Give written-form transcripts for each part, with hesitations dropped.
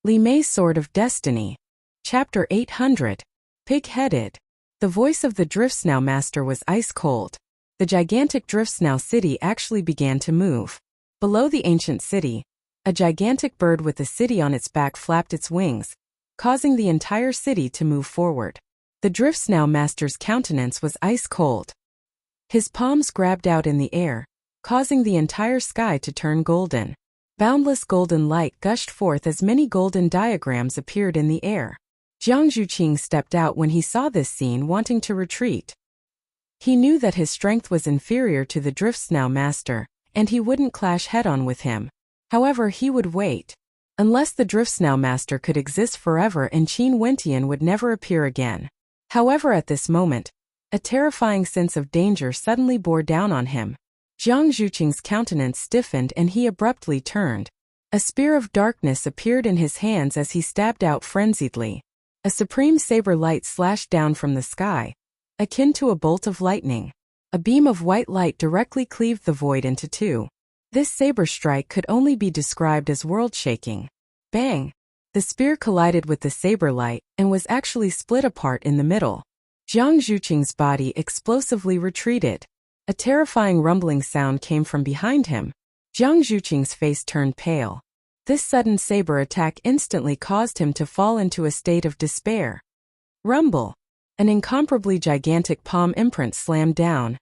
Li Mei's Sword of Destiny. Chapter 800. Pig-headed. The voice of the Driftsnow Master was ice-cold. The gigantic Driftsnow city actually began to move. Below the ancient city, a gigantic bird with a city on its back flapped its wings, causing the entire city to move forward. The Driftsnow Master's countenance was ice-cold. His palms grabbed out in the air, causing the entire sky to turn golden. Boundless golden light gushed forth as many golden diagrams appeared in the air. Jiang Zhuqing stepped out when he saw this scene, wanting to retreat. He knew that his strength was inferior to the Driftsnow Master, and he wouldn't clash head-on with him. However, he would wait. Unless the Driftsnow Master could exist forever and Qin Wentian would never appear again. However, at this moment, a terrifying sense of danger suddenly bore down on him. Jiang Zhuqing's countenance stiffened and he abruptly turned. A spear of darkness appeared in his hands as he stabbed out frenziedly. A supreme saber light slashed down from the sky, akin to a bolt of lightning. A beam of white light directly cleaved the void into two. This saber strike could only be described as world-shaking. Bang! The spear collided with the saber light and was actually split apart in the middle. Jiang Zhuqing's body explosively retreated. A terrifying rumbling sound came from behind him. Jiang Zhuqing's face turned pale. This sudden saber attack instantly caused him to fall into a state of despair. Rumble! An incomparably gigantic palm imprint slammed down,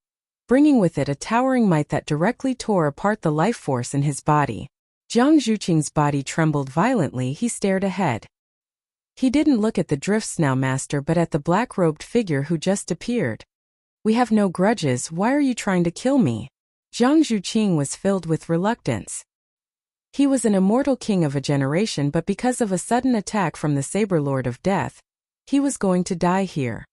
bringing with it a towering might that directly tore apart the life force in his body. Jiang Zhuqing's body trembled violently. He stared ahead. He didn't look at the Driftsnow Master but at the black-robed figure who just appeared. "We have no grudges, why are you trying to kill me?" Jiang Zhuqing was filled with reluctance. He was an immortal king of a generation, but because of a sudden attack from the Saber Lord of Death, he was going to die here.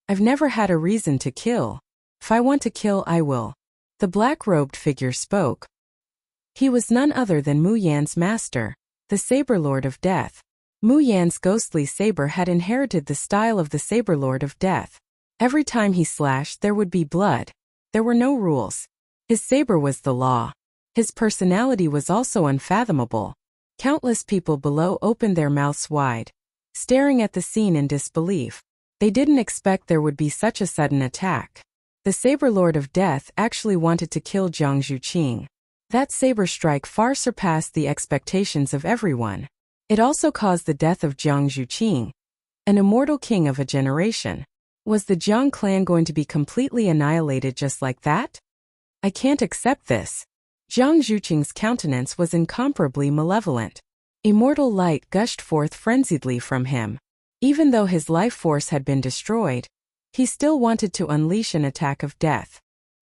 "I've never had a reason to kill. If I want to kill, I will." The black-robed figure spoke. He was none other than Mu Yan's master, the Saber Lord of Death. Mu Yan's ghostly saber had inherited the style of the Saber Lord of Death. Every time he slashed, there would be blood. There were no rules. His saber was the law. His personality was also unfathomable. Countless people below opened their mouths wide, staring at the scene in disbelief. They didn't expect there would be such a sudden attack. The Saber Lord of Death actually wanted to kill Jiang Zhuqing. That saber strike far surpassed the expectations of everyone. It also caused the death of Jiang Zhuqing, an immortal king of a generation. Was the Jiang clan going to be completely annihilated just like that? "I can't accept this." Jiang Zhuqing's countenance was incomparably malevolent. Immortal light gushed forth frenziedly from him. Even though his life force had been destroyed, he still wanted to unleash an attack of death.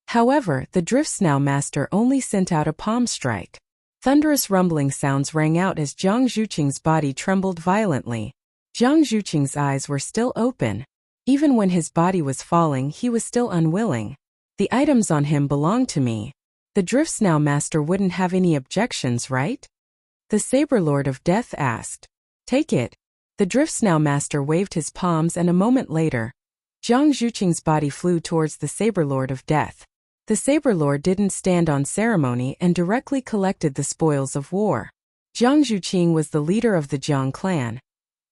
However, the Driftsnow Master only sent out a palm strike. Thunderous rumbling sounds rang out as Jiang Zhuqing's body trembled violently. Jiang Zhuqing's eyes were still open. Even when his body was falling, he was still unwilling. "The items on him belong to me. The Driftsnow Master wouldn't have any objections, right?" The Saber Lord of Death asked. "Take it." The Driftsnow Master waved his palms and a moment later, Jiang Zhuqing's body flew towards the Saber Lord of Death. The Saber Lord didn't stand on ceremony and directly collected the spoils of war. Jiang Zhuqing was the leader of the Jiang clan,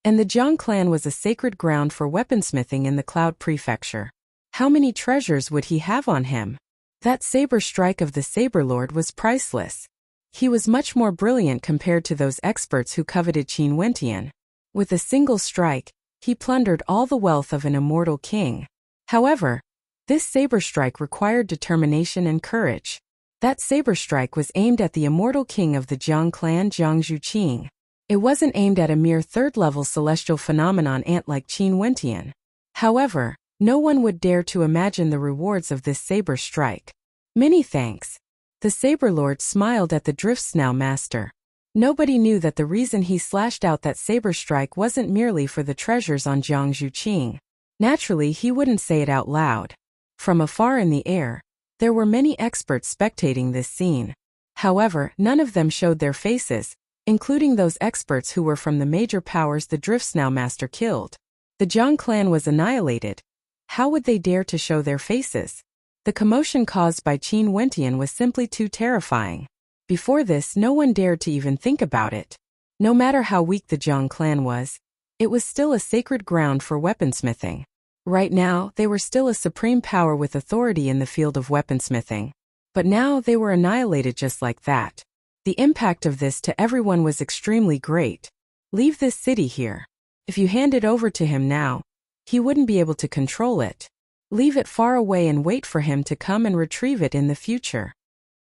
and the Jiang clan was a sacred ground for weaponsmithing in the Cloud Prefecture. How many treasures would he have on him? That saber strike of the Saber Lord was priceless. He was much more brilliant compared to those experts who coveted Qin Wentian. With a single strike, he plundered all the wealth of an immortal king. However, this saber strike required determination and courage. That saber strike was aimed at the immortal king of the Jiang clan, Jiang Zhuqing. It wasn't aimed at a mere third-level celestial phenomenon ant like Qin Wentian. However, no one would dare to imagine the rewards of this saber strike. "Many thanks." The Saber Lord smiled at the Driftsnow Master. Nobody knew that the reason he slashed out that saber strike wasn't merely for the treasures on Jiang Zhuqing. Naturally, he wouldn't say it out loud. From afar in the air, there were many experts spectating this scene. However, none of them showed their faces, including those experts who were from the major powers the Driftsnow Master killed. The Jiang clan was annihilated. How would they dare to show their faces? The commotion caused by Qin Wentian was simply too terrifying. Before this, no one dared to even think about it. No matter how weak the Jiang clan was, it was still a sacred ground for weaponsmithing. Right now, they were still a supreme power with authority in the field of weaponsmithing. But now they were annihilated just like that. The impact of this to everyone was extremely great. Leave this city here. If you hand it over to him now, he wouldn't be able to control it. Leave it far away and wait for him to come and retrieve it in the future.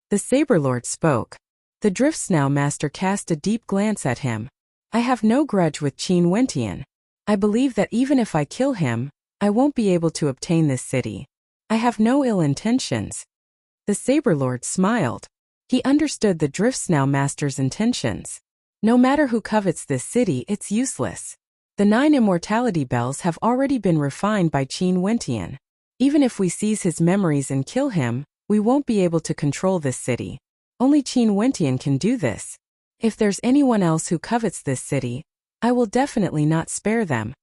The Saber Lord spoke. The Driftsnow Master cast a deep glance at him. I have no grudge with Qin Wentian. I believe that even if I kill him, I won't be able to obtain this city. I have no ill intentions. The Saber Lord smiled. He understood the Driftsnow Master's intentions. No matter who covets this city, it's useless. The 9 immortality bells have already been refined by Qin Wentian. Even if we seize his memories and kill him, we won't be able to control this city. Only Qin Wentian can do this. If there's anyone else who covets this city, I will definitely not spare them.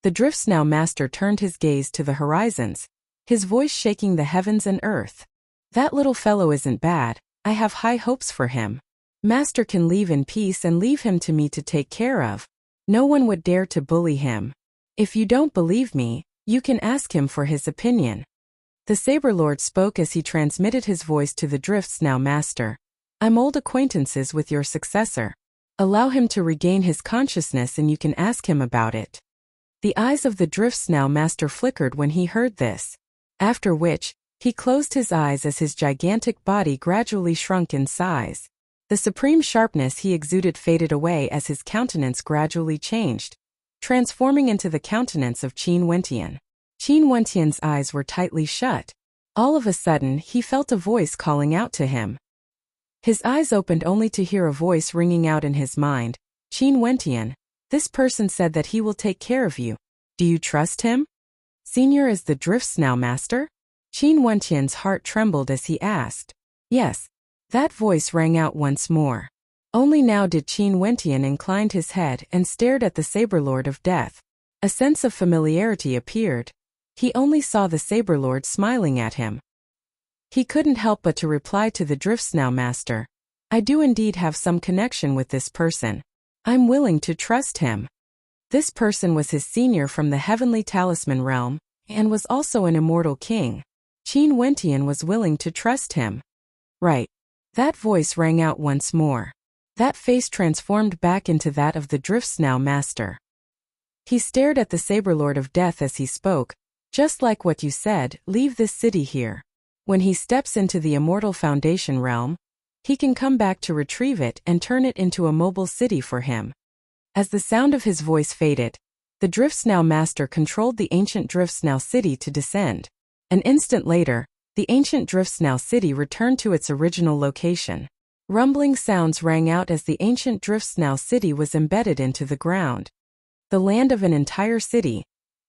The Driftsnow Master turned his gaze to the horizons, his voice shaking the heavens and earth. That little fellow isn't bad. I have high hopes for him. Master can leave in peace and leave him to me to take care of. No one would dare to bully him. If you don't believe me, you can ask him for his opinion. The Saber Lord spoke as he transmitted his voice to the Driftsnow Master. I'm old acquaintances with your successor. Allow him to regain his consciousness and you can ask him about it. The eyes of the Driftsnow Master flickered when he heard this. After which, he closed his eyes as his gigantic body gradually shrunk in size. The supreme sharpness he exuded faded away as his countenance gradually changed, transforming into the countenance of Qin Wentian. Qin Wentian's eyes were tightly shut. All of a sudden, he felt a voice calling out to him. His eyes opened only to hear a voice ringing out in his mind. Qin Wentian, this person said that he will take care of you. Do you trust him? Senior is the Driftsnow Master? Qin Wentian's heart trembled as he asked. Yes. That voice rang out once more. Only now did Qin Wentian incline his head and stared at the Saber Lord of Death. A sense of familiarity appeared. He only saw the Saber Lord smiling at him. He couldn't help but to reply to the Driftsnow Master. I do indeed have some connection with this person. I'm willing to trust him. This person was his senior from the Heavenly Talisman realm, and was also an immortal king. Qin Wentian was willing to trust him. Right. That voice rang out once more. That face transformed back into that of the Driftsnow Master. He stared at the Saber Lord of Death as he spoke. Just like what you said, leave this city here. When he steps into the Immortal Foundation realm, he can come back to retrieve it and turn it into a mobile city for him. As the sound of his voice faded, the Driftsnow Master controlled the ancient Driftsnow city to descend. An instant later, the ancient Driftsnow city returned to its original location. Rumbling sounds rang out as the ancient Driftsnow city was embedded into the ground. The land of an entire city.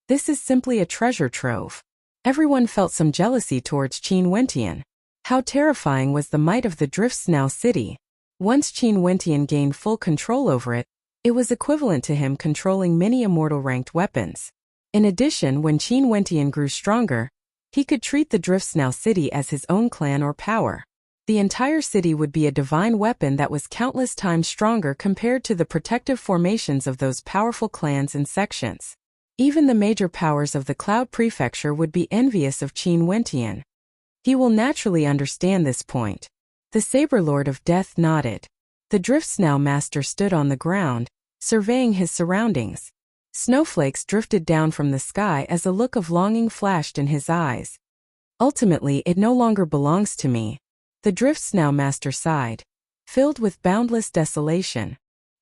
This is simply a treasure trove. Everyone felt some jealousy towards Qin Wentian. How terrifying was the might of the Driftsnow city. Once Qin Wentian gained full control over it, it was equivalent to him controlling many immortal ranked weapons. In addition, when Qin Wentian grew stronger, he could treat the Driftsnow city as his own clan or power. The entire city would be a divine weapon that was countless times stronger compared to the protective formations of those powerful clans and sections. Even the major powers of the Cloud Prefecture would be envious of Qin Wentian. He will naturally understand this point. The Saber Lord of Death nodded. The Driftsnow Master stood on the ground, surveying his surroundings. Snowflakes drifted down from the sky as a look of longing flashed in his eyes. Ultimately, it no longer belongs to me. The Driftsnow Master sighed. Filled with boundless desolation,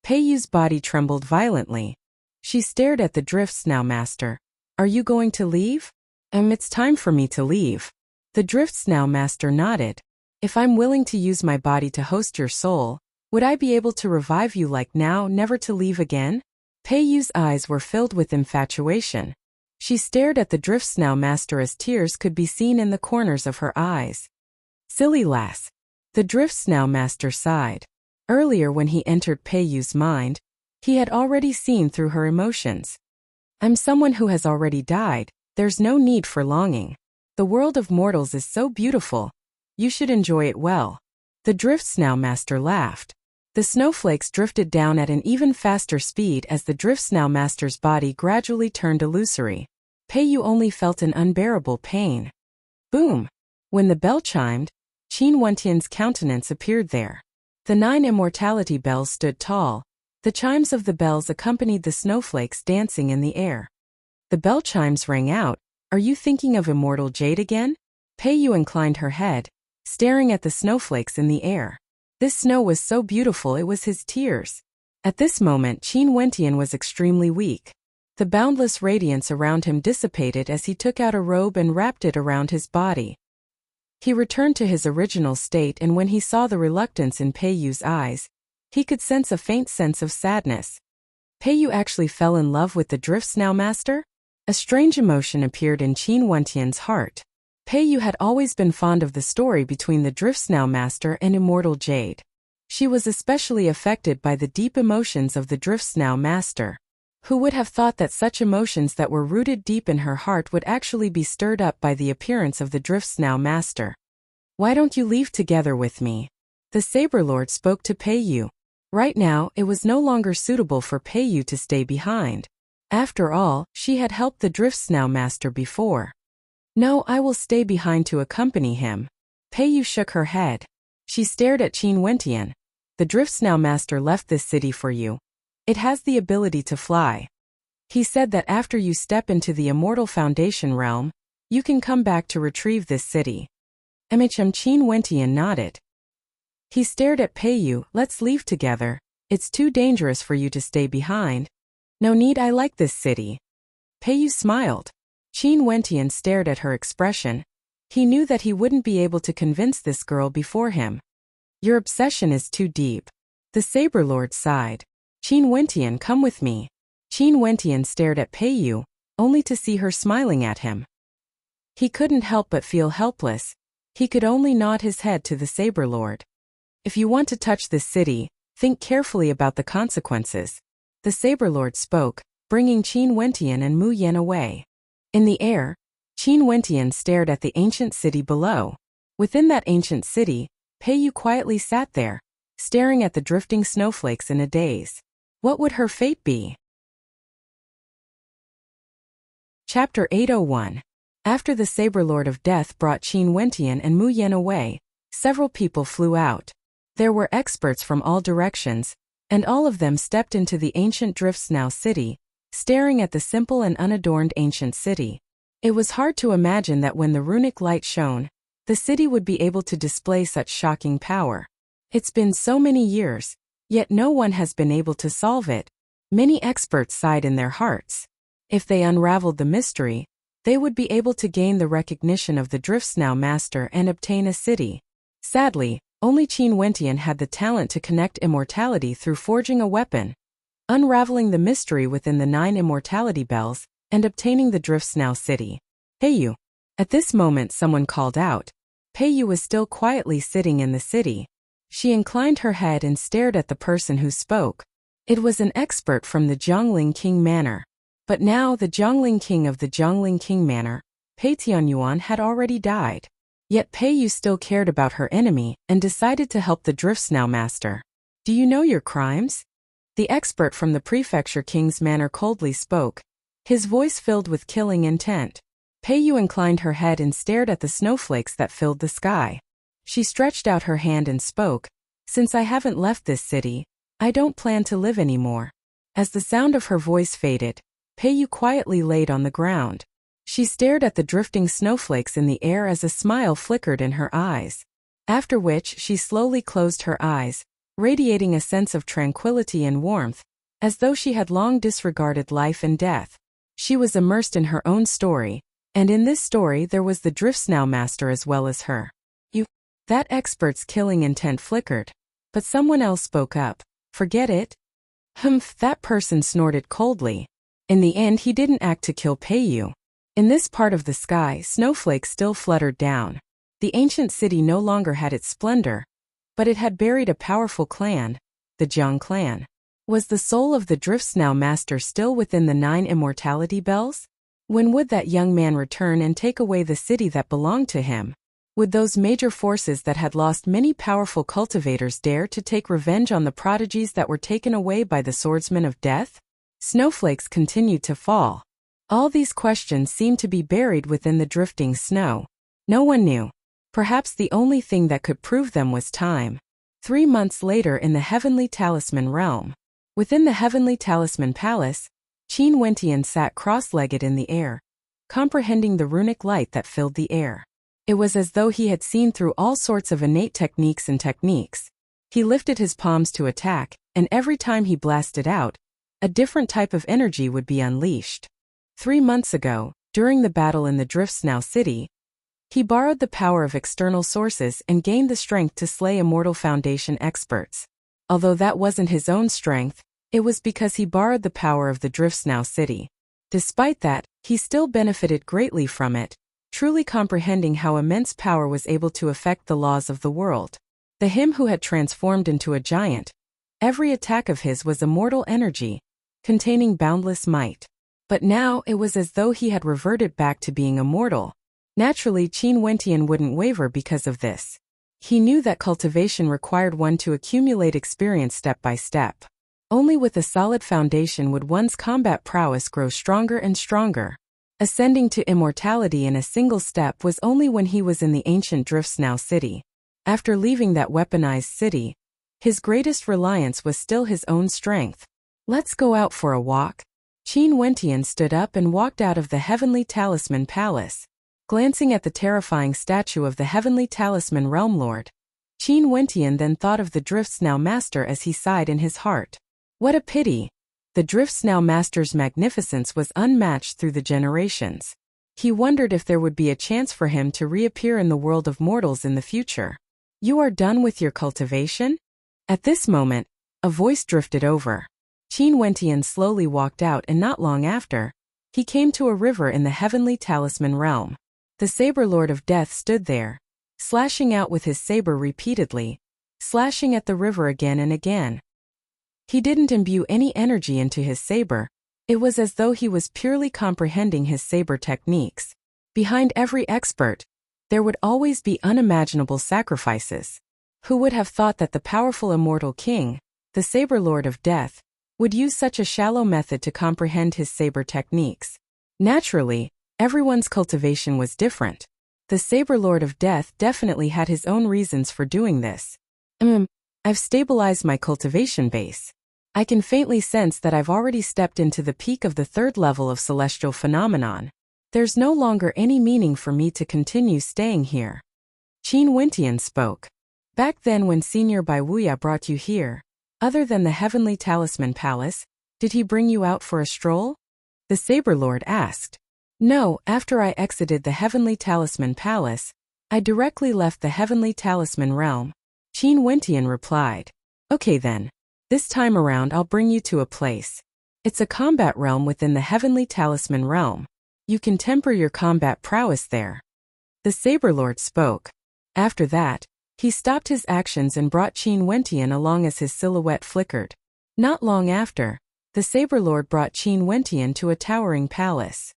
Peiyu's body trembled violently. She stared at the Driftsnow Master. Are you going to leave? It's time for me to leave. The Driftsnow Master nodded. If I'm willing to use my body to host your soul, would I be able to revive you like now, never to leave again? Peiyu's eyes were filled with infatuation. She stared at the Driftsnow Master as tears could be seen in the corners of her eyes. Silly lass. The Driftsnow Master sighed. Earlier when he entered Peiyu's mind, he had already seen through her emotions. I'm someone who has already died, there's no need for longing. The world of mortals is so beautiful. You should enjoy it well. The Driftsnow Master laughed. The snowflakes drifted down at an even faster speed as the Drift Snow Master's body gradually turned illusory. Peiyu only felt an unbearable pain. Boom! When the bell chimed, Qin Wentian's countenance appeared there. The 9 immortality bells stood tall. The chimes of the bells accompanied the snowflakes dancing in the air. The bell chimes rang out. Are you thinking of immortal jade again? Peiyu inclined her head, staring at the snowflakes in the air. This snow was so beautiful it was his tears. At this moment Qin Wentian was extremely weak. The boundless radiance around him dissipated as he took out a robe and wrapped it around his body. He returned to his original state, and when he saw the reluctance in Peiyu's eyes, he could sense a faint sense of sadness. Peiyu actually fell in love with the Drift Snow Master? A strange emotion appeared in Qin Wentian's heart. Peiyu had always been fond of the story between the Drift Snow Master and Immortal Jade. She was especially affected by the deep emotions of the Drift Snow Master. Who would have thought that such emotions that were rooted deep in her heart would actually be stirred up by the appearance of the Drift Snow Master? Why don't you leave together with me? The Saber Lord spoke to Peiyu. Right now, it was no longer suitable for Peiyu to stay behind. After all, she had helped the Drift Snow Master before. No, I will stay behind to accompany him. Peiyu shook her head. She stared at Qin Wentian. The Drift Snow Master left this city for you. It has the ability to fly. He said that after you step into the Immortal Foundation realm, you can come back to retrieve this city. Qin Wentian nodded. He stared at Peiyu. Let's leave together. It's too dangerous for you to stay behind. No need, I like this city. Peiyu smiled. Qin Wentian stared at her expression. He knew that he wouldn't be able to convince this girl before him. Your obsession is too deep. The Saber Lord sighed. Qin Wentian, come with me. Qin Wentian stared at Peiyu, only to see her smiling at him. He couldn't help but feel helpless. He could only nod his head to the Saber Lord. If you want to touch this city, think carefully about the consequences. The Saber Lord spoke, bringing Qin Wentian and Mu Yan away. In the air, Qin Wentian stared at the ancient city below. Within that ancient city, Peiyu quietly sat there, staring at the drifting snowflakes in a daze. What would her fate be? Chapter 801. After the Saber Lord of Death brought Qin Wentian and Mu Yan away, several people flew out. There were experts from all directions, and all of them stepped into the ancient Drift Snow city, staring at the simple and unadorned ancient city. It was hard to imagine that when the runic light shone, the city would be able to display such shocking power. It's been so many years, yet no one has been able to solve it. Many experts sighed in their hearts. If they unraveled the mystery, they would be able to gain the recognition of the Drift Snow Master and obtain a city. Sadly, only Qin Wentian had the talent to connect immortality through forging a weapon, unraveling the mystery within the 9 immortality bells, and obtaining the Drift Snow city. Peiyu. At this moment someone called out. Peiyu was still quietly sitting in the city. She inclined her head and stared at the person who spoke. It was an expert from the Jiangling King Manor. But now the Jiangling King of the Jiangling King Manor, Pei Tianyuan, had already died. Yet Peiyu still cared about her enemy and decided to help the Drift Snow Master. Do you know your crimes? The expert from the Prefecture King's Manor coldly spoke, his voice filled with killing intent. Peiyu inclined her head and stared at the snowflakes that filled the sky. She stretched out her hand and spoke, since I haven't left this city, I don't plan to live anymore. As the sound of her voice faded, Peiyu quietly laid on the ground. She stared at the drifting snowflakes in the air as a smile flickered in her eyes. After which she slowly closed her eyes, radiating a sense of tranquility and warmth, as though she had long disregarded life and death. She was immersed in her own story, and in this story there was the Drift Snow Master as well as her. That expert's killing intent flickered, but someone else spoke up. Forget it? Humph, that person snorted coldly. In the end he didn't act to kill Peiyu. In this part of the sky, snowflakes still fluttered down. The ancient city no longer had its splendor, but it had buried a powerful clan, the Jiang clan. Was the soul of the Drift Snow Master still within the 9 immortality bells? When would that young man return and take away the city that belonged to him? Would those major forces that had lost many powerful cultivators dare to take revenge on the prodigies that were taken away by the swordsman of death? Snowflakes continued to fall. All these questions seemed to be buried within the drifting snow. No one knew. Perhaps the only thing that could prove them was time. 3 months later in the Heavenly Talisman realm. Within the Heavenly Talisman Palace, Qin Wentian sat cross-legged in the air, comprehending the runic light that filled the air. It was as though he had seen through all sorts of innate techniques and techniques. He lifted his palms to attack, and every time he blasted out, a different type of energy would be unleashed. 3 months ago, during the battle in the Driftsnow city, he borrowed the power of external sources and gained the strength to slay immortal Foundation experts. Although that wasn't his own strength, it was because he borrowed the power of the Driftsnow city. Despite that, he still benefited greatly from it, truly comprehending how immense power was able to affect the laws of the world. Him who had transformed into a giant. Every attack of his was immortal energy, containing boundless might. But now it was as though he had reverted back to being immortal. Naturally, Qin Wentian wouldn't waver because of this. He knew that cultivation required one to accumulate experience step by step. Only with a solid foundation would one's combat prowess grow stronger and stronger. Ascending to immortality in a single step was only when he was in the ancient Driftsnow city. After leaving that weaponized city, his greatest reliance was still his own strength. Let's go out for a walk. Qin Wentian stood up and walked out of the Heavenly Talisman Palace. Glancing at the terrifying statue of the Heavenly Talisman Realm Lord, Qin Wentian then thought of the Driftsnow Master as he sighed in his heart. What a pity! The Driftsnow Master's magnificence was unmatched through the generations. He wondered if there would be a chance for him to reappear in the world of mortals in the future. You are done with your cultivation? At this moment, a voice drifted over. Qin Wentian slowly walked out, and not long after, he came to a river in the Heavenly Talisman realm. The Saber Lord of Death stood there, slashing out with his saber repeatedly, slashing at the river again and again. He didn't imbue any energy into his saber. It was as though he was purely comprehending his saber techniques. Behind every expert, there would always be unimaginable sacrifices. Who would have thought that the powerful immortal king, the Saber Lord of Death, would use such a shallow method to comprehend his saber techniques? Naturally, everyone's cultivation was different. The Saber Lord of Death definitely had his own reasons for doing this. I've stabilized my cultivation base. I can faintly sense that I've already stepped into the peak of the 3rd level of celestial phenomenon. There's no longer any meaning for me to continue staying here. Qin Wentian spoke. Back then when Senior Baiwuya brought you here, other than the Heavenly Talisman Palace, did he bring you out for a stroll? The Saber Lord asked. No, after I exited the Heavenly Talisman Palace, I directly left the Heavenly Talisman realm. Qin Wentian replied. Okay then. This time around I'll bring you to a place. It's a combat realm within the Heavenly Talisman realm. You can temper your combat prowess there. The Saber Lord spoke. After that, he stopped his actions and brought Qin Wentian along as his silhouette flickered. Not long after, the Saber Lord brought Qin Wentian to a towering palace.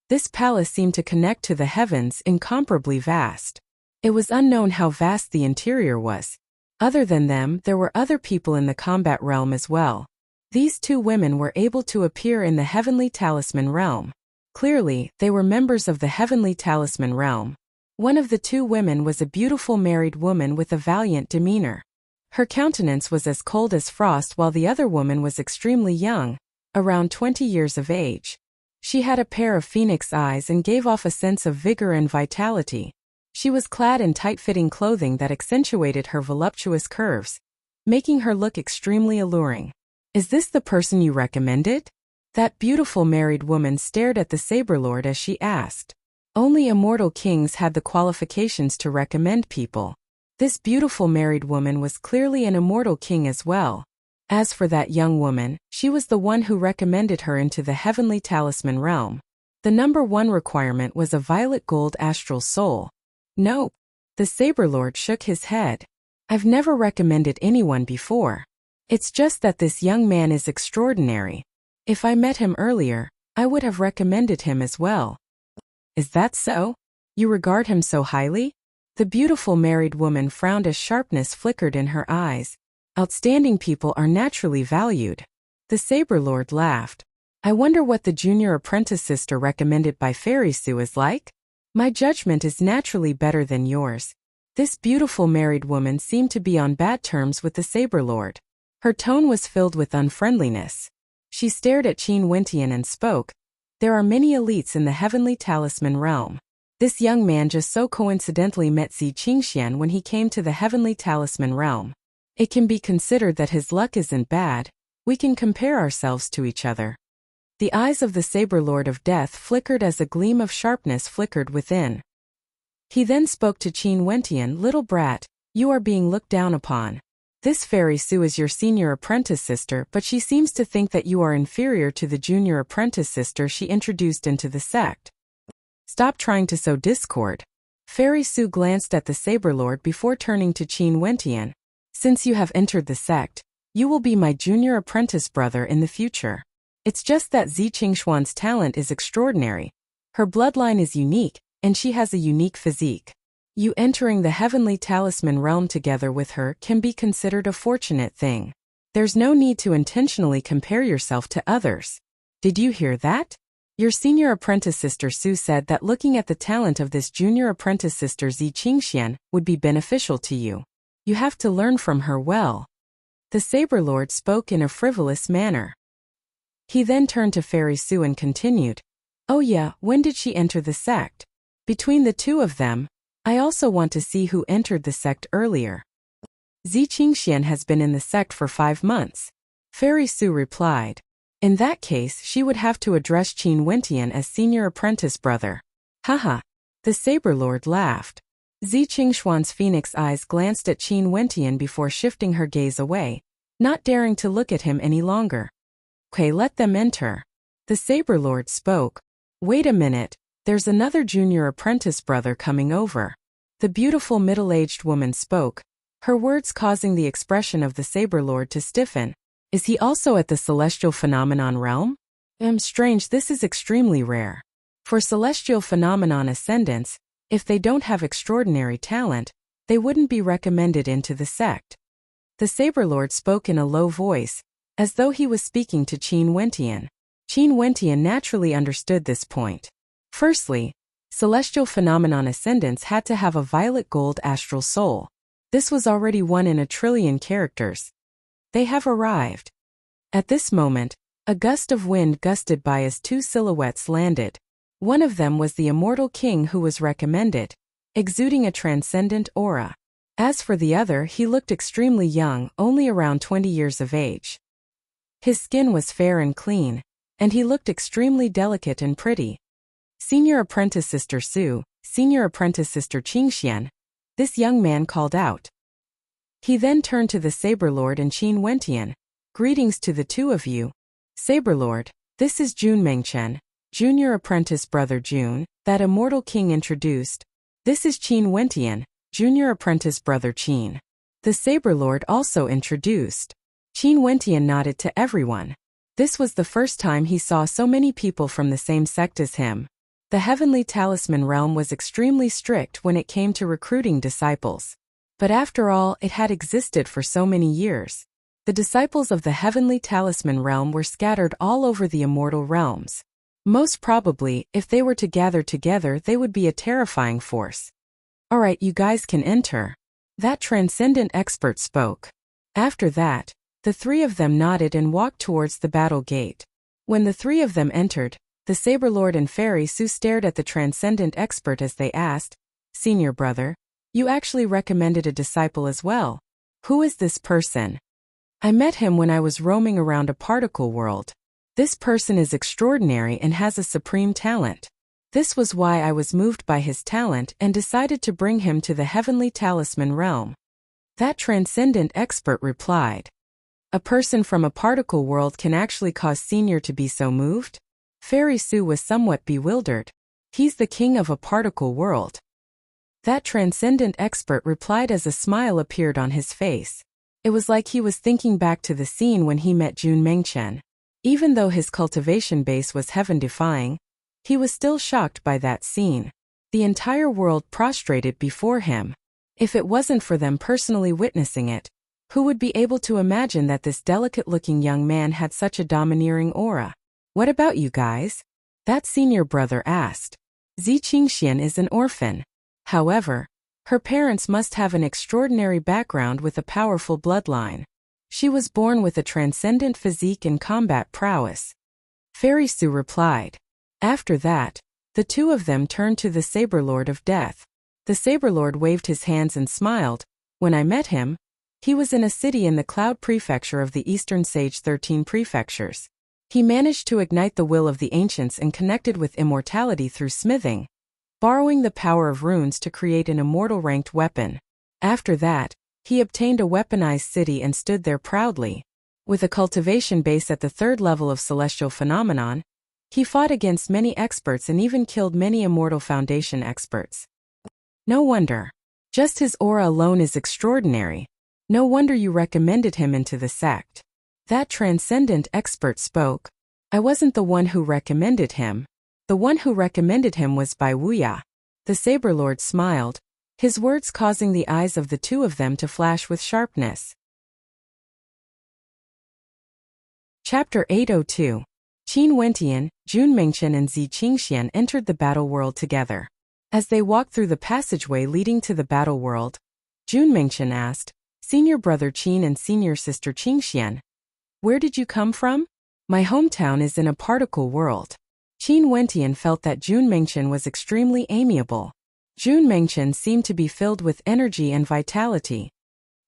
This palace seemed to connect to the heavens, incomparably vast. It was unknown how vast the interior was. Other than them, there were other people in the combat realm as well. These 2 women were able to appear in the Heavenly Talisman realm. Clearly, they were members of the Heavenly Talisman realm. One of the 2 women was a beautiful married woman with a valiant demeanor. Her countenance was as cold as frost, while the other woman was extremely young, around 20 years of age. She had a pair of phoenix eyes and gave off a sense of vigor and vitality. She was clad in tight-fitting clothing that accentuated her voluptuous curves, making her look extremely alluring. Is this the person you recommended? That beautiful married woman stared at the Saber Lord as she asked. Only immortal kings had the qualifications to recommend people. This beautiful married woman was clearly an immortal king as well. As for that young woman, she was the one who recommended her into the Heavenly Talisman realm. The number 1 requirement was a violet gold astral soul. Nope. The Saber Lord shook his head. I've never recommended anyone before. It's just that this young man is extraordinary. If I met him earlier, I would have recommended him as well. Is that so? You regard him so highly? The beautiful married woman frowned as sharpness flickered in her eyes. Outstanding people are naturally valued. The Saber Lord laughed. I wonder what the junior apprentice sister recommended by Fairy Sue is like? My judgment is naturally better than yours. This beautiful married woman seemed to be on bad terms with the Saber Lord. Her tone was filled with unfriendliness. She stared at Qin Wentian and spoke. There are many elites in the heavenly talisman realm. This young man just so coincidentally met Zi Qingxian when he came to the heavenly talisman realm. It can be considered that his luck isn't bad. We can compare ourselves to each other. The eyes of the Saber Lord of Death flickered as a gleam of sharpness flickered within. He then spoke to Qin Wentian, little brat, you are being looked down upon. This Fairy Sue is your senior apprentice sister, but she seems to think that you are inferior to the junior apprentice sister she introduced into the sect. Stop trying to sow discord. Fairy Sue glanced at the Saber Lord before turning to Qin Wentian. Since you have entered the sect, you will be my junior apprentice brother in the future. It's just that Zi Qingxuan's talent is extraordinary. Her bloodline is unique, and she has a unique physique. You entering the heavenly talisman realm together with her can be considered a fortunate thing. There's no need to intentionally compare yourself to others. Did you hear that? Your senior apprentice sister Sue said that looking at the talent of this junior apprentice sister Zi Qingxian would be beneficial to you. You have to learn from her well. The Saber Lord spoke in a frivolous manner. He then turned to Fairy Sue and continued, oh yeah, when did she enter the sect? Between the two of them, I also want to see who entered the sect earlier. Zi Qingxian has been in the sect for 5 months. Fairy Sue replied. In that case, she would have to address Qin Wentian as senior apprentice brother. Haha. The Saber Lord laughed. Zi Qingxuan's phoenix eyes glanced at Qin Wentian before shifting her gaze away, not daring to look at him any longer. Okay, let them enter. The Saber Lord spoke. Wait a minute, there's another junior apprentice brother coming over. The beautiful middle-aged woman spoke, her words causing the expression of the Saber Lord to stiffen. Is he also at the celestial phenomenon realm? Strange, this is extremely rare. For celestial phenomenon ascendants, if they don't have extraordinary talent, they wouldn't be recommended into the sect. The Saber Lord spoke in a low voice, as though he was speaking to Qin Wentian. Qin Wentian naturally understood this point. Firstly, celestial phenomenon ascendants had to have a violet gold astral soul. This was already 1 in a trillion characters. They have arrived. At this moment, a gust of wind gusted by as 2 silhouettes landed. One of them was the immortal king who was recommended, exuding a transcendent aura. As for the other, he looked extremely young, only around 20 years of age. His skin was fair and clean, and he looked extremely delicate and pretty. Senior apprentice sister Sue, senior apprentice sister Qingxian, this young man called out. He then turned to the Saber Lord and Qin Wentian. Greetings to the two of you. Saber Lord, this is Jun Mengchen, junior apprentice brother Jun, that immortal king introduced. This is Qin Wentian, junior apprentice brother Qin. The Saber Lord also introduced. Qin Wentian nodded to everyone. This was the first time he saw so many people from the same sect as him. The heavenly talisman realm was extremely strict when it came to recruiting disciples. But after all, it had existed for so many years. The disciples of the heavenly talisman realm were scattered all over the immortal realms. Most probably, if they were to gather together, they would be a terrifying force. Alright, you guys can enter. That transcendent expert spoke. After that, the 3 of them nodded and walked towards the battle gate. When the 3 of them entered, the Saber Lord and Fairy Sue stared at the transcendent expert as they asked, Senior brother, you actually recommended a disciple as well. Who is this person? I met him when I was roaming around a particle world. This person is extraordinary and has a supreme talent. This was why I was moved by his talent and decided to bring him to the heavenly talisman realm. That transcendent expert replied. A person from a particle world can actually cause Senior to be so moved? Fairy Sue was somewhat bewildered. He's the king of a particle world. That transcendent expert replied as a smile appeared on his face. It was like he was thinking back to the scene when he met Jun Mengchen. Even though his cultivation base was heaven-defying, he was still shocked by that scene. The entire world prostrated before him. If it wasn't for them personally witnessing it, who would be able to imagine that this delicate-looking young man had such a domineering aura? What about you guys? That senior brother asked. Zi Qingxian is an orphan. However, her parents must have an extraordinary background with a powerful bloodline. She was born with a transcendent physique and combat prowess. Fairy Su replied. After that, the two of them turned to the Saber Lord of Death. The Saber Lord waved his hands and smiled. When I met him, he was in a city in the Cloud Prefecture of the Eastern Sage 13 prefectures. He managed to ignite the will of the ancients and connected with immortality through smithing, borrowing the power of runes to create an immortal-ranked weapon. After that, he obtained a weaponized city and stood there proudly. With a cultivation base at the 3rd level of celestial phenomenon, he fought against many experts and even killed many immortal foundation experts. No wonder. Just his aura alone is extraordinary. No wonder you recommended him into the sect. That transcendent expert spoke. I wasn't the one who recommended him. The one who recommended him was Bai Wuya. The Saber Lord smiled, his words causing the eyes of the two of them to flash with sharpness. Chapter 802. Qin Wentian, Jun Mengchen and Zi Qingxian entered the battle world together. As they walked through the passageway leading to the battle world, Jun Mengchen asked, Senior brother Qin and senior sister Qingxian, where did you come from? My hometown is in a particle world. Qin Wentian felt that Jun Mengchen was extremely amiable. Jun Mengchen seemed to be filled with energy and vitality.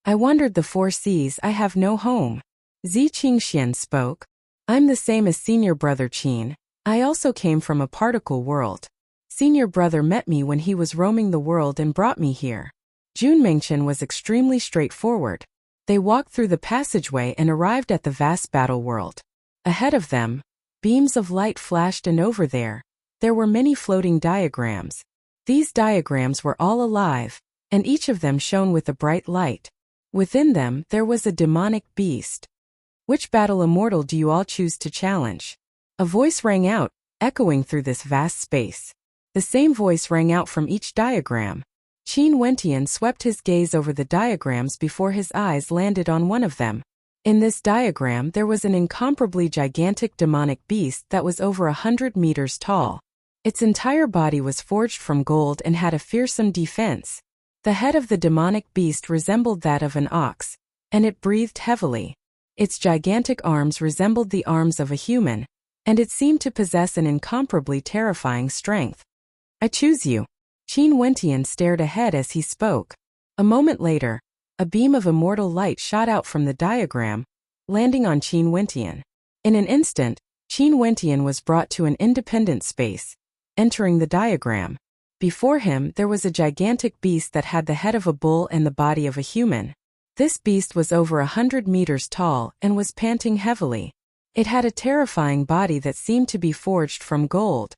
I wandered the 4 seas. I have no home. Zi Qingxian spoke. I'm the same as senior brother Qin. I also came from a particle world. Senior brother met me when he was roaming the world and brought me here. Jun Mengchen was extremely straightforward. They walked through the passageway and arrived at the vast battle world. Ahead of them, beams of light flashed, and over there were many floating diagrams. These diagrams were all alive, and each of them shone with a bright light. Within them there was a demonic beast. Which battle immortal do you all choose to challenge? A voice rang out, echoing through this vast space. The same voice rang out from each diagram. Qin Wentian swept his gaze over the diagrams before his eyes landed on one of them. In this diagram there was an incomparably gigantic demonic beast that was over 100 meters tall. Its entire body was forged from gold and had a fearsome defense. The head of the demonic beast resembled that of an ox, and it breathed heavily. Its gigantic arms resembled the arms of a human, and it seemed to possess an incomparably terrifying strength. I choose you. Qin Wentian stared ahead as he spoke. A moment later, a beam of immortal light shot out from the diagram, landing on Qin Wentian. In an instant, Qin Wentian was brought to an independent space, entering the diagram. Before him there was a gigantic beast that had the head of a bull and the body of a human. This beast was over 100 meters tall and was panting heavily. It had a terrifying body that seemed to be forged from gold.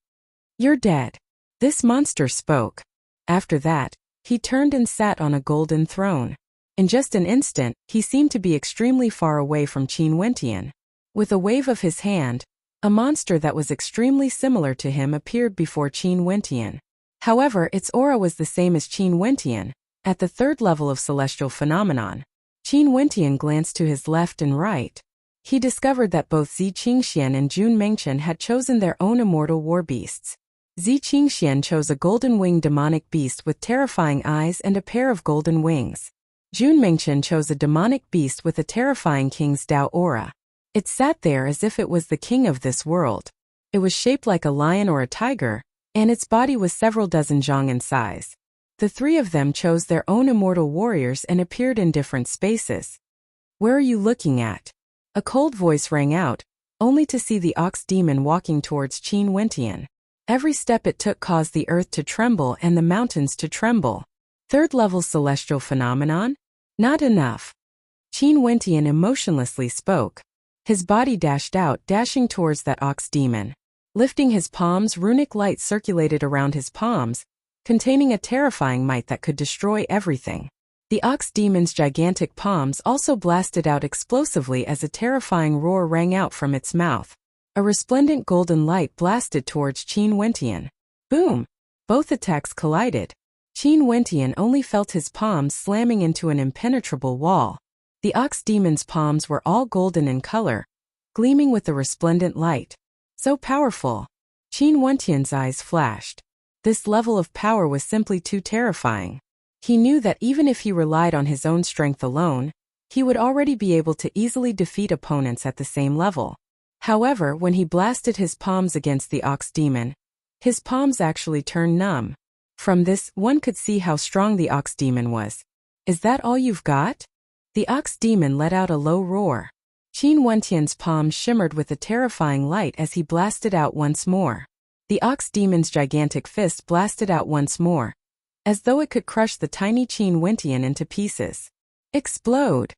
You're dead. This monster spoke. After that, he turned and sat on a golden throne. In just an instant, he seemed to be extremely far away from Qin Wentian. With a wave of his hand, a monster that was extremely similar to him appeared before Qin Wentian. However, its aura was the same as Qin Wentian, at the 3rd level of celestial phenomenon. Qin Wentian glanced to his left and right. He discovered that both Zi Qingxian and Jun Mengchen had chosen their own immortal war beasts. Zi Qingxian chose a golden-winged demonic beast with terrifying eyes and a pair of golden wings. Jun Mengchen chose a demonic beast with a terrifying King's Dao aura. It sat there as if it was the king of this world. It was shaped like a lion or a tiger, and its body was several dozen zhang in size. The 3 of them chose their own immortal warriors and appeared in different spaces. Where are you looking at? A cold voice rang out, only to see the ox demon walking towards Qin Wentian. Every step it took caused the earth to tremble and the mountains to tremble. 3rd level celestial phenomenon? Not enough. Qin Wentian emotionlessly spoke. His body dashed out, dashing towards that ox demon. Lifting his palms, runic light circulated around his palms, containing a terrifying might that could destroy everything. The ox demon's gigantic palms also blasted out explosively as a terrifying roar rang out from its mouth. A resplendent golden light blasted towards Qin Wentian. Boom! Both attacks collided. Qin Wentian only felt his palms slamming into an impenetrable wall. The ox demon's palms were all golden in color, gleaming with the resplendent light. So powerful. Qin Wentian's eyes flashed. This level of power was simply too terrifying. He knew that even if he relied on his own strength alone, he would already be able to easily defeat opponents at the same level. However, when he blasted his palms against the ox demon, his palms actually turned numb. From this, one could see how strong the ox demon was. Is that all you've got? The ox demon let out a low roar. Qin Wentian's palms shimmered with a terrifying light as he blasted out once more. The ox demon's gigantic fist blasted out once more, as though it could crush the tiny Qin Wentian into pieces. Explode!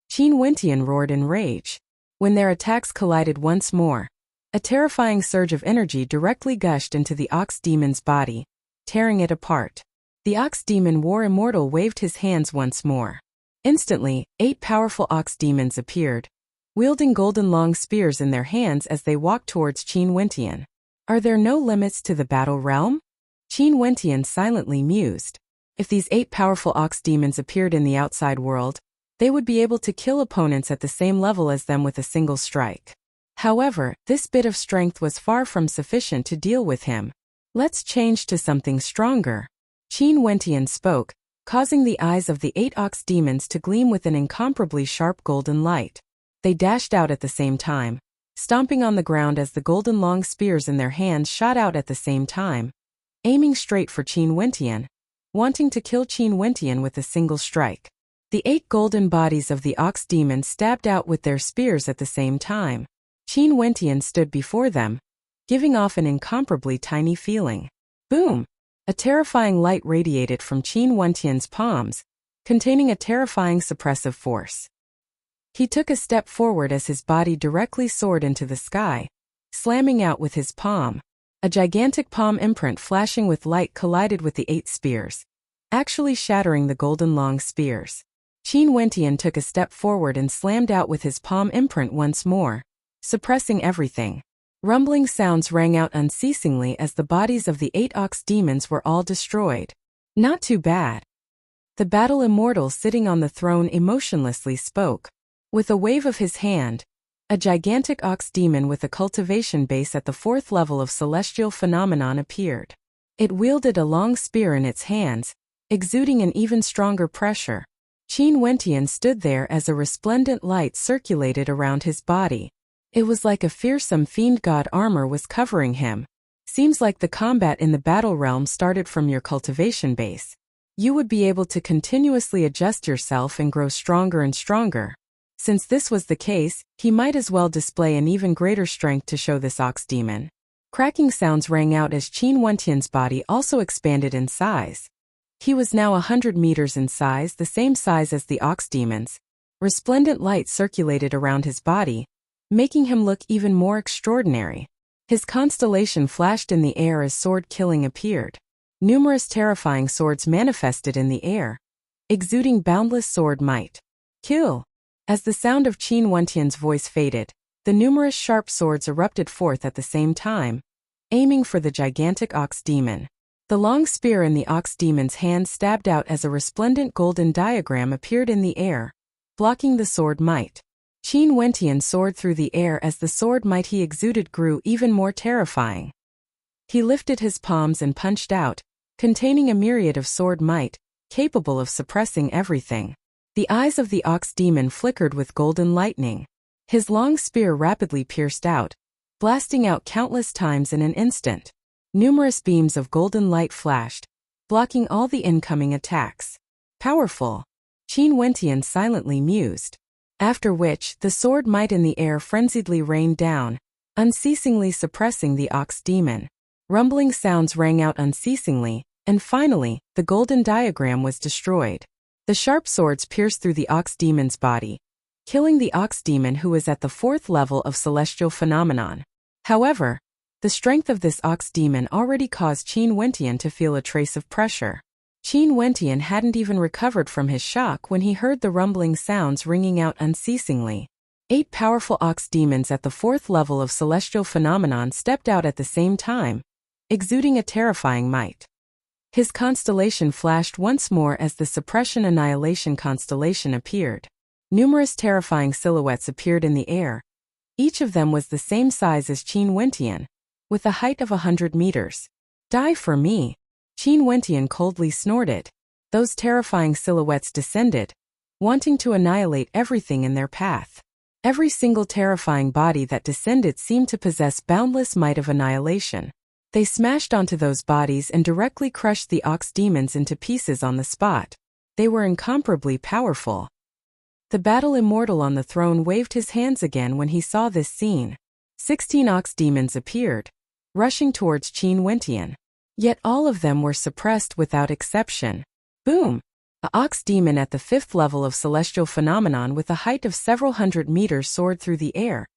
Qin Wentian roared in rage. When their attacks collided once more, a terrifying surge of energy directly gushed into the ox demon's body, tearing it apart. The ox demon war immortal waved his hands once more. Instantly, 8 powerful ox demons appeared, wielding golden long spears in their hands as they walked towards Qin Wentian. Are there no limits to the battle realm? Qin Wentian silently mused. If these 8 powerful ox demons appeared in the outside world, they would be able to kill opponents at the same level as them with a single strike. However, this bit of strength was far from sufficient to deal with him. Let's change to something stronger. Qin Wentian spoke, causing the eyes of the 8 ox demons to gleam with an incomparably sharp golden light. They dashed out at the same time, stomping on the ground as the golden long spears in their hands shot out at the same time, aiming straight for Qin Wentian, wanting to kill Qin Wentian with a single strike. The 8 golden bodies of the ox demons stabbed out with their spears at the same time. Qin Wentian stood before them, giving off an incomparably tiny feeling. Boom! A terrifying light radiated from Qin Wentian's palms, containing a terrifying suppressive force. He took a step forward as his body directly soared into the sky, slamming out with his palm. A gigantic palm imprint flashing with light collided with the 8 spears, actually shattering the golden long spears. Qin Wentian took a step forward and slammed out with his palm imprint once more, suppressing everything. Rumbling sounds rang out unceasingly as the bodies of the 8 ox demons were all destroyed. Not too bad. The battle immortal sitting on the throne emotionlessly spoke. With a wave of his hand, a gigantic ox demon with a cultivation base at the 4th level of celestial phenomenon appeared. It wielded a long spear in its hands, exuding an even stronger pressure. Qin Wentian stood there as a resplendent light circulated around his body. It was like a fearsome fiend god armor was covering him. Seems like the combat in the battle realm started from your cultivation base. You would be able to continuously adjust yourself and grow stronger and stronger. Since this was the case, he might as well display an even greater strength to show this ox demon. Cracking sounds rang out as Qin Wentian's body also expanded in size. He was now 100 meters in size, the same size as the ox demons. Resplendent light circulated around his body, making him look even more extraordinary. His constellation flashed in the air as sword killing appeared. Numerous terrifying swords manifested in the air, exuding boundless sword might. Kill! As the sound of Qin Wentian's voice faded, the numerous sharp swords erupted forth at the same time, aiming for the gigantic ox demon. The long spear in the ox demon's hand stabbed out as a resplendent golden diagram appeared in the air, blocking the sword might. Qin Wentian soared through the air as the sword might he exuded grew even more terrifying. He lifted his palms and punched out, containing a myriad of sword might, capable of suppressing everything. The eyes of the ox demon flickered with golden lightning. His long spear rapidly pierced out, blasting out countless times in an instant. Numerous beams of golden light flashed, blocking all the incoming attacks. Powerful. Qin Wentian silently mused. After which, the sword might in the air frenziedly rained down, unceasingly suppressing the ox demon. Rumbling sounds rang out unceasingly, and finally, the golden diagram was destroyed. The sharp swords pierced through the ox demon's body, killing the ox demon who was at the 4th level of celestial phenomenon. However, the strength of this ox demon already caused Qin Wentian to feel a trace of pressure. Qin Wentian hadn't even recovered from his shock when he heard the rumbling sounds ringing out unceasingly. 8 powerful ox demons at the 4th level of celestial phenomenon stepped out at the same time, exuding a terrifying might. His constellation flashed once more as the Suppression Annihilation constellation appeared. Numerous terrifying silhouettes appeared in the air. Each of them was the same size as Qin Wentian, with a height of 100 meters. Die for me. Qin Wentian coldly snorted. Those terrifying silhouettes descended, wanting to annihilate everything in their path. Every single terrifying body that descended seemed to possess boundless might of annihilation. They smashed onto those bodies and directly crushed the ox demons into pieces on the spot. They were incomparably powerful. The battle immortal on the throne waved his hands again when he saw this scene. 16 ox demons appeared, rushing towards Qin Wentian. Yet all of them were suppressed without exception. Boom! A ox demon at the 5th level of celestial phenomenon with a height of several hundred meters soared through the air,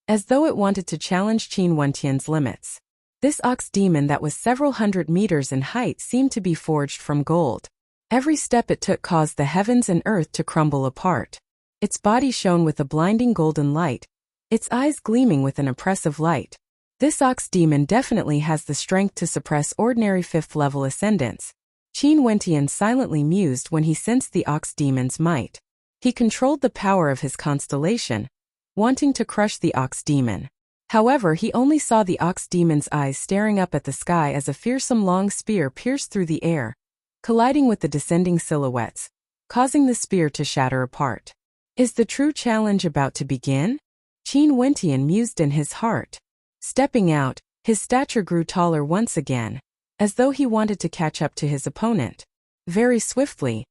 as though it wanted to challenge Qin Wentian's limits. This ox demon that was several hundred meters in height seemed to be forged from gold. Every step it took caused the heavens and earth to crumble apart. Its body shone with a blinding golden light, its eyes gleaming with an oppressive light. This ox demon definitely has the strength to suppress ordinary 5th-level ascendants. Qin Wentian silently mused when he sensed the ox demon's might. He controlled the power of his constellation, wanting to crush the ox demon. However, he only saw the ox demon's eyes staring up at the sky as a fearsome long spear pierced through the air, colliding with the descending silhouettes, causing the spear to shatter apart. Is the true challenge about to begin? Qin Wentian mused in his heart. Stepping out, his stature grew taller once again, as though he wanted to catch up to his opponent. Very swiftly,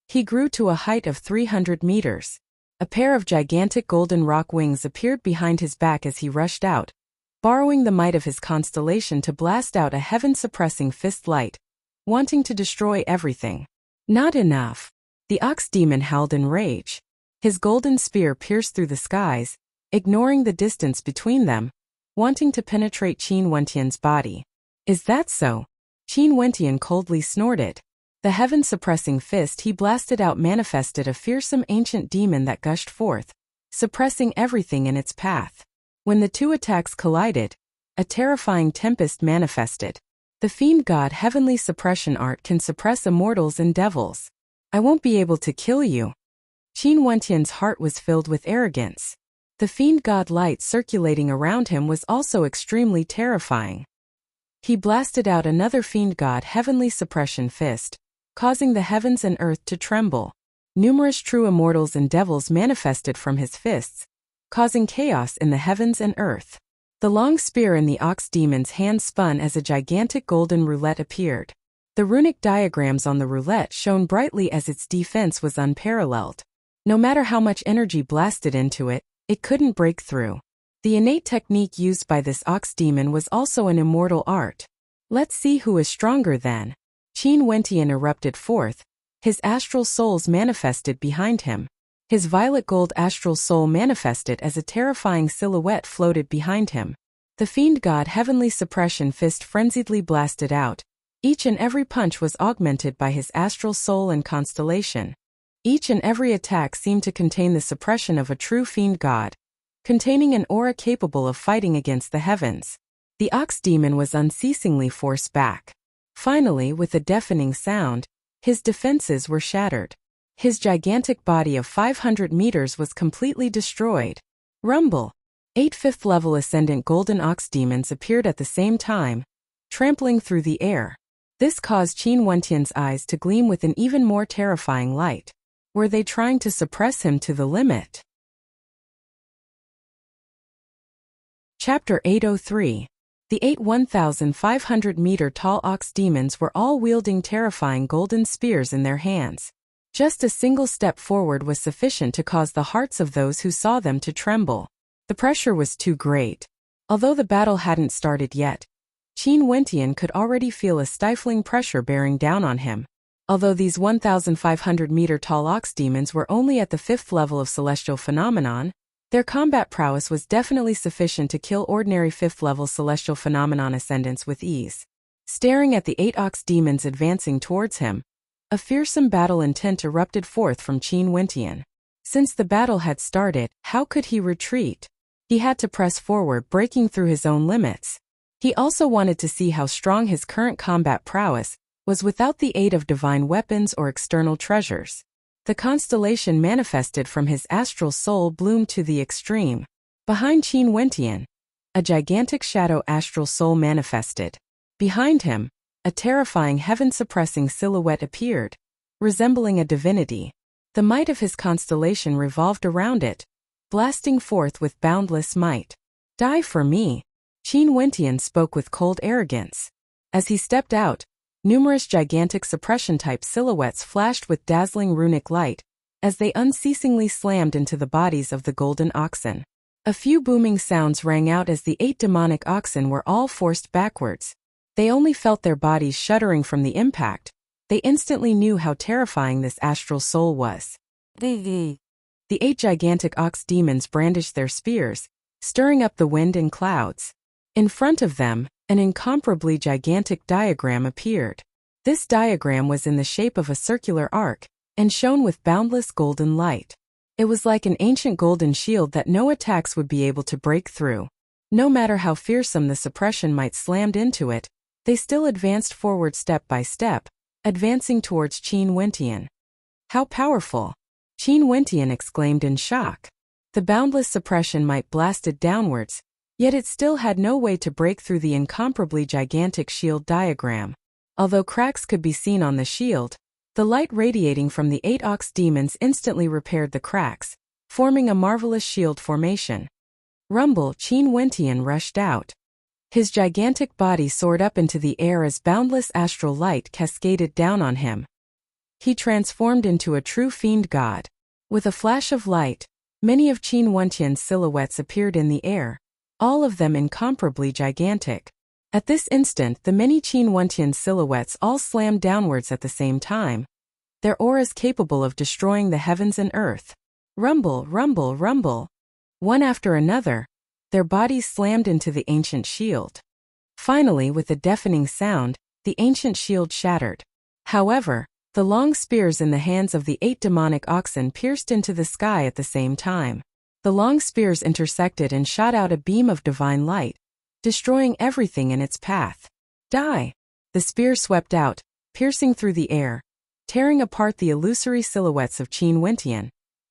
he grew to a height of 300 meters. A pair of gigantic golden rock wings appeared behind his back as he rushed out, borrowing the might of his constellation to blast out a heaven-suppressing fist light, wanting to destroy everything. Not enough. The ox demon howled in rage. His golden spear pierced through the skies, ignoring the distance between them, wanting to penetrate Qin Wentian's body. Is that so? Qin Wentian coldly snorted. The heaven-suppressing fist he blasted out manifested a fearsome ancient demon that gushed forth, suppressing everything in its path. When the two attacks collided, a terrifying tempest manifested. The fiend god heavenly suppression art can suppress immortals and devils. I won't be able to kill you. Qin Wentian's heart was filled with arrogance. The fiend god light circulating around him was also extremely terrifying. He blasted out another fiend god heavenly suppression fist, causing the heavens and earth to tremble. Numerous true immortals and devils manifested from his fists, causing chaos in the heavens and earth. The long spear in the ox demon's hand spun as a gigantic golden roulette appeared. The runic diagrams on the roulette shone brightly as its defense was unparalleled. No matter how much energy blasted into it, it couldn't break through. The innate technique used by this ox demon was also an immortal art. Let's see who is stronger then. Qin Wentian erupted forth. His astral souls manifested behind him. His violet gold astral soul manifested as a terrifying silhouette floated behind him. The fiend god heavenly suppression fist frenziedly blasted out. Each and every punch was augmented by his astral soul and constellation. Each and every attack seemed to contain the suppression of a true fiend god, containing an aura capable of fighting against the heavens. The ox demon was unceasingly forced back. Finally, with a deafening sound, his defenses were shattered. His gigantic body of 500 meters was completely destroyed. Rumble! 8 5th-level ascendant golden ox demons appeared at the same time, trampling through the air. This caused Qin Wentian's eyes to gleam with an even more terrifying light. Were they trying to suppress him to the limit? Chapter 803. The 8 1,500-meter tall ox demons were all wielding terrifying golden spears in their hands. Just a single step forward was sufficient to cause the hearts of those who saw them to tremble. The pressure was too great. Although the battle hadn't started yet, Qin Wentian could already feel a stifling pressure bearing down on him. Although these 1,500-meter tall ox demons were only at the 5th level of celestial phenomenon, their combat prowess was definitely sufficient to kill ordinary 5th-level celestial phenomenon ascendants with ease. Staring at the 8 ox demons advancing towards him, a fearsome battle intent erupted forth from Qin Wentian. Since the battle had started, how could he retreat? He had to press forward, breaking through his own limits. He also wanted to see how strong his current combat prowess was without the aid of divine weapons or external treasures. The constellation manifested from his astral soul bloomed to the extreme. Behind Qin Wentian, a gigantic shadow astral soul manifested. Behind him, a terrifying heaven-suppressing silhouette appeared, resembling a divinity. The might of his constellation revolved around it, blasting forth with boundless might. "Die for me," Qin Wentian spoke with cold arrogance. As he stepped out, numerous gigantic suppression-type silhouettes flashed with dazzling runic light, as they unceasingly slammed into the bodies of the golden oxen. A few booming sounds rang out as the 8 demonic oxen were all forced backwards. They only felt their bodies shuddering from the impact. They instantly knew how terrifying this astral soul was. The 8 gigantic ox demons brandished their spears, stirring up the wind and clouds. In front of them, an incomparably gigantic diagram appeared. This diagram was in the shape of a circular arc, and shone with boundless golden light. It was like an ancient golden shield that no attacks would be able to break through. No matter how fearsome the suppression might slammed into it, they still advanced forward step by step, advancing towards Qin Wentian. "How powerful!" Qin Wentian exclaimed in shock. The boundless suppression might blasted downwards, yet it still had no way to break through the incomparably gigantic shield diagram. Although cracks could be seen on the shield, the light radiating from the 8 ox demons instantly repaired the cracks, forming a marvelous shield formation. Rumble! Qin Wentian rushed out. His gigantic body soared up into the air as boundless astral light cascaded down on him. He transformed into a true fiend god. With a flash of light, many of Qin Wentian's silhouettes appeared in the air, all of them incomparably gigantic. At this instant, the many Qin Wentian silhouettes all slammed downwards at the same time, their auras capable of destroying the heavens and earth. Rumble, rumble, rumble. One after another, their bodies slammed into the ancient shield. Finally, with a deafening sound, the ancient shield shattered. However, the long spears in the hands of the 8 demonic oxen pierced into the sky at the same time. The long spears intersected and shot out a beam of divine light, destroying everything in its path. "Die!" The spear swept out, piercing through the air, tearing apart the illusory silhouettes of Qin Wentian,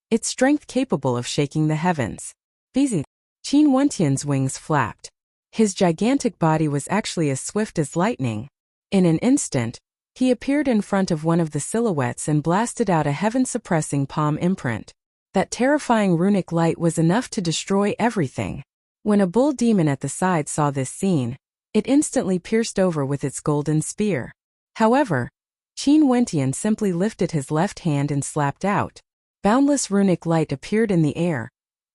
its strength capable of shaking the heavens. "Busy!" Qin Wentian's wings flapped. His gigantic body was actually as swift as lightning. In an instant, he appeared in front of one of the silhouettes and blasted out a heaven-suppressing palm imprint. That terrifying runic light was enough to destroy everything. When a bull demon at the side saw this scene, it instantly pierced over with its golden spear. However, Qin Wentian simply lifted his left hand and slapped out. Boundless runic light appeared in the air,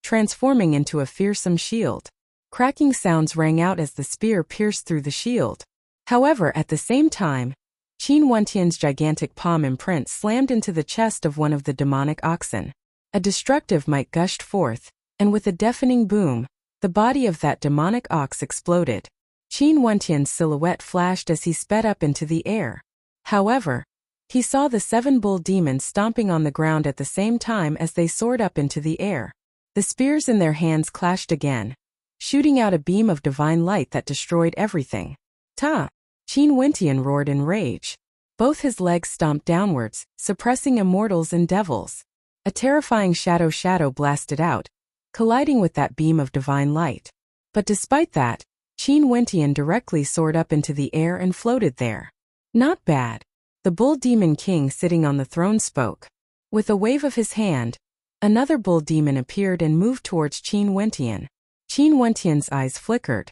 transforming into a fearsome shield. Cracking sounds rang out as the spear pierced through the shield. However, at the same time, Qin Wentian's gigantic palm imprint slammed into the chest of one of the demonic oxen. A destructive might gushed forth, and with a deafening boom, the body of that demonic ox exploded. Qin Wentian's silhouette flashed as he sped up into the air. However, he saw the 7 bull demons stomping on the ground at the same time as they soared up into the air. The spears in their hands clashed again, shooting out a beam of divine light that destroyed everything. "Ta!" Qin Wentian roared in rage. Both his legs stomped downwards, suppressing immortals and devils. A terrifying shadow blasted out, colliding with that beam of divine light. But despite that, Qin Wentian directly soared up into the air and floated there. "Not bad." The bull demon king sitting on the throne spoke. With a wave of his hand, another bull demon appeared and moved towards Qin Wentian. Qin Wentian's eyes flickered.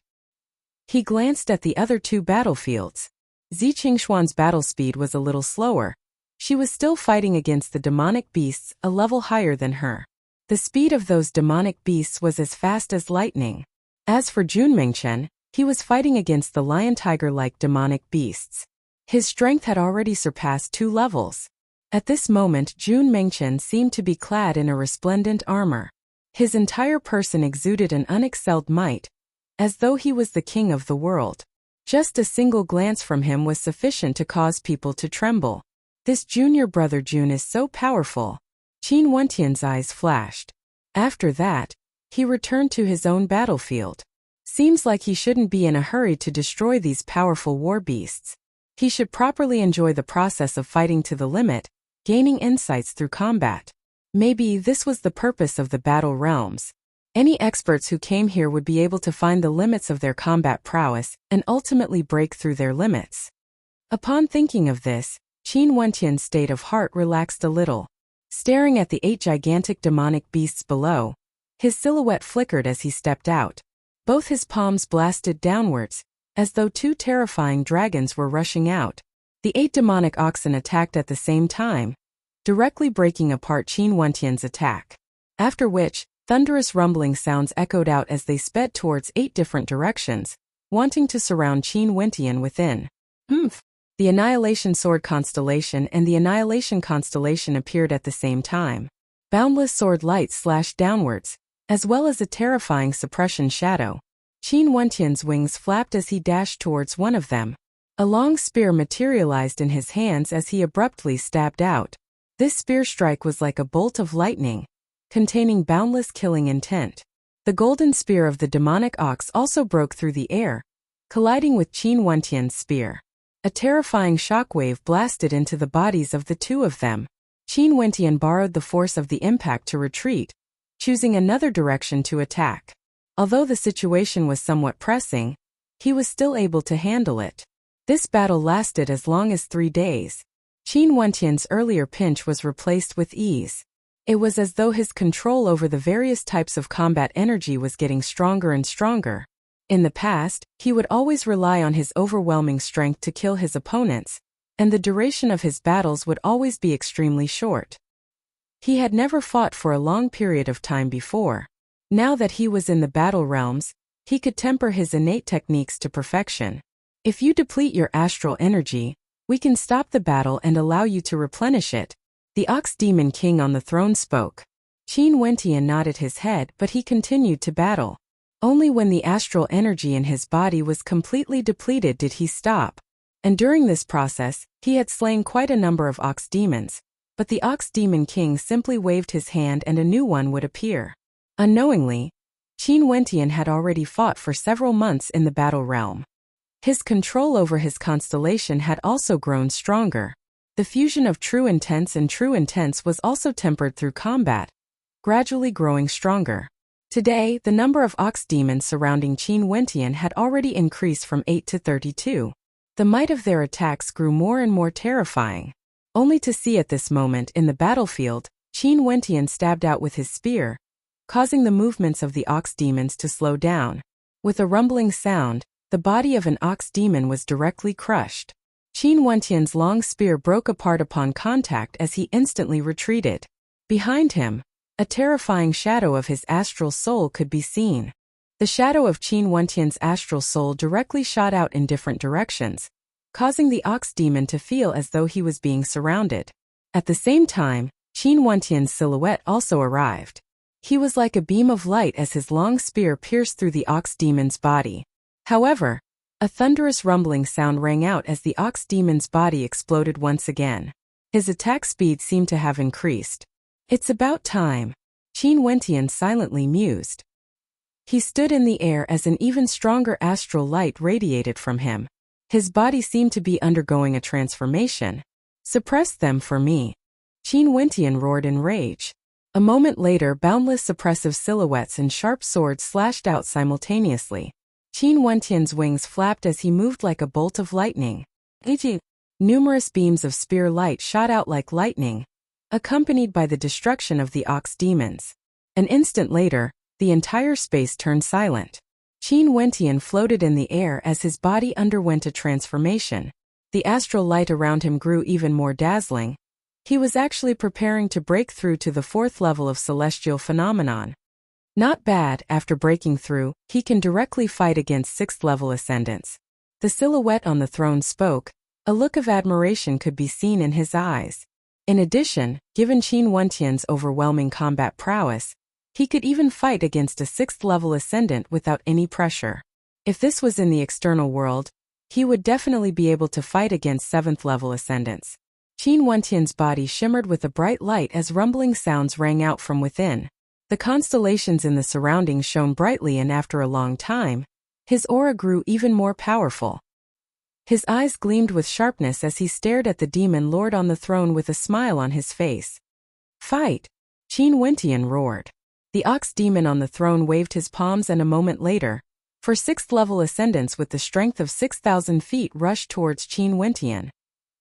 He glanced at the other 2 battlefields. Zi Qingshuan's battle speed was a little slower. She was still fighting against the demonic beasts a level higher than her. The speed of those demonic beasts was as fast as lightning. As for Jun Mengchen, he was fighting against the lion-tiger-like demonic beasts. His strength had already surpassed 2 levels. At this moment, Jun Mengchen seemed to be clad in a resplendent armor. His entire person exuded an unexcelled might, as though he was the king of the world. Just a single glance from him was sufficient to cause people to tremble. "This junior brother Jun is so powerful." Qin Wentian's eyes flashed. After that, he returned to his own battlefield. Seems like he shouldn't be in a hurry to destroy these powerful war beasts. He should properly enjoy the process of fighting to the limit, gaining insights through combat. Maybe this was the purpose of the battle realms. Any experts who came here would be able to find the limits of their combat prowess and ultimately break through their limits. Upon thinking of this, Qin Wentian's state of heart relaxed a little. Staring at the 8 gigantic demonic beasts below, his silhouette flickered as he stepped out. Both his palms blasted downwards, as though 2 terrifying dragons were rushing out. The 8 demonic oxen attacked at the same time, directly breaking apart Qin Wentian's attack. After which, thunderous rumbling sounds echoed out as they sped towards 8 different directions, wanting to surround Qin Wentian within. The Annihilation Sword constellation and the Annihilation constellation appeared at the same time. Boundless sword light slashed downwards, as well as a terrifying suppression shadow. Qin Wentian's wings flapped as he dashed towards one of them. A long spear materialized in his hands as he abruptly stabbed out. This spear strike was like a bolt of lightning, containing boundless killing intent. The golden spear of the demonic ox also broke through the air, colliding with Qin Wentian's spear. A terrifying shockwave blasted into the bodies of the 2 of them. Qin Wentian borrowed the force of the impact to retreat, choosing another direction to attack. Although the situation was somewhat pressing, he was still able to handle it. This battle lasted as long as 3 days. Qin Wentian's earlier pinch was replaced with ease. It was as though his control over the various types of combat energy was getting stronger and stronger. In the past, he would always rely on his overwhelming strength to kill his opponents, and the duration of his battles would always be extremely short. He had never fought for a long period of time before. Now that he was in the battle realms, he could temper his innate techniques to perfection. If you deplete your astral energy, we can stop the battle and allow you to replenish it. The Ox Demon King on the throne spoke. Qin Wentian nodded his head, but he continued to battle. Only when the astral energy in his body was completely depleted did he stop. And during this process, he had slain quite a number of ox demons. But the Ox Demon King simply waved his hand and a new one would appear. Unknowingly, Qin Wentian had already fought for several months in the battle realm. His control over his constellation had also grown stronger. The fusion of true intense and true intense was also tempered through combat, gradually growing stronger. Today, the number of ox demons surrounding Qin Wentian had already increased from 8 to 32. The might of their attacks grew more and more terrifying. Only to see at this moment in the battlefield, Qin Wentian stabbed out with his spear, causing the movements of the ox demons to slow down. With a rumbling sound, the body of an ox demon was directly crushed. Qin Wentian's long spear broke apart upon contact as he instantly retreated. Behind him, a terrifying shadow of his astral soul could be seen. The shadow of Qin Wentian's astral soul directly shot out in different directions, causing the ox demon to feel as though he was being surrounded. At the same time, Qin Wentian's silhouette also arrived. He was like a beam of light as his long spear pierced through the ox demon's body. However, a thunderous rumbling sound rang out as the ox demon's body exploded once again. His attack speed seemed to have increased. It's about time, Qin Wentian silently mused. He stood in the air as an even stronger astral light radiated from him. His body seemed to be undergoing a transformation. Suppress them for me, Qin Wentian roared in rage. A moment later, boundless suppressive silhouettes and sharp swords slashed out simultaneously. Qin Wentian's wings flapped as he moved like a bolt of lightning. Numerous beams of spear light shot out like lightning, accompanied by the destruction of the ox demons. An instant later, the entire space turned silent. Qin Wentian floated in the air as his body underwent a transformation. The astral light around him grew even more dazzling. He was actually preparing to break through to the 4th level of celestial phenomenon. Not bad, after breaking through, he can directly fight against 6th level ascendants. The silhouette on the throne spoke. A look of admiration could be seen in his eyes. In addition, given Qin Wentian's overwhelming combat prowess, he could even fight against a 6th level ascendant without any pressure. If this was in the external world, he would definitely be able to fight against 7th level ascendants. Qin Wentian's body shimmered with a bright light as rumbling sounds rang out from within. The constellations in the surroundings shone brightly, and after a long time, his aura grew even more powerful. His eyes gleamed with sharpness as he stared at the demon lord on the throne with a smile on his face. "Fight!" Qin Wentian roared. The ox demon on the throne waved his palms, and a moment later, for 6th level ascendants with the strength of 6,000 feet rushed towards Qin Wentian,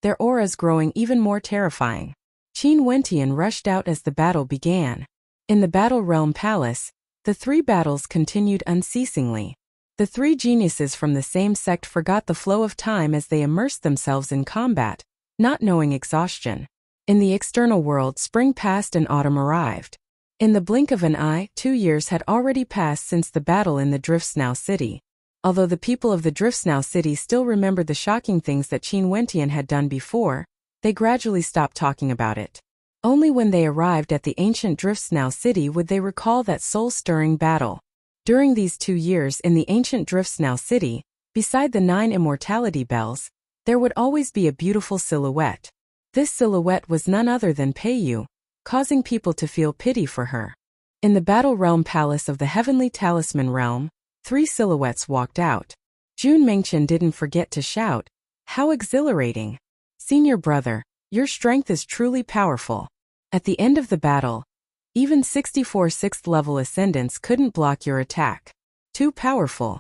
their auras growing even more terrifying. Qin Wentian rushed out as the battle began. In the Battle Realm Palace, the three battles continued unceasingly. The three geniuses from the same sect forgot the flow of time as they immersed themselves in combat, not knowing exhaustion. In the external world, spring passed and autumn arrived. In the blink of an eye, 2 years had already passed since the battle in the Driftsnow City. Although the people of the Driftsnow City still remembered the shocking things that Qin Wentian had done before, they gradually stopped talking about it. Only when they arrived at the ancient Driftsnow City would they recall that soul-stirring battle. During these 2 years in the ancient Driftsnow City, beside the 9 immortality bells, there would always be a beautiful silhouette. This silhouette was none other than Peiyu, causing people to feel pity for her. In the Battle Realm Palace of the Heavenly Talisman Realm, 3 silhouettes walked out. Jun Mengchen didn't forget to shout, "How exhilarating! Senior brother, your strength is truly powerful." At the end of the battle, even 64 6th level ascendants couldn't block your attack. Too powerful.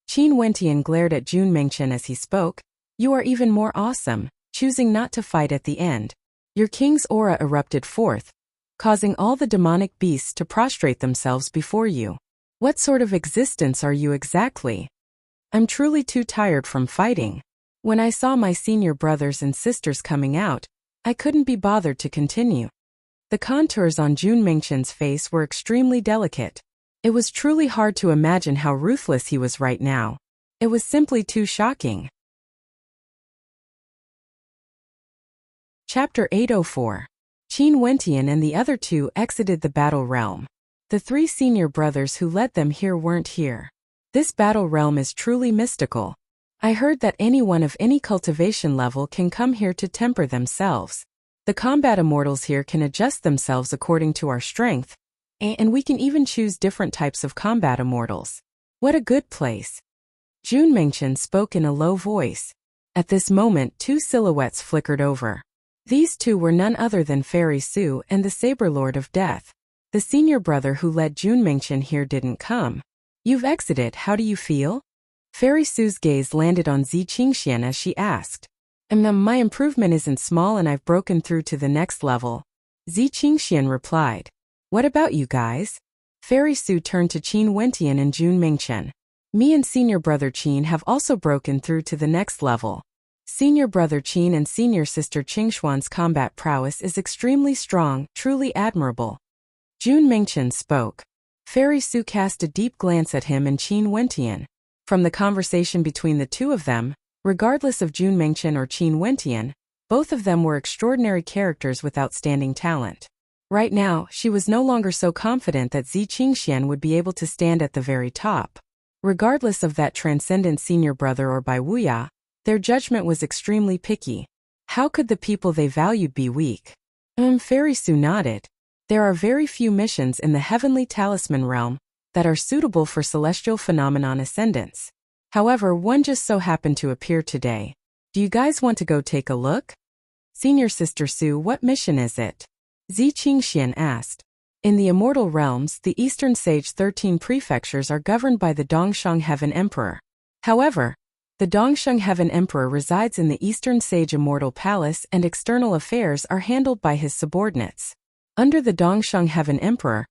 Qin Wentian glared at Jun Mengchen as he spoke. "You are even more awesome, choosing not to fight at the end." Your king's aura erupted forth, causing all the demonic beasts to prostrate themselves before you. "What sort of existence are you exactly?" "I'm truly too tired from fighting. When I saw my senior brothers and sisters coming out, I couldn't be bothered to continue." The contours on Jun Mengchen's face were extremely delicate. It was truly hard to imagine how ruthless he was right now. It was simply too shocking. Chapter 804. Qin Wentian and the other 2 exited the battle realm. The 3 senior brothers who led them here weren't here. This battle realm is truly mystical. I heard that anyone of any cultivation level can come here to temper themselves. The combat immortals here can adjust themselves according to our strength, and we can even choose different types of combat immortals. What a good place. Jun Mengchen spoke in a low voice. At this moment, 2 silhouettes flickered over. These 2 were none other than Fairy Su and the Saber Lord of Death. The senior brother who led Jun Mengchen here didn't come. "You've exited, how do you feel?" Fairy Su's gaze landed on Zi Qingxian as she asked. My improvement isn't small and I've broken through to the next level." Zi Qingxian replied. "What about you guys?" Fairy Su turned to Qin Wentian and Jun Mengchen. "Me and senior brother Qin have also broken through to the next level. Senior brother Qin and senior sister Qingshuan's combat prowess is extremely strong, truly admirable." Jun Mengchen spoke. Fairy Su cast a deep glance at him and Qin Wentian. From the conversation between the 2 of them, regardless of Jun Mengchen or Qin Wentian, both of them were extraordinary characters with outstanding talent. Right now, she was no longer so confident that Zi Qingxian would be able to stand at the very top. Regardless of that transcendent senior brother or Bai Wuya, their judgment was extremely picky. How could the people they valued be weak? Fairy Su nodded. There are very few missions in the Heavenly Talisman realm that are suitable for celestial phenomenon ascendants. However, one just so happened to appear today. Do you guys want to go take a look? Senior Sister Su, what mission is it? Zi Qingxian asked. In the immortal realms, the Eastern Sage 13 prefectures are governed by the Dongsheng Heaven Emperor. However, the Dongsheng Heaven Emperor resides in the Eastern Sage Immortal Palace and external affairs are handled by his subordinates. Under the Dongsheng Heaven Emperor,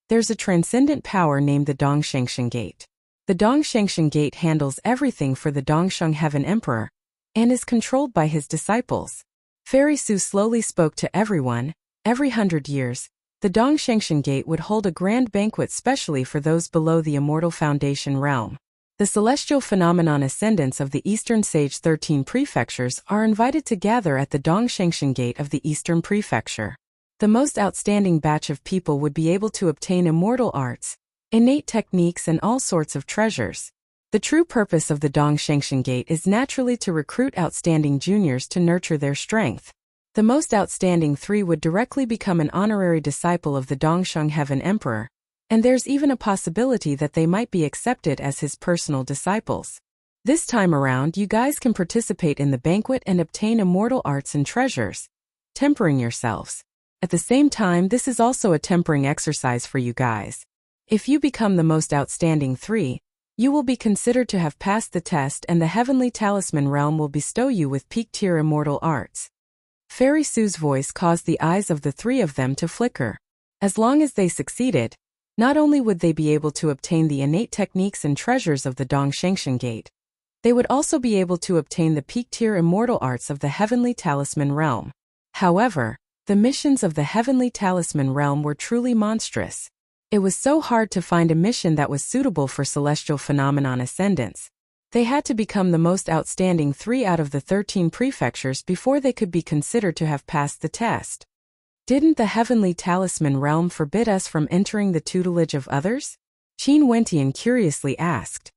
there's a transcendent power named the Dongshengshen Gate. The Dongshengshen Gate handles everything for the Dongsheng Heaven Emperor and is controlled by his disciples. Fairy Su slowly spoke to everyone. Every 100 years, the Dongshengshen Gate would hold a grand banquet specially for those below the Immortal Foundation realm. The celestial phenomenon ascendants of the Eastern Sage 13 prefectures are invited to gather at the Dongshengshen Gate of the Eastern Prefecture. The most outstanding batch of people would be able to obtain immortal arts, innate techniques and all sorts of treasures. The true purpose of the Dongshengshen Gate is naturally to recruit outstanding juniors to nurture their strength. The most outstanding 3 would directly become an honorary disciple of the Dongsheng Heaven Emperor, and there's even a possibility that they might be accepted as his personal disciples. This time around, you guys can participate in the banquet and obtain immortal arts and treasures, tempering yourselves. At the same time, this is also a tempering exercise for you guys. If you become the most outstanding 3, you will be considered to have passed the test and the Heavenly Talisman realm will bestow you with peak-tier immortal arts. Fairy Sue's voice caused the eyes of the 3 of them to flicker. As long as they succeeded, not only would they be able to obtain the innate techniques and treasures of the Dongshengshan Gate, they would also be able to obtain the peak-tier immortal arts of the Heavenly Talisman realm. However, the missions of the Heavenly Talisman realm were truly monstrous. It was so hard to find a mission that was suitable for celestial phenomenon ascendants. They had to become the most outstanding 3 out of the 13 prefectures before they could be considered to have passed the test. Didn't the Heavenly Talisman realm forbid us from entering the tutelage of others? Qin Wentian curiously asked.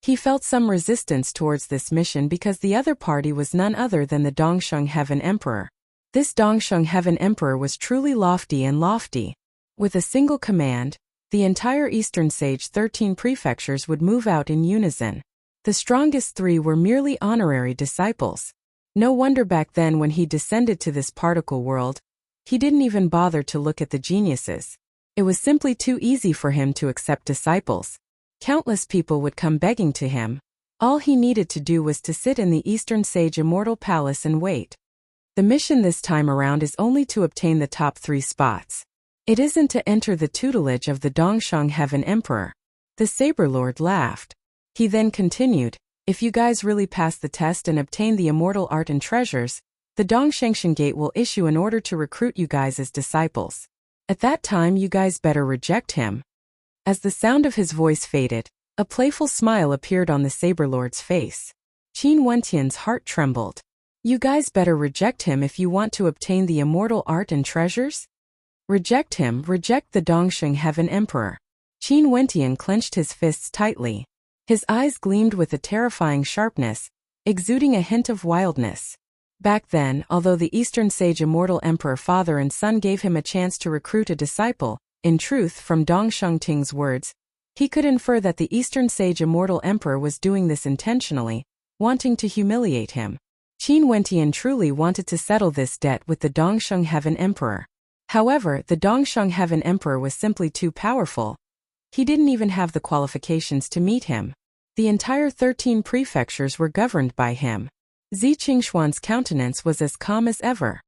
He felt some resistance towards this mission because the other party was none other than the Dongsheng Heaven Emperor. This Dongsheng Heaven Emperor was truly lofty. With a single command, the entire Eastern Sage 13 prefectures would move out in unison. The strongest 3 were merely honorary disciples. No wonder back then when he descended to this particle world, he didn't even bother to look at the geniuses. It was simply too easy for him to accept disciples. Countless people would come begging to him. All he needed to do was to sit in the Eastern Sage Immortal Palace and wait. The mission this time around is only to obtain the top 3 spots. It isn't to enter the tutelage of the Dongsheng Heaven Emperor. The Saber Lord laughed. He then continued, if you guys really pass the test and obtain the immortal art and treasures, the Dongshengshan Gate will issue an order to recruit you guys as disciples. At that time you guys better reject him. As the sound of his voice faded, a playful smile appeared on the Saber Lord's face. Qin Wentian's heart trembled. You guys better reject him if you want to obtain the immortal art and treasures? Reject him, reject the Dongsheng Heaven Emperor. Qin Wentian clenched his fists tightly. His eyes gleamed with a terrifying sharpness, exuding a hint of wildness. Back then, although the Eastern Sage Immortal Emperor father and son gave him a chance to recruit a disciple, in truth, from Dong Shengting's words, he could infer that the Eastern Sage Immortal Emperor was doing this intentionally, wanting to humiliate him. Qin Wentian truly wanted to settle this debt with the Dongsheng Heaven Emperor. However, the Dongsheng Heaven Emperor was simply too powerful. He didn't even have the qualifications to meet him. The entire 13 prefectures were governed by him. Zi Qingshuan's countenance was as calm as ever.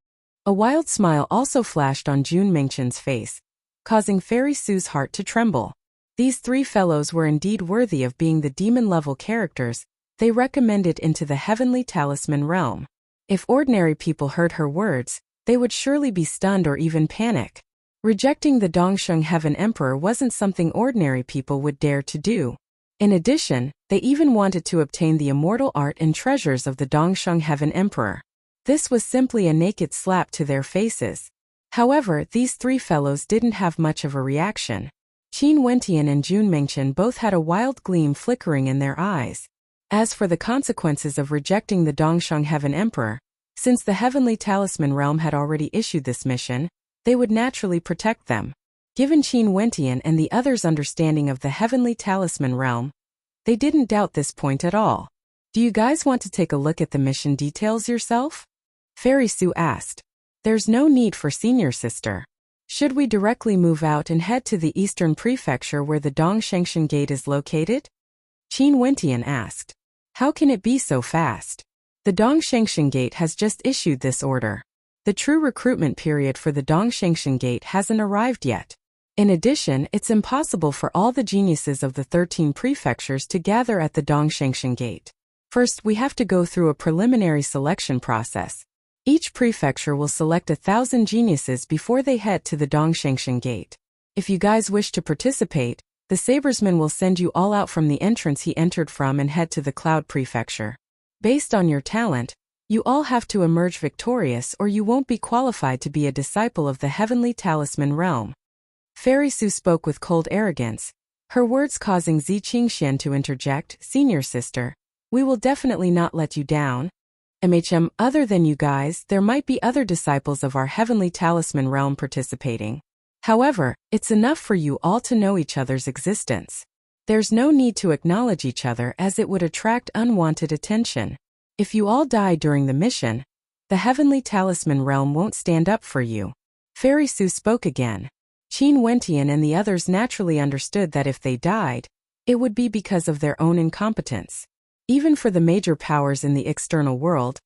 A wild smile also flashed on Jun Mingchen's face, causing Fairy Sue's heart to tremble. These 3 fellows were indeed worthy of being the demon-level characters they recommended into the Heavenly Talisman realm. If ordinary people heard her words, they would surely be stunned or even panic. Rejecting the Dongsheng Heaven Emperor wasn't something ordinary people would dare to do. In addition, they even wanted to obtain the immortal art and treasures of the Dongsheng Heaven Emperor. This was simply a naked slap to their faces. However, these 3 fellows didn't have much of a reaction. Qin Wentian and Jun Mingchen both had a wild gleam flickering in their eyes. As for the consequences of rejecting the Dongsheng Heaven Emperor, since the Heavenly Talisman realm had already issued this mission, they would naturally protect them. Given Qin Wentian and the others' understanding of the Heavenly Talisman realm, they didn't doubt this point at all. Do you guys want to take a look at the mission details yourself? Fairy Sue asked. There's no need for senior sister. Should we directly move out and head to the Eastern Prefecture where the Dongshengshan Gate is located? Qin Wentian asked. How can it be so fast? The Dongshengshan Gate has just issued this order. The true recruitment period for the Dongshengshan Gate hasn't arrived yet. In addition, it's impossible for all the geniuses of the 13 prefectures to gather at the Dongshengshan Gate. First, we have to go through a preliminary selection process. Each prefecture will select 1,000 geniuses before they head to the Dongshengshan Gate. If you guys wish to participate, the Sabersman will send you all out from the entrance he entered from and head to the Cloud Prefecture. Based on your talent, you all have to emerge victorious or you won't be qualified to be a disciple of the Heavenly Talisman realm. Fairy Sue spoke with cold arrogance, her words causing Zi Qingxian to interject, Senior sister, we will definitely not let you down. Other than you guys, there might be other disciples of our Heavenly Talisman realm participating. However, it's enough for you all to know each other's existence. There's no need to acknowledge each other as it would attract unwanted attention. If you all die during the mission, the Heavenly Talisman realm won't stand up for you. Fairy Sue spoke again. Qin Wentian and the others naturally understood that if they died, it would be because of their own incompetence. Even for the major powers in the external world,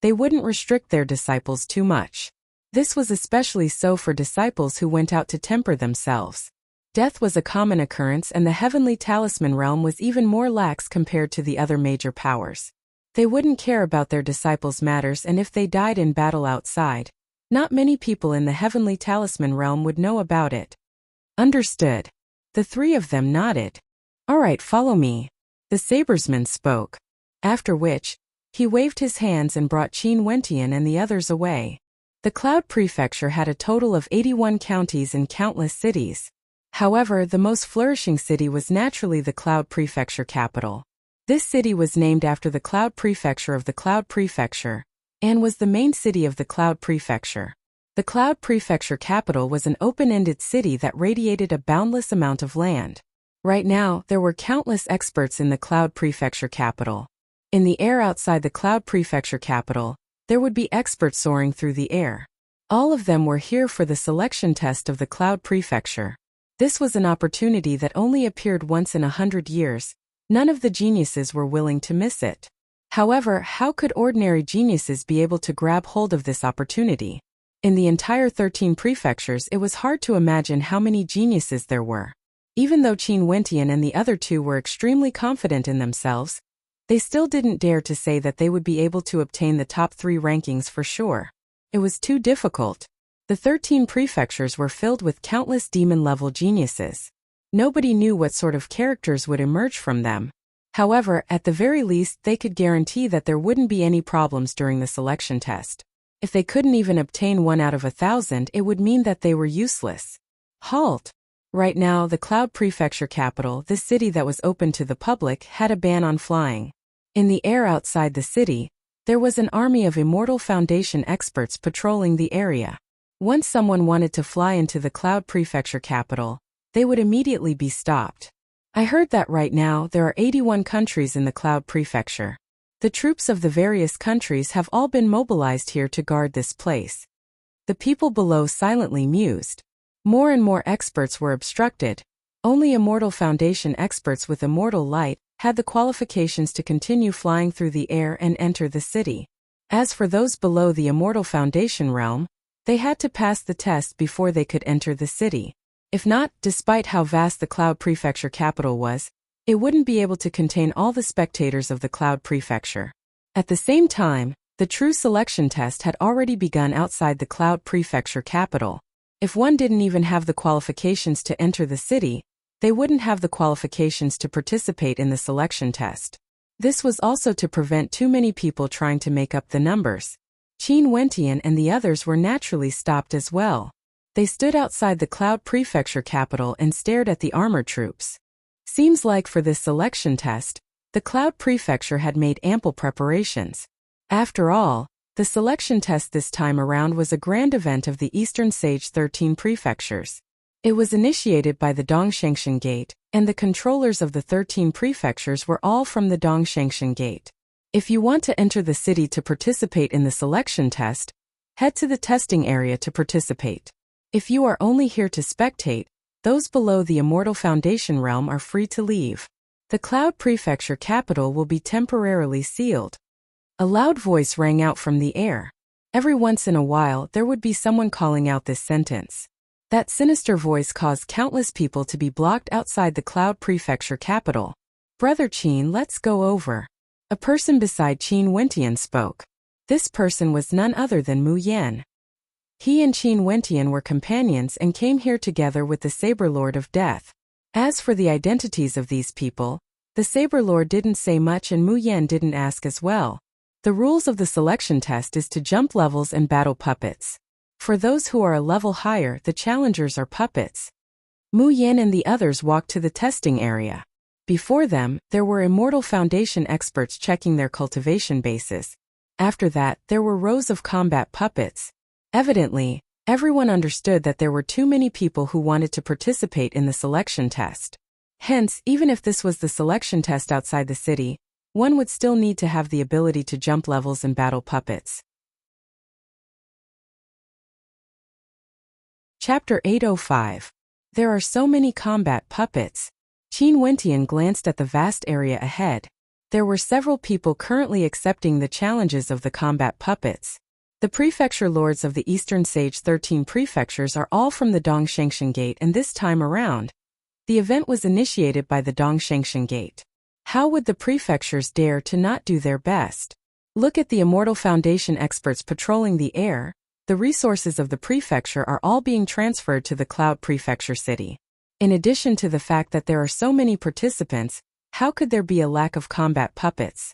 they wouldn't restrict their disciples too much. This was especially so for disciples who went out to temper themselves. Death was a common occurrence, and the Heavenly Talisman realm was even more lax compared to the other major powers. They wouldn't care about their disciples' matters, and if they died in battle outside, not many people in the Heavenly Talisman realm would know about it. Understood. The three of them nodded. All right, follow me. The Sabresman spoke. After which, he waved his hands and brought Qin Wentian and the others away. The Cloud Prefecture had a total of 81 counties and countless cities. However, the most flourishing city was naturally the Cloud Prefecture capital. This city was named after the Cloud Prefecture of the Cloud Prefecture, and was the main city of the Cloud Prefecture. The Cloud Prefecture capital was an open-ended city that radiated a boundless amount of land. Right now, there were countless experts in the Cloud Prefecture capital. In the air outside the Cloud Prefecture capital, there would be experts soaring through the air. All of them were here for the selection test of the Cloud Prefecture. This was an opportunity that only appeared once in 100 years. None of the geniuses were willing to miss it. However, how could ordinary geniuses be able to grab hold of this opportunity? In the entire 13 prefectures, it was hard to imagine how many geniuses there were. Even though Qin Wentian and the other two were extremely confident in themselves, they still didn't dare to say that they would be able to obtain the top 3 rankings for sure. It was too difficult. The 13 prefectures were filled with countless demon-level geniuses. Nobody knew what sort of characters would emerge from them. However, at the very least, they could guarantee that there wouldn't be any problems during the selection test. If they couldn't even obtain 1 out of 1,000, it would mean that they were useless. Halt! Right now, the Cloud Prefecture capital, this city that was open to the public, had a ban on flying. In the air outside the city, there was an army of Immortal Foundation experts patrolling the area. Once someone wanted to fly into the Cloud Prefecture capital, they would immediately be stopped. I heard that right now there are 81 countries in the Cloud Prefecture. The troops of the various countries have all been mobilized here to guard this place. The people below silently mused. More and more experts were obstructed. Only Immortal Foundation experts with immortal light had the qualifications to continue flying through the air and enter the city. As for those below the Immortal Foundation realm, they had to pass the test before they could enter the city. If not, despite how vast the Cloud Prefecture capital was, it wouldn't be able to contain all the spectators of the Cloud Prefecture. At the same time, the true selection test had already begun outside the Cloud Prefecture capital. If one didn't even have the qualifications to enter the city, they wouldn't have the qualifications to participate in the selection test. This was also to prevent too many people trying to make up the numbers. Qin Wentian and the others were naturally stopped as well. They stood outside the Cloud Prefecture capital and stared at the armored troops. Seems like for this selection test, the Cloud Prefecture had made ample preparations. After all, the selection test this time around was a grand event of the Eastern Sage 13 prefectures. It was initiated by the Dongshangshan Gate, and the controllers of the 13 prefectures were all from the Dongshangshan Gate. If you want to enter the city to participate in the selection test, head to the testing area to participate. If you are only here to spectate, those below the Immortal Foundation realm are free to leave. The Cloud Prefecture capital will be temporarily sealed. A loud voice rang out from the air. Every once in a while, there would be someone calling out this sentence. That sinister voice caused countless people to be blocked outside the Cloud Prefecture capital. Brother Qin, let's go over. A person beside Qin Wentian spoke. This person was none other than Mu Yan. He and Qin Wentian were companions and came here together with the Saber Lord of Death. As for the identities of these people, the Saber Lord didn't say much and Mu Yan didn't ask as well. The rules of the selection test is to jump levels and battle puppets. For those who are a level higher, the challengers are puppets. Mu Yan and the others walked to the testing area. Before them, there were Immortal Foundation experts checking their cultivation bases. After that, there were rows of combat puppets. Evidently, everyone understood that there were too many people who wanted to participate in the selection test. Hence, even if this was the selection test outside the city, one would still need to have the ability to jump levels and battle puppets. Chapter 805. There are so many combat puppets. Qin Wentian glanced at the vast area ahead. There were several people currently accepting the challenges of the combat puppets. The prefecture lords of the Eastern Sage 13 prefectures are all from the Dongshengshan Gate, and this time around, the event was initiated by the Dongshengshan Gate. How would the prefectures dare to not do their best? Look at the Immortal Foundation experts patrolling the air. The resources of the prefecture are all being transferred to the Cloud Prefecture City. In addition to the fact that there are so many participants, how could there be a lack of combat puppets?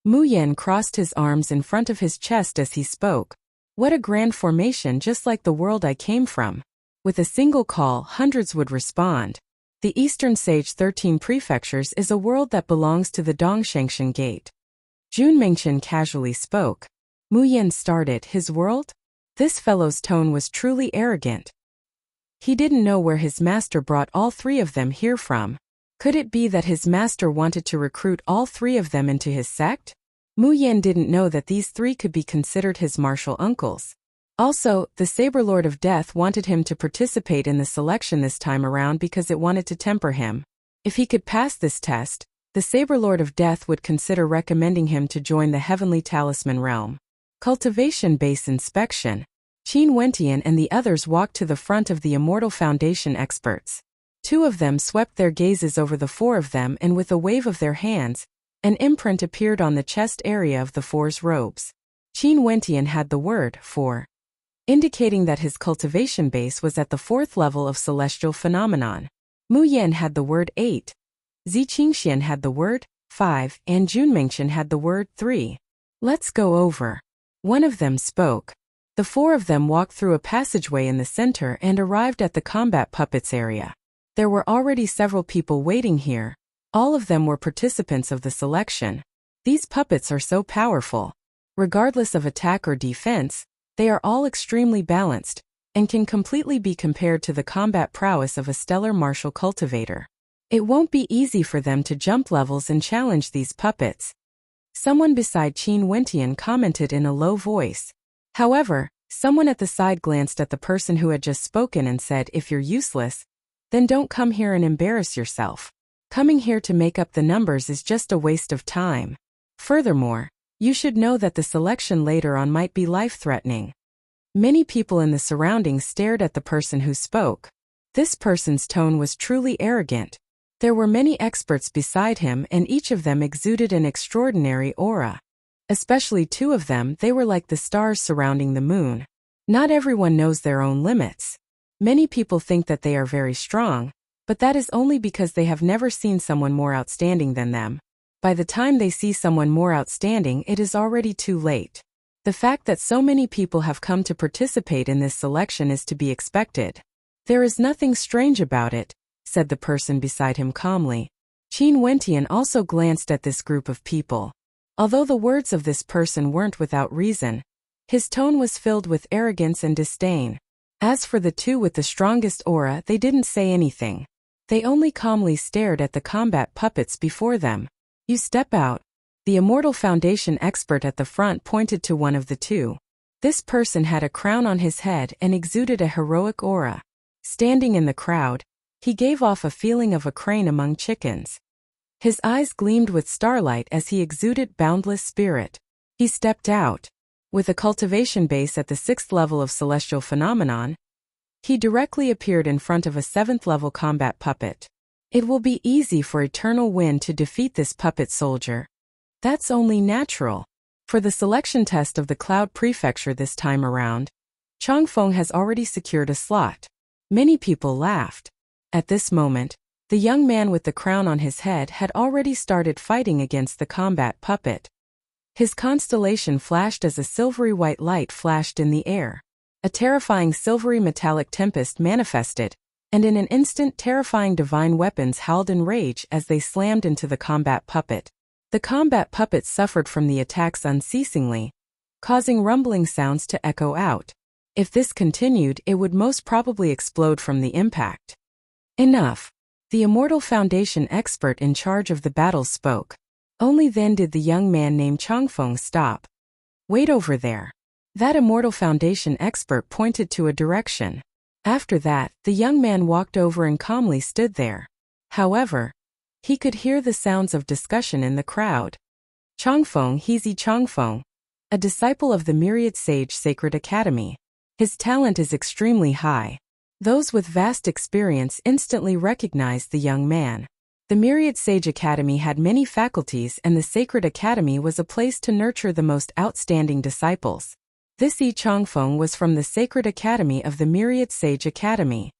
Mu Yan crossed his arms in front of his chest as he spoke. What a grand formation, just like the world I came from. With a single call, hundreds would respond. The Eastern Sage 13 prefectures is a world that belongs to the Dongshengshan Gate. Jun Mengchen casually spoke. Mu Yan started, his world? This fellow's tone was truly arrogant. He didn't know where his master brought all three of them here from. Could it be that his master wanted to recruit all three of them into his sect? Mu Yan didn't know that these three could be considered his martial uncles. Also, the Saber Lord of Death wanted him to participate in the selection this time around because it wanted to temper him. If he could pass this test, the Saber Lord of Death would consider recommending him to join the Heavenly Talisman Realm. Cultivation Base Inspection. Qin Wentian and the others walked to the front of the Immortal Foundation experts. Two of them swept their gazes over the four of them, and with a wave of their hands, an imprint appeared on the chest area of the four's robes. Qin Wentian had the word 4, indicating that his cultivation base was at the 4th level of celestial phenomenon. Mu Yan had the word 8. Zi Qingxian had the word 5, and Jun Mengchen had the word 3. Let's go over. One of them spoke. The four of them walked through a passageway in the center and arrived at the combat puppets area. There were already several people waiting here. All of them were participants of the selection. These puppets are so powerful. Regardless of attack or defense, they are all extremely balanced, and can completely be compared to the combat prowess of a stellar martial cultivator. It won't be easy for them to jump levels and challenge these puppets. Someone beside Qin Wentian commented in a low voice. However, someone at the side glanced at the person who had just spoken and said, "If you're useless, then don't come here and embarrass yourself. Coming here to make up the numbers is just a waste of time. Furthermore, you should know that the selection later on might be life-threatening." Many people in the surroundings stared at the person who spoke. This person's tone was truly arrogant. There were many experts beside him, and each of them exuded an extraordinary aura. Especially two of them, they were like the stars surrounding the moon. Not everyone knows their own limits. Many people think that they are very strong, but that is only because they have never seen someone more outstanding than them. By the time they see someone more outstanding, it is already too late. The fact that so many people have come to participate in this selection is to be expected. There is nothing strange about it, said the person beside him calmly. Qin Wentian also glanced at this group of people. Although the words of this person weren't without reason, his tone was filled with arrogance and disdain. As for the two with the strongest aura, they didn't say anything. They only calmly stared at the combat puppets before them. "You step out." The Immortal Foundation expert at the front pointed to one of the two. This person had a crown on his head and exuded a heroic aura. Standing in the crowd, he gave off a feeling of a crane among chickens. His eyes gleamed with starlight as he exuded boundless spirit. He stepped out. With a cultivation base at the 6th level of celestial phenomenon, he directly appeared in front of a 7th level combat puppet. It will be easy for Eternal Wind to defeat this puppet soldier. That's only natural. For the selection test of the Cloud Prefecture this time around, Changfeng has already secured a slot. Many people laughed. At this moment, the young man with the crown on his head had already started fighting against the combat puppet. His constellation flashed as a silvery white light flashed in the air. A terrifying silvery metallic tempest manifested, and in an instant terrifying divine weapons howled in rage as they slammed into the combat puppet. The combat puppet suffered from the attacks unceasingly, causing rumbling sounds to echo out. If this continued, it would most probably explode from the impact. Enough. The Immortal Foundation expert in charge of the battle spoke. Only then did the young man named Changfeng stop. Wait over there. That Immortal Foundation expert pointed to a direction. After that, the young man walked over and calmly stood there. However, he could hear the sounds of discussion in the crowd. Changfeng, He's Changfeng, a disciple of the Myriad Sage Sacred Academy. His talent is extremely high. Those with vast experience instantly recognized the young man. The Myriad Sage Academy had many faculties, and the Sacred Academy was a place to nurture the most outstanding disciples. This Yi Changfeng was from the Sacred Academy of the Myriad Sage Academy.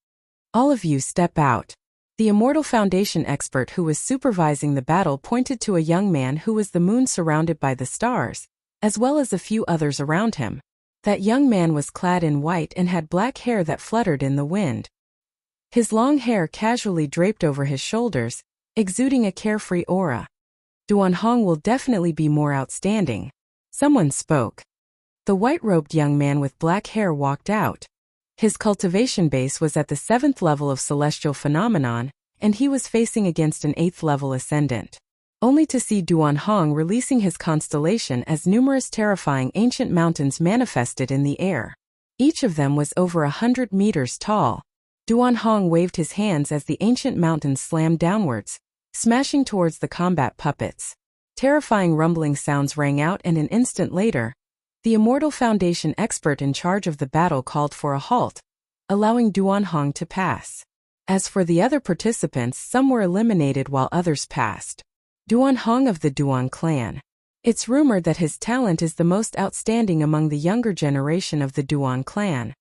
All of you step out. The Immortal Foundation expert who was supervising the battle pointed to a young man who was the moon surrounded by the stars, as well as a few others around him. That young man was clad in white and had black hair that fluttered in the wind. His long hair casually draped over his shoulders, exuding a carefree aura. Duanhong will definitely be more outstanding. Someone spoke. The white-robed young man with black hair walked out. His cultivation base was at the 7th level of celestial phenomenon, and he was facing against an 8th level ascendant. Only to see Duanhong releasing his constellation as numerous terrifying ancient mountains manifested in the air. Each of them was over 100 meters tall. Duanhong waved his hands as the ancient mountains slammed downwards, smashing towards the combat puppets. Terrifying rumbling sounds rang out, and an instant later, the Immortal Foundation expert in charge of the battle called for a halt, allowing Duanhong to pass. As for the other participants, some were eliminated while others passed. Duanhong of the Duan clan. It's rumored that his talent is the most outstanding among the younger generation of the Duan clan.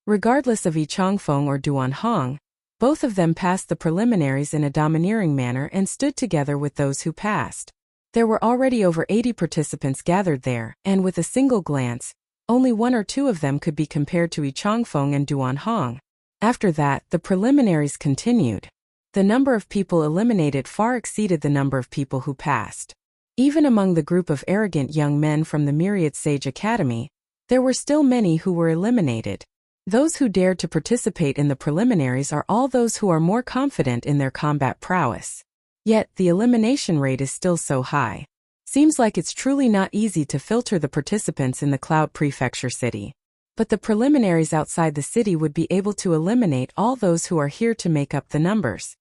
Regardless of Yi Changfeng or Duanhong, both of them passed the preliminaries in a domineering manner and stood together with those who passed. There were already over 80 participants gathered there, and with a single glance, only one or two of them could be compared to Yi Changfeng and Duanhong. After that, the preliminaries continued. The number of people eliminated far exceeded the number of people who passed. Even among the group of arrogant young men from the Myriad Sage Academy, there were still many who were eliminated. Those who dared to participate in the preliminaries are all those who are more confident in their combat prowess. Yet, the elimination rate is still so high. Seems like it's truly not easy to filter the participants in the Cloud Prefecture city. But the preliminaries outside the city would be able to eliminate all those who are here to make up the numbers.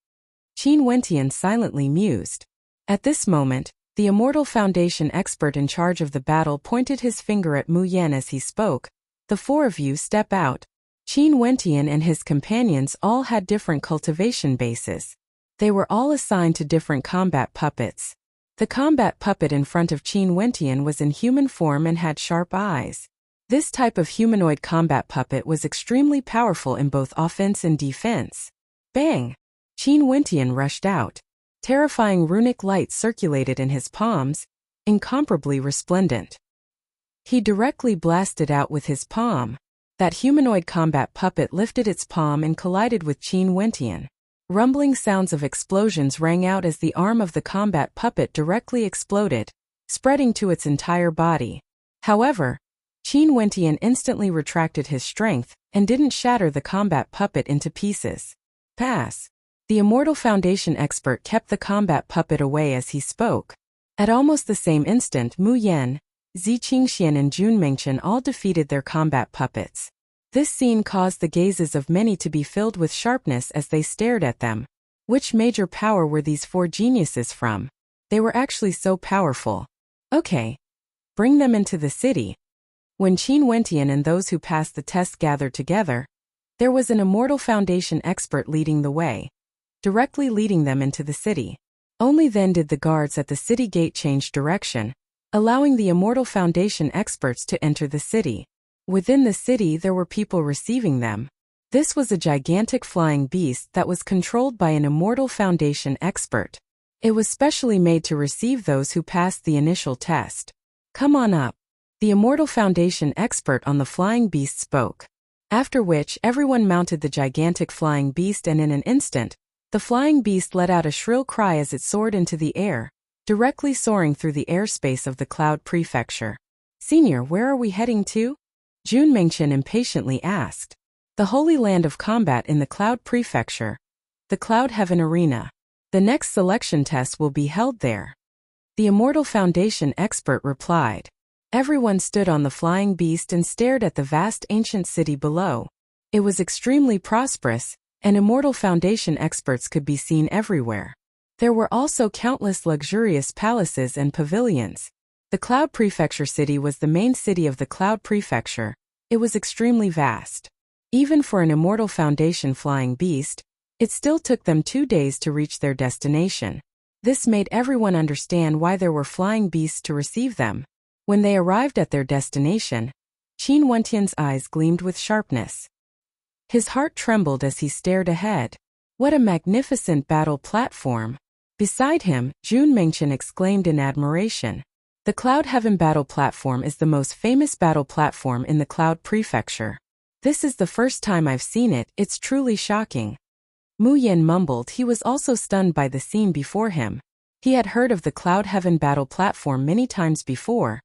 Qin Wentian silently mused. At this moment, the Immortal Foundation expert in charge of the battle pointed his finger at Mu Yan as he spoke. The four of you step out. Qin Wentian and his companions all had different cultivation bases. They were all assigned to different combat puppets. The combat puppet in front of Qin Wentian was in human form and had sharp eyes. This type of humanoid combat puppet was extremely powerful in both offense and defense. Bang! Qin Wentian rushed out. Terrifying runic light circulated in his palms, incomparably resplendent. He directly blasted out with his palm. That humanoid combat puppet lifted its palm and collided with Qin Wentian. Rumbling sounds of explosions rang out as the arm of the combat puppet directly exploded, spreading to its entire body. However, Qin Wentian instantly retracted his strength and didn't shatter the combat puppet into pieces. Pass. The Immortal Foundation expert kept the combat puppet away as he spoke. At almost the same instant, Mu Yan, Zi Qingxian and Jun Mengchen all defeated their combat puppets. This scene caused the gazes of many to be filled with sharpness as they stared at them. Which major power were these four geniuses from? They were actually so powerful. Okay. Bring them into the city. When Qin Wentian and those who passed the test gathered together, there was an Immortal Foundation expert leading the way, directly leading them into the city. Only then did the guards at the city gate change direction, allowing the Immortal Foundation experts to enter the city. Within the city there were people receiving them. This was a gigantic flying beast that was controlled by an Immortal Foundation expert. It was specially made to receive those who passed the initial test. Come on up. The Immortal Foundation expert on the flying beast spoke. After which everyone mounted the gigantic flying beast, and in an instant, the flying beast let out a shrill cry as it soared into the air, directly soaring through the airspace of the Cloud Prefecture. Senior, where are we heading to? Jun Mengchen impatiently asked. The Holy Land of Combat in the Cloud Prefecture. the Cloud Heaven Arena. The next selection test will be held there. The Immortal Foundation expert replied. Everyone stood on the flying beast and stared at the vast ancient city below. It was extremely prosperous, and Immortal Foundation experts could be seen everywhere. There were also countless luxurious palaces and pavilions. The Cloud Prefecture city was the main city of the Cloud Prefecture. It was extremely vast. Even for an Immortal Foundation flying beast, it still took them 2 days to reach their destination. This made everyone understand why there were flying beasts to receive them. When they arrived at their destination, Qin Wentian's eyes gleamed with sharpness. His heart trembled as he stared ahead. What a magnificent battle platform! Beside him, Jun Mengqian exclaimed in admiration. The Cloud Heaven battle platform is the most famous battle platform in the Cloud Prefecture. This is the first time I've seen it, it's truly shocking. Mu Yin mumbled. He was also stunned by the scene before him. He had heard of the Cloud Heaven battle platform many times before,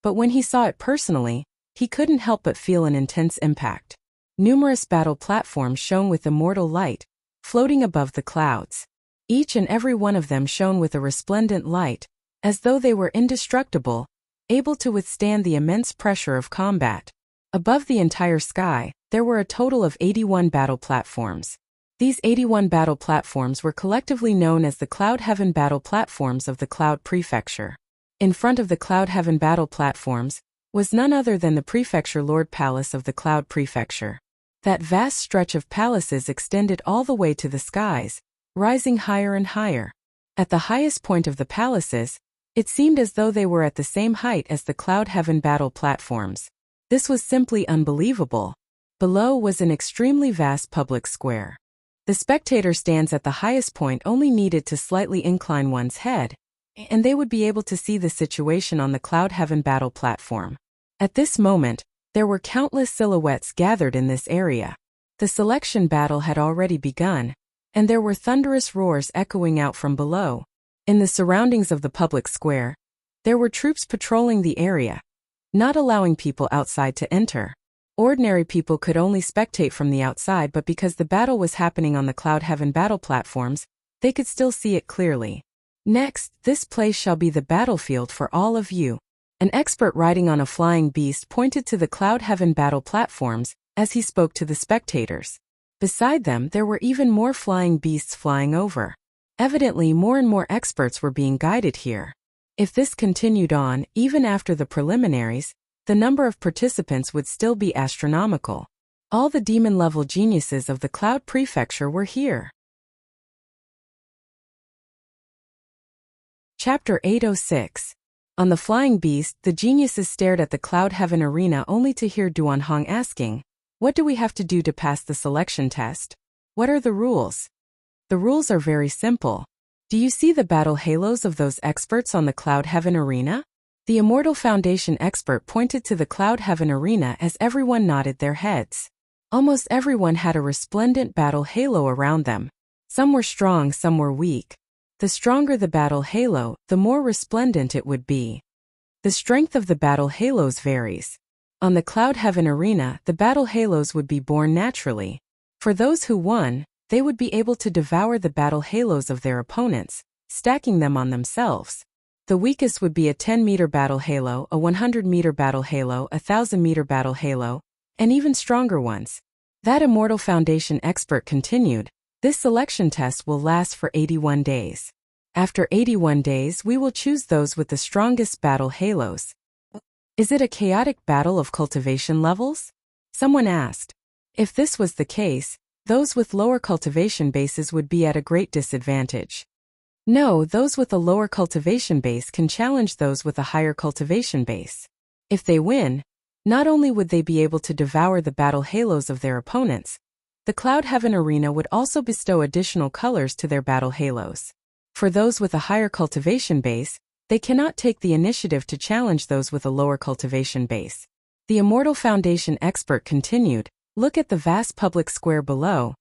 but when he saw it personally, he couldn't help but feel an intense impact. Numerous battle platforms shone with immortal light, floating above the clouds. Each and every one of them shone with a resplendent light, as though they were indestructible, able to withstand the immense pressure of combat. Above the entire sky, there were a total of 81 battle platforms. These 81 battle platforms were collectively known as the Cloud Heaven battle platforms of the Cloud Prefecture. In front of the Cloud Heaven battle platforms was none other than the Prefecture Lord Palace of the Cloud Prefecture. That vast stretch of palaces extended all the way to the skies, rising higher and higher. At the highest point of the palaces, it seemed as though they were at the same height as the Cloud Heaven battle platforms. This was simply unbelievable. Below was an extremely vast public square. The spectator stands at the highest point only needed to slightly incline one's head, and they would be able to see the situation on the Cloud Heaven battle platform. At this moment, there were countless silhouettes gathered in this area. The selection battle had already begun, and there were thunderous roars echoing out from below. In the surroundings of the public square, there were troops patrolling the area, not allowing people outside to enter. Ordinary people could only spectate from the outside, but because the battle was happening on the Cloud Heaven battle platforms, they could still see it clearly. Next, this place shall be the battlefield for all of you. An expert riding on a flying beast pointed to the Cloud Heaven battle platforms as he spoke to the spectators. Beside them, there were even more flying beasts flying over. Evidently, more and more experts were being guided here. If this continued on, even after the preliminaries, the number of participants would still be astronomical. All the demon-level geniuses of the Cloud Prefecture were here. Chapter 806. On the flying beast, the geniuses stared at the Cloud Heaven arena only to hear Duanhong asking, "What do we have to do to pass the selection test? What are the rules?" The rules are very simple. Do you see the battle halos of those experts on the Cloud Heaven arena? The Immortal Foundation expert pointed to the Cloud Heaven arena as everyone nodded their heads. Almost everyone had a resplendent battle halo around them. Some were strong, some were weak. The stronger the battle halo, the more resplendent it would be. The strength of the battle halos varies. On the Cloud Heaven arena, the battle halos would be born naturally. For those who won, they would be able to devour the battle halos of their opponents, stacking them on themselves. The weakest would be a 10-meter battle halo, a 100-meter battle halo, a 1,000-meter battle halo, and even stronger ones. That Immortal Foundation expert continued, this selection test will last for 81 days. After 81 days, we will choose those with the strongest battle halos. Is it a chaotic battle of cultivation levels? Someone asked. If this was the case, those with lower cultivation bases would be at a great disadvantage. No, those with a lower cultivation base can challenge those with a higher cultivation base. If they win, not only would they be able to devour the battle halos of their opponents, the Cloud Heaven arena would also bestow additional colors to their battle halos. For those with a higher cultivation base, they cannot take the initiative to challenge those with a lower cultivation base. The Immortal Foundation expert continued, look at the vast public square below.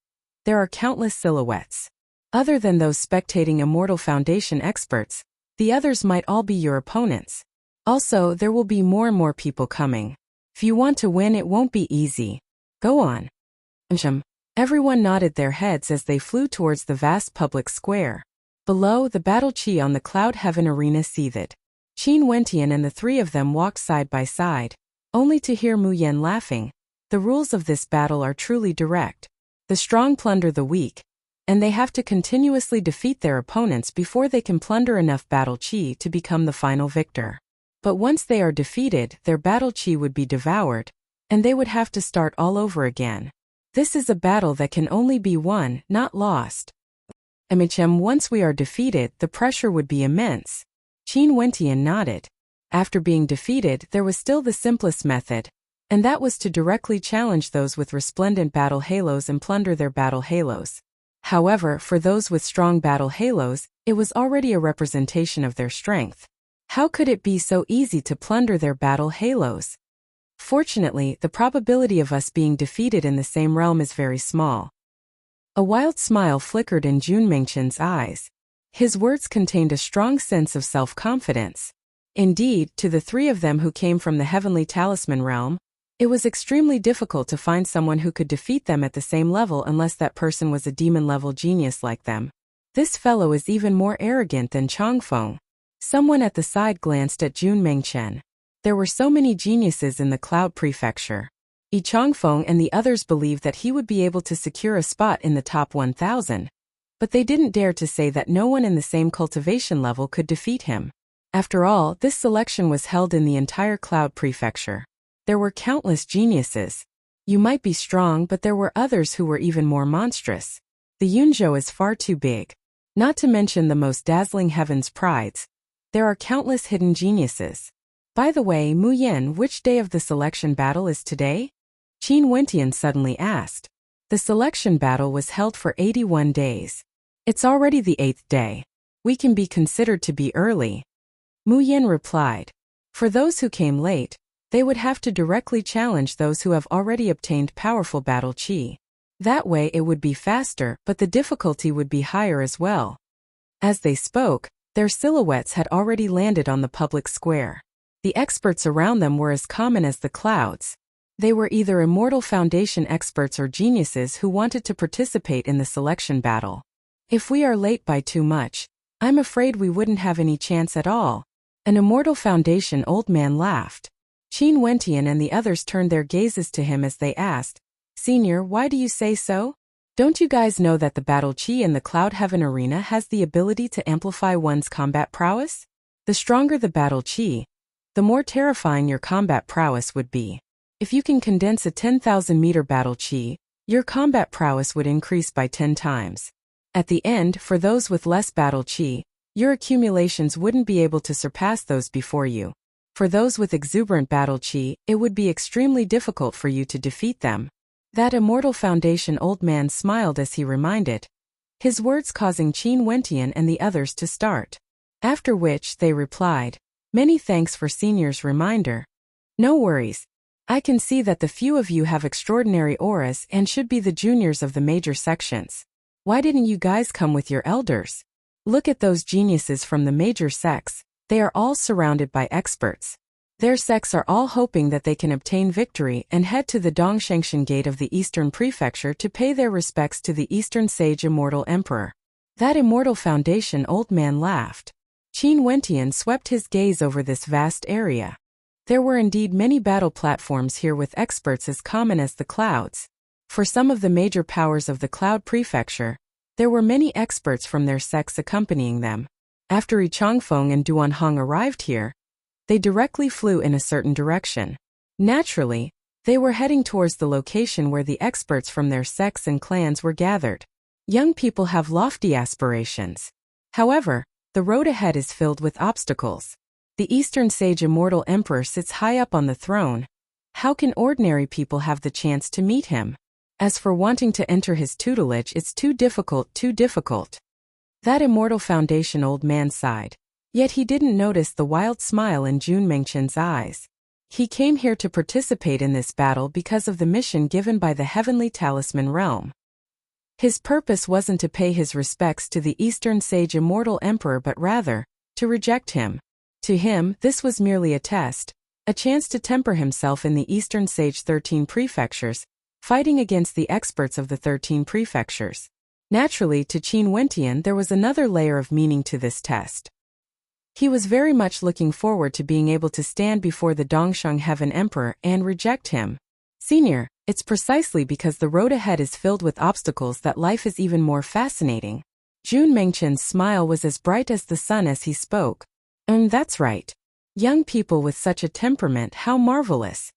There are countless silhouettes. Other than those spectating Immortal Foundation experts, the others might all be your opponents. Also, there will be more and more people coming. If you want to win, it won't be easy. Go on. Everyone nodded their heads as they flew towards the vast public square. Below, the battle chi on the Cloud Heaven arena seethed. Qin Wentian and the three of them walked side by side, only to hear Mu Yen laughing. The rules of this battle are truly direct. The strong plunder the weak, and they have to continuously defeat their opponents before they can plunder enough battle chi to become the final victor. But once they are defeated, their battle chi would be devoured, and they would have to start all over again. This is a battle that can only be won, not lost. Once we are defeated, the pressure would be immense. Qin Wentian nodded. After being defeated, there was still the simplest method, and that was to directly challenge those with resplendent battle halos and plunder their battle halos. However, for those with strong battle halos, it was already a representation of their strength. How could it be so easy to plunder their battle halos? Fortunately, the probability of us being defeated in the same realm is very small. A wild smile flickered in Jun Mingchen's eyes. His words contained a strong sense of self-confidence. Indeed, to the three of them who came from the heavenly talisman realm, it was extremely difficult to find someone who could defeat them at the same level unless that person was a demon-level genius like them. This fellow is even more arrogant than Changfeng. Someone at the side glanced at Jun Mingchen. There were so many geniuses in the Cloud Prefecture. Yi Changfeng and the others believed that he would be able to secure a spot in the top 1,000. But they didn't dare to say that no one in the same cultivation level could defeat him. After all, this selection was held in the entire Cloud Prefecture. There were countless geniuses. You might be strong, but there were others who were even more monstrous. The Yunzhou is far too big. Not to mention the most dazzling heaven's prides. There are countless hidden geniuses. By the way, Mu Yen, which day of the selection battle is today? Qin Wentian suddenly asked. The selection battle was held for 81 days. It's already the 8th day. We can be considered to be early. Mu Yen replied. For those who came late, they would have to directly challenge those who have already obtained powerful battle chi. That way it would be faster, but the difficulty would be higher as well. As they spoke, their silhouettes had already landed on the public square. The experts around them were as common as the clouds. They were either Immortal Foundation experts or geniuses who wanted to participate in the selection battle. If we are late by too much, I'm afraid we wouldn't have any chance at all. An Immortal Foundation old man laughed. Qin Wentian and the others turned their gazes to him as they asked, Senior, why do you say so? Don't you guys know that the battle chi in the Cloud Heaven arena has the ability to amplify one's combat prowess? The stronger the battle chi, the more terrifying your combat prowess would be. If you can condense a 10,000-meter battle chi, your combat prowess would increase by 10 times. At the end, for those with less battle chi, your accumulations wouldn't be able to surpass those before you. For those with exuberant battle chi, it would be extremely difficult for you to defeat them. That Immortal Foundation old man smiled as he reminded, his words causing Qin Wentian and the others to start. After which, they replied, Many thanks for Senior's reminder. No worries. I can see that the few of you have extraordinary auras and should be the juniors of the major sections. Why didn't you guys come with your elders? Look at those geniuses from the major sects. They are all surrounded by experts. Their sects are all hoping that they can obtain victory and head to the Dongshengshan Gate of the Eastern Prefecture to pay their respects to the Eastern Sage Immortal Emperor. That Immortal Foundation old man laughed. Qin Wentian swept his gaze over this vast area. There were indeed many battle platforms here with experts as common as the clouds. For some of the major powers of the Cloud Prefecture, there were many experts from their sects accompanying them. After Yi Changfeng and Duanhong arrived here, they directly flew in a certain direction. Naturally, they were heading towards the location where the experts from their sects and clans were gathered. Young people have lofty aspirations. However, the road ahead is filled with obstacles. The Eastern Sage Immortal Emperor sits high up on the throne. How can ordinary people have the chance to meet him? As for wanting to enter his tutelage, it's too difficult. That Immortal Foundation old man sighed. Yet he didn't notice the wild smile in Jun Mingchen's eyes. He came here to participate in this battle because of the mission given by the Heavenly Talisman Realm. His purpose wasn't to pay his respects to the Eastern Sage Immortal Emperor but rather, to reject him. To him, this was merely a test, a chance to temper himself in the Eastern Sage 13 prefectures, fighting against the experts of the 13 prefectures. Naturally, to Qin Wentian there was another layer of meaning to this test. He was very much looking forward to being able to stand before the Dongsheng Heaven Emperor and reject him. Senior, it's precisely because the road ahead is filled with obstacles that life is even more fascinating. Jun Mengchen's smile was as bright as the sun as he spoke. That's right. Young people with such a temperament, how marvelous.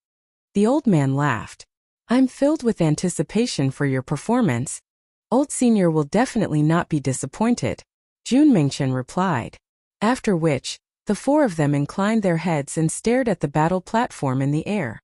The old man laughed. I'm filled with anticipation for your performance. Old Senior will definitely not be disappointed, Jun Mengchen replied. After which, the four of them inclined their heads and stared at the battle platform in the air.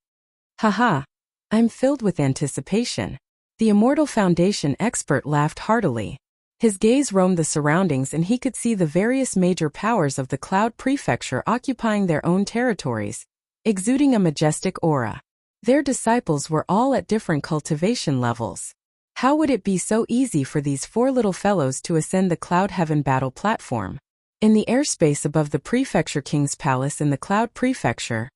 Haha, I'm filled with anticipation. The Immortal Foundation expert laughed heartily. His gaze roamed the surroundings and he could see the various major powers of the Cloud Prefecture occupying their own territories, exuding a majestic aura. Their disciples were all at different cultivation levels. How would it be so easy for these four little fellows to ascend the Cloud Heaven battle platform? In the airspace above the Prefecture King's Palace in the Cloud Prefecture,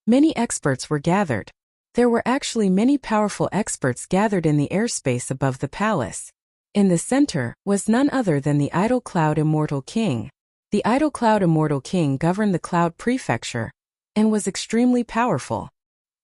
many experts were gathered. There were actually many powerful experts gathered in the airspace above the palace. In the center was none other than the Idle Cloud Immortal King. The Idle Cloud Immortal King governed the Cloud Prefecture and was extremely powerful.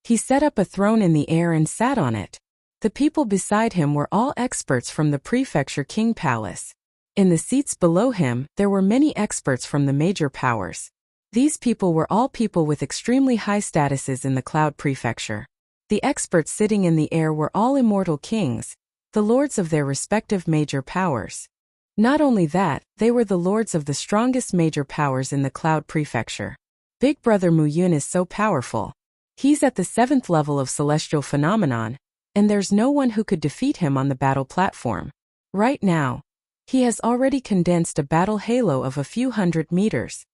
He set up a throne in the air and sat on it. The people beside him were all experts from the Prefecture King Palace. In the seats below him, there were many experts from the major powers. These people were all people with extremely high statuses in the Cloud Prefecture. The experts sitting in the air were all immortal kings, the lords of their respective major powers. Not only that, they were the lords of the strongest major powers in the Cloud Prefecture. Big Brother Mu Yun is so powerful. He's at the 7th level of celestial phenomenon, and there's no one who could defeat him on the battle platform. Right now, he has already condensed a battle halo of a few hundred meters.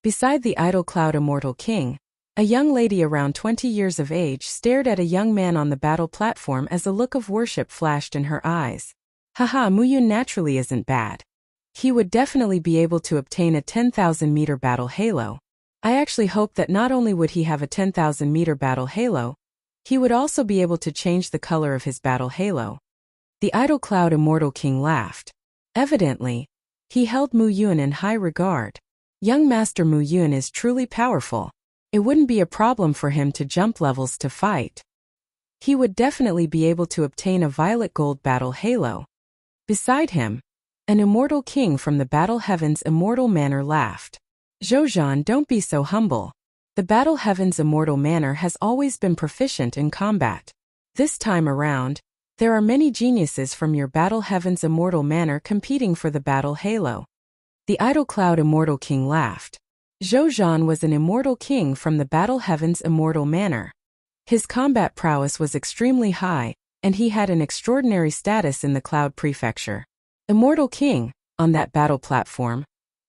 Beside the Idle Cloud Immortal King, a young lady around 20 years of age stared at a young man on the battle platform as a look of worship flashed in her eyes. Haha, Mu Yun naturally isn't bad. He would definitely be able to obtain a 10,000-meter battle halo. I actually hope that not only would he have a 10,000-meter battle halo, he would also be able to change the color of his battle halo. The Idle Cloud Immortal King laughed. Evidently, he held Mu Yun in high regard. Young Master Mu Yun is truly powerful. It wouldn't be a problem for him to jump levels to fight. He would definitely be able to obtain a violet gold battle halo. Beside him, an immortal king from the Battle Heaven's Immortal Manor laughed. Zhouzhan, don't be so humble. The Battle Heaven's Immortal Manor has always been proficient in combat. This time around, there are many geniuses from your Battle Heaven's Immortal Manor competing for the battle halo. The Idle Cloud Immortal King laughed. Zhouzhan was an immortal king from the Battle Heaven's Immortal Manor. His combat prowess was extremely high, and he had an extraordinary status in the Cloud Prefecture. Immortal King, on that battle platform,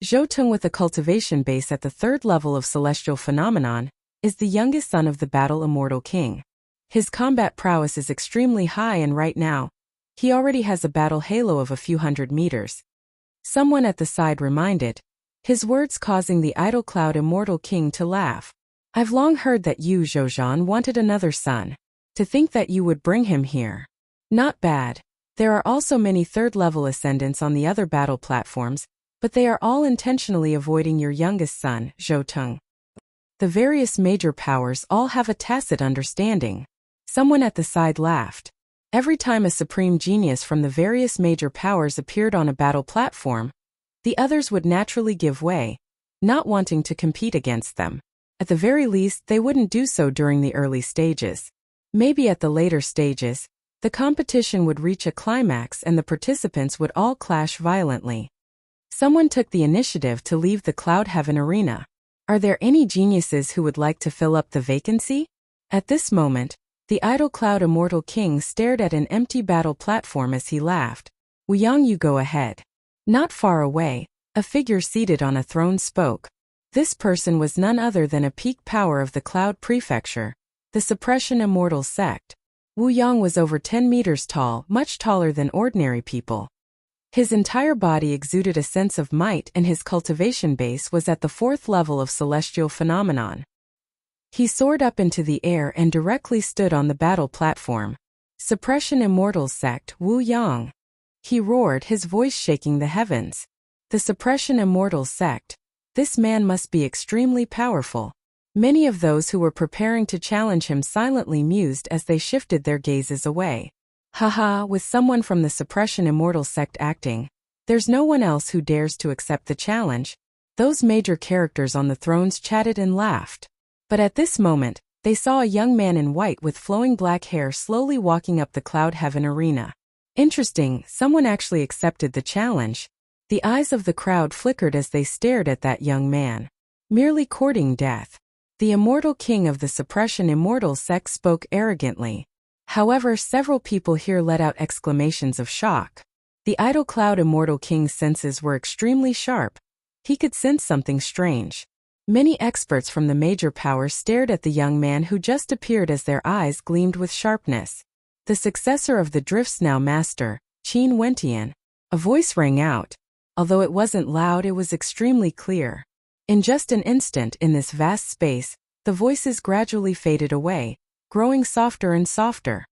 Zhou Tung with a cultivation base at the 3rd level of Celestial Phenomenon, is the youngest son of the Battle Immortal King. His combat prowess is extremely high and right now, he already has a battle halo of a few hundred meters. Someone at the side reminded, his words causing the Idle Cloud Immortal King to laugh. I've long heard that you, Zhouzhan, wanted another son. To think that you would bring him here. Not bad. There are also many 3rd-level ascendants on the other battle platforms, but they are all intentionally avoiding your youngest son, Zhou Tung. The various major powers all have a tacit understanding. Someone at the side laughed. Every time a supreme genius from the various major powers appeared on a battle platform, the others would naturally give way, not wanting to compete against them. At the very least, they wouldn't do so during the early stages. Maybe at the later stages, the competition would reach a climax and the participants would all clash violently. Someone took the initiative to leave the Cloud Heaven arena. Are there any geniuses who would like to fill up the vacancy? At this moment, the Idle Cloud Immortal King stared at an empty battle platform as he laughed. Wu Yang, you go ahead. Not far away, a figure seated on a throne spoke. This person was none other than a peak power of the Cloud Prefecture, the Suppression Immortal Sect. Wu Yang was over 10 meters tall, much taller than ordinary people. His entire body exuded a sense of might and his cultivation base was at the 4th level of Celestial Phenomenon. He soared up into the air and directly stood on the battle platform. Suppression Immortals Sect, Wu Yang. He roared, his voice shaking the heavens. The Suppression Immortals Sect. This man must be extremely powerful. Many of those who were preparing to challenge him silently mused as they shifted their gazes away. Haha, with someone from the Suppression Immortals Sect acting, there's no one else who dares to accept the challenge. Those major characters on the thrones chatted and laughed. But at this moment, they saw a young man in white with flowing black hair slowly walking up the Cloud Heaven arena. Interesting, someone actually accepted the challenge. The eyes of the crowd flickered as they stared at that young man. Merely courting death. The immortal king of the Suppression Immortals Sect spoke arrogantly. However, several people here let out exclamations of shock. The idle Cloud Immortal King's senses were extremely sharp. He could sense something strange. Many experts from the major powers stared at the young man who just appeared as their eyes gleamed with sharpness. The successor of the Drift's Now Master, Qin Wentian. A voice rang out. Although it wasn't loud, it was extremely clear. In just an instant in this vast space, the voices gradually faded away, growing softer and softer.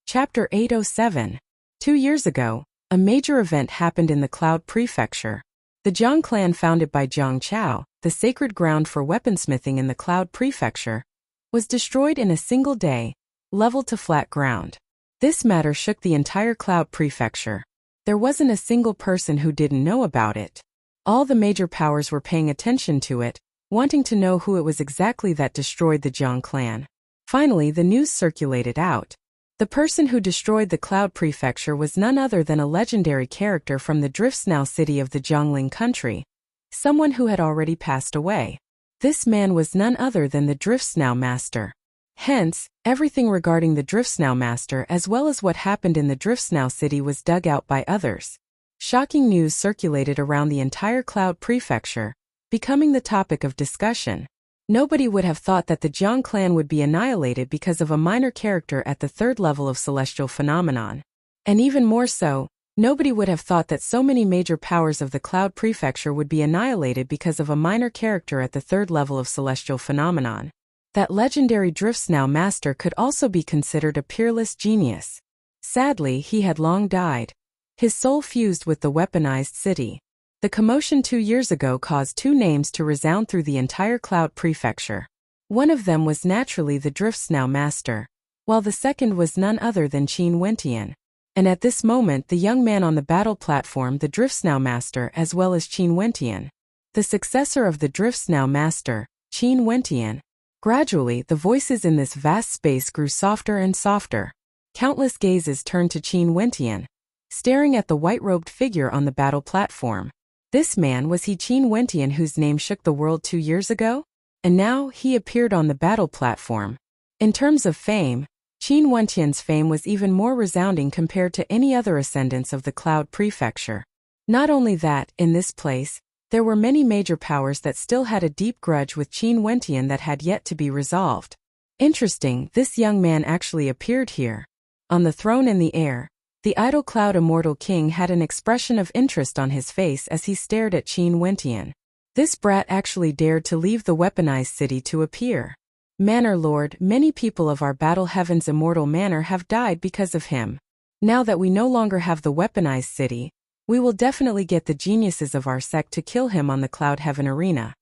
Chapter 807. 2 years ago, a major event happened in the Cloud Prefecture. The Jiang clan, founded by Jiang Chao, the sacred ground for weaponsmithing in the Cloud Prefecture, was destroyed in a single day, leveled to flat ground. This matter shook the entire Cloud Prefecture. There wasn't a single person who didn't know about it. All the major powers were paying attention to it, wanting to know who it was exactly that destroyed the Jiang clan. Finally, the news circulated out. The person who destroyed the Cloud Prefecture was none other than a legendary character from the Drift's Now city of the Jiangling country, someone who had already passed away. This man was none other than the Drift's Now Master. Hence, everything regarding the Drift's Now Master as well as what happened in the Drift's Now city was dug out by others. Shocking news circulated around the entire Cloud Prefecture, becoming the topic of discussion. Nobody would have thought that the Jiang clan would be annihilated because of a minor character at the 3rd level of celestial phenomenon. And even more so, nobody would have thought that so many major powers of the Cloud Prefecture would be annihilated because of a minor character at the 3rd level of celestial phenomenon. That legendary Drift's Now Master could also be considered a peerless genius. Sadly, he had long died. His soul fused with the weaponized city. The commotion 2 years ago caused 2 names to resound through the entire Cloud Prefecture. One of them was naturally the Drift's Now Master, while the second was none other than Qin Wentian. And at this moment the young man on the battle platform, the Drift's Now Master as well as Qin Wentian, the successor of the Drift's Now Master, Qin Wentian. Gradually, the voices in this vast space grew softer and softer. Countless gazes turned to Qin Wentian, staring at the white-robed figure on the battle platform. This man, was he Qin Wentian whose name shook the world 2 years ago? And now, he appeared on the battle platform. In terms of fame, Qin Wentian's fame was even more resounding compared to any other ascendants of the Cloud Prefecture. Not only that, in this place, there were many major powers that still had a deep grudge with Qin Wentian that had yet to be resolved. Interesting, this young man actually appeared here. On the throne in the air, the idle Cloud Immortal King had an expression of interest on his face as he stared at Qin Wentian. This brat actually dared to leave the weaponized city to appear. Manor Lord, many people of our Battle Heaven's immortal manor have died because of him. Now that we no longer have the weaponized city, we will definitely get the geniuses of our sect to kill him on the Cloud Heaven arena.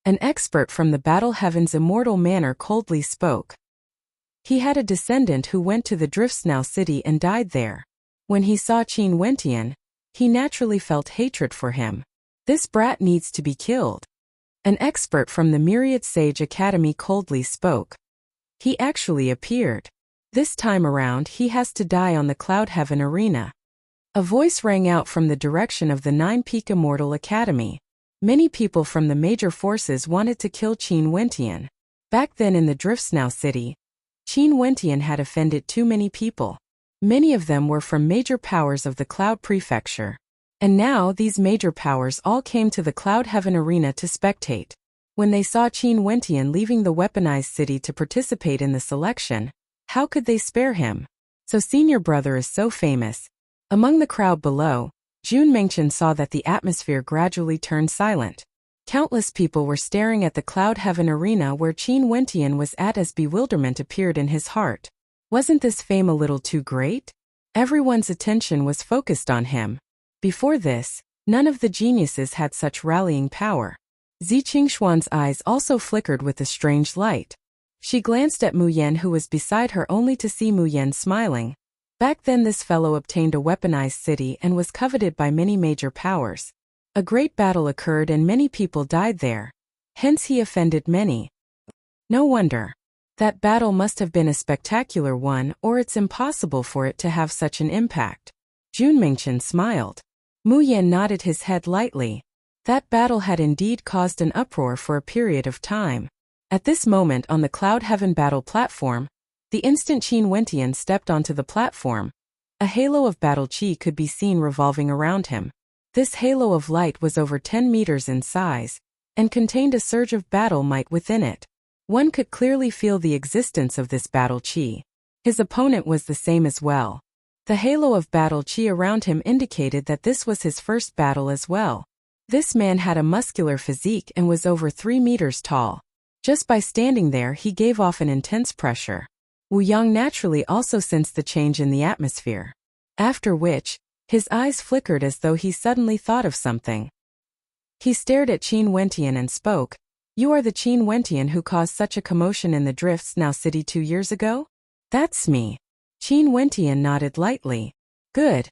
An expert from the Battle Heaven's immortal manor coldly spoke. He had a descendant who went to the Drift's Now city and died there. When he saw Qin Wentian, he naturally felt hatred for him. This brat needs to be killed. An expert from the Myriad Sage Academy coldly spoke. He actually appeared. This time around he has to die on the Cloud Heaven arena. A voice rang out from the direction of the 9-Peak Immortal Academy. Many people from the major forces wanted to kill Qin Wentian. Back then in the Drift's Now city, Qin Wentian had offended too many people. Many of them were from major powers of the Cloud Prefecture. And now these major powers all came to the Cloud Heaven arena to spectate. When they saw Qin Wentian leaving the weaponized city to participate in the selection, how could they spare him? So senior brother is so famous. Among the crowd below, Jun Mengchen saw that the atmosphere gradually turned silent. Countless people were staring at the Cloud Heaven arena where Qin Wentian was at as bewilderment appeared in his heart. Wasn't this fame a little too great? Everyone's attention was focused on him. Before this, none of the geniuses had such rallying power. Zi Qingshuan's eyes also flickered with a strange light. She glanced at Mu Yan, who was beside her, only to see Mu Yan smiling. Back then this fellow obtained a weaponized city and was coveted by many major powers. A great battle occurred and many people died there. Hence he offended many. No wonder. That battle must have been a spectacular one, or it's impossible for it to have such an impact. Jun Mingchen smiled. Mu Yan nodded his head lightly. That battle had indeed caused an uproar for a period of time. At this moment on the Cloud Heaven battle platform, the instant Qin Wentian stepped onto the platform, a halo of battle chi could be seen revolving around him. This halo of light was over 10 meters in size, and contained a surge of battle might within it. One could clearly feel the existence of this battle chi. His opponent was the same as well. The halo of battle chi around him indicated that this was his first battle as well. This man had a muscular physique and was over 3 meters tall. Just by standing there he gave off an intense pressure. Wu Yang naturally also sensed the change in the atmosphere. After which, his eyes flickered as though he suddenly thought of something. He stared at Qin Wentian and spoke. You are the Qin Wentian who caused such a commotion in the Drifts Now city 2 years ago? That's me. Qin Wentian nodded lightly. Good.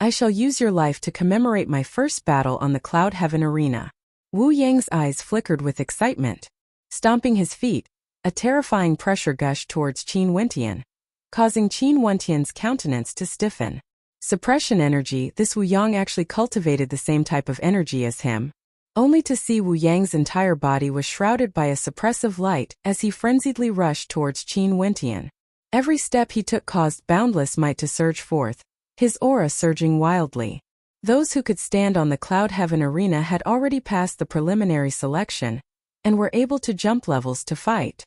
I shall use your life to commemorate my first battle on the Cloud Heaven arena. Wu Yang's eyes flickered with excitement. Stomping his feet, a terrifying pressure gushed towards Qin Wentian, causing Qin Wentian's countenance to stiffen. Suppression energy. This Wu Yang actually cultivated the same type of energy as him, only to see Wu Yang's entire body was shrouded by a suppressive light as he frenziedly rushed towards Qin Wentian. Every step he took caused boundless might to surge forth, his aura surging wildly. Those who could stand on the Cloud Heaven arena had already passed the preliminary selection, and were able to jump levels to fight.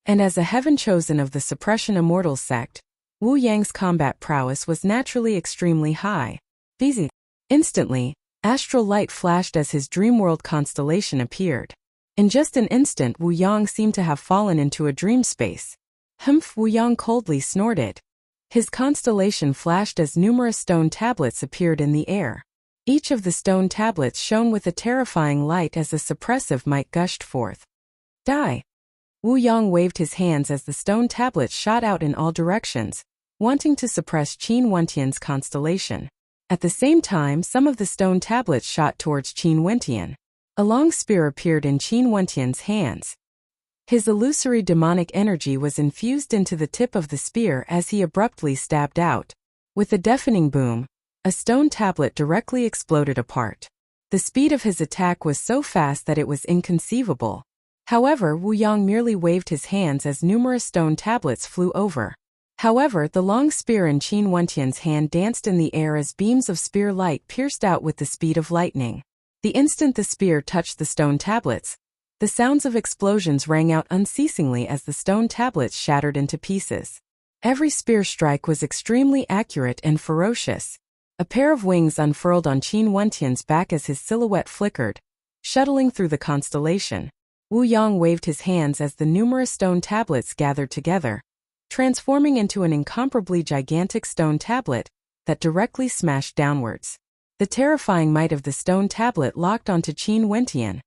And as a heaven chosen of the Suppression Immortals sect, Wu Yang's combat prowess was naturally extremely high. Busy. Instantly, astral light flashed as his dreamworld constellation appeared. In just an instant Wu Yang seemed to have fallen into a dream space. Humph! Wu Yang coldly snorted. His constellation flashed as numerous stone tablets appeared in the air. Each of the stone tablets shone with a terrifying light as a suppressive might gushed forth. Die! Wu Yang waved his hands as the stone tablets shot out in all directions, wanting to suppress Qin Wentian's constellation. At the same time, some of the stone tablets shot towards Qin Wentian. A long spear appeared in Qin Wentian's hands. His illusory demonic energy was infused into the tip of the spear as he abruptly stabbed out. With a deafening boom, a stone tablet directly exploded apart. The speed of his attack was so fast that it was inconceivable. However, Wu Yang merely waved his hands as numerous stone tablets flew over. However, the long spear in Qin Wentian's hand danced in the air as beams of spear light pierced out with the speed of lightning. The instant the spear touched the stone tablets, the sounds of explosions rang out unceasingly as the stone tablets shattered into pieces. Every spear strike was extremely accurate and ferocious. A pair of wings unfurled on Qin Wentian's back as his silhouette flickered, shuttling through the constellation. Wu Yang waved his hands as the numerous stone tablets gathered together, transforming into an incomparably gigantic stone tablet that directly smashed downwards. The terrifying might of the stone tablet locked onto Qin Wentian,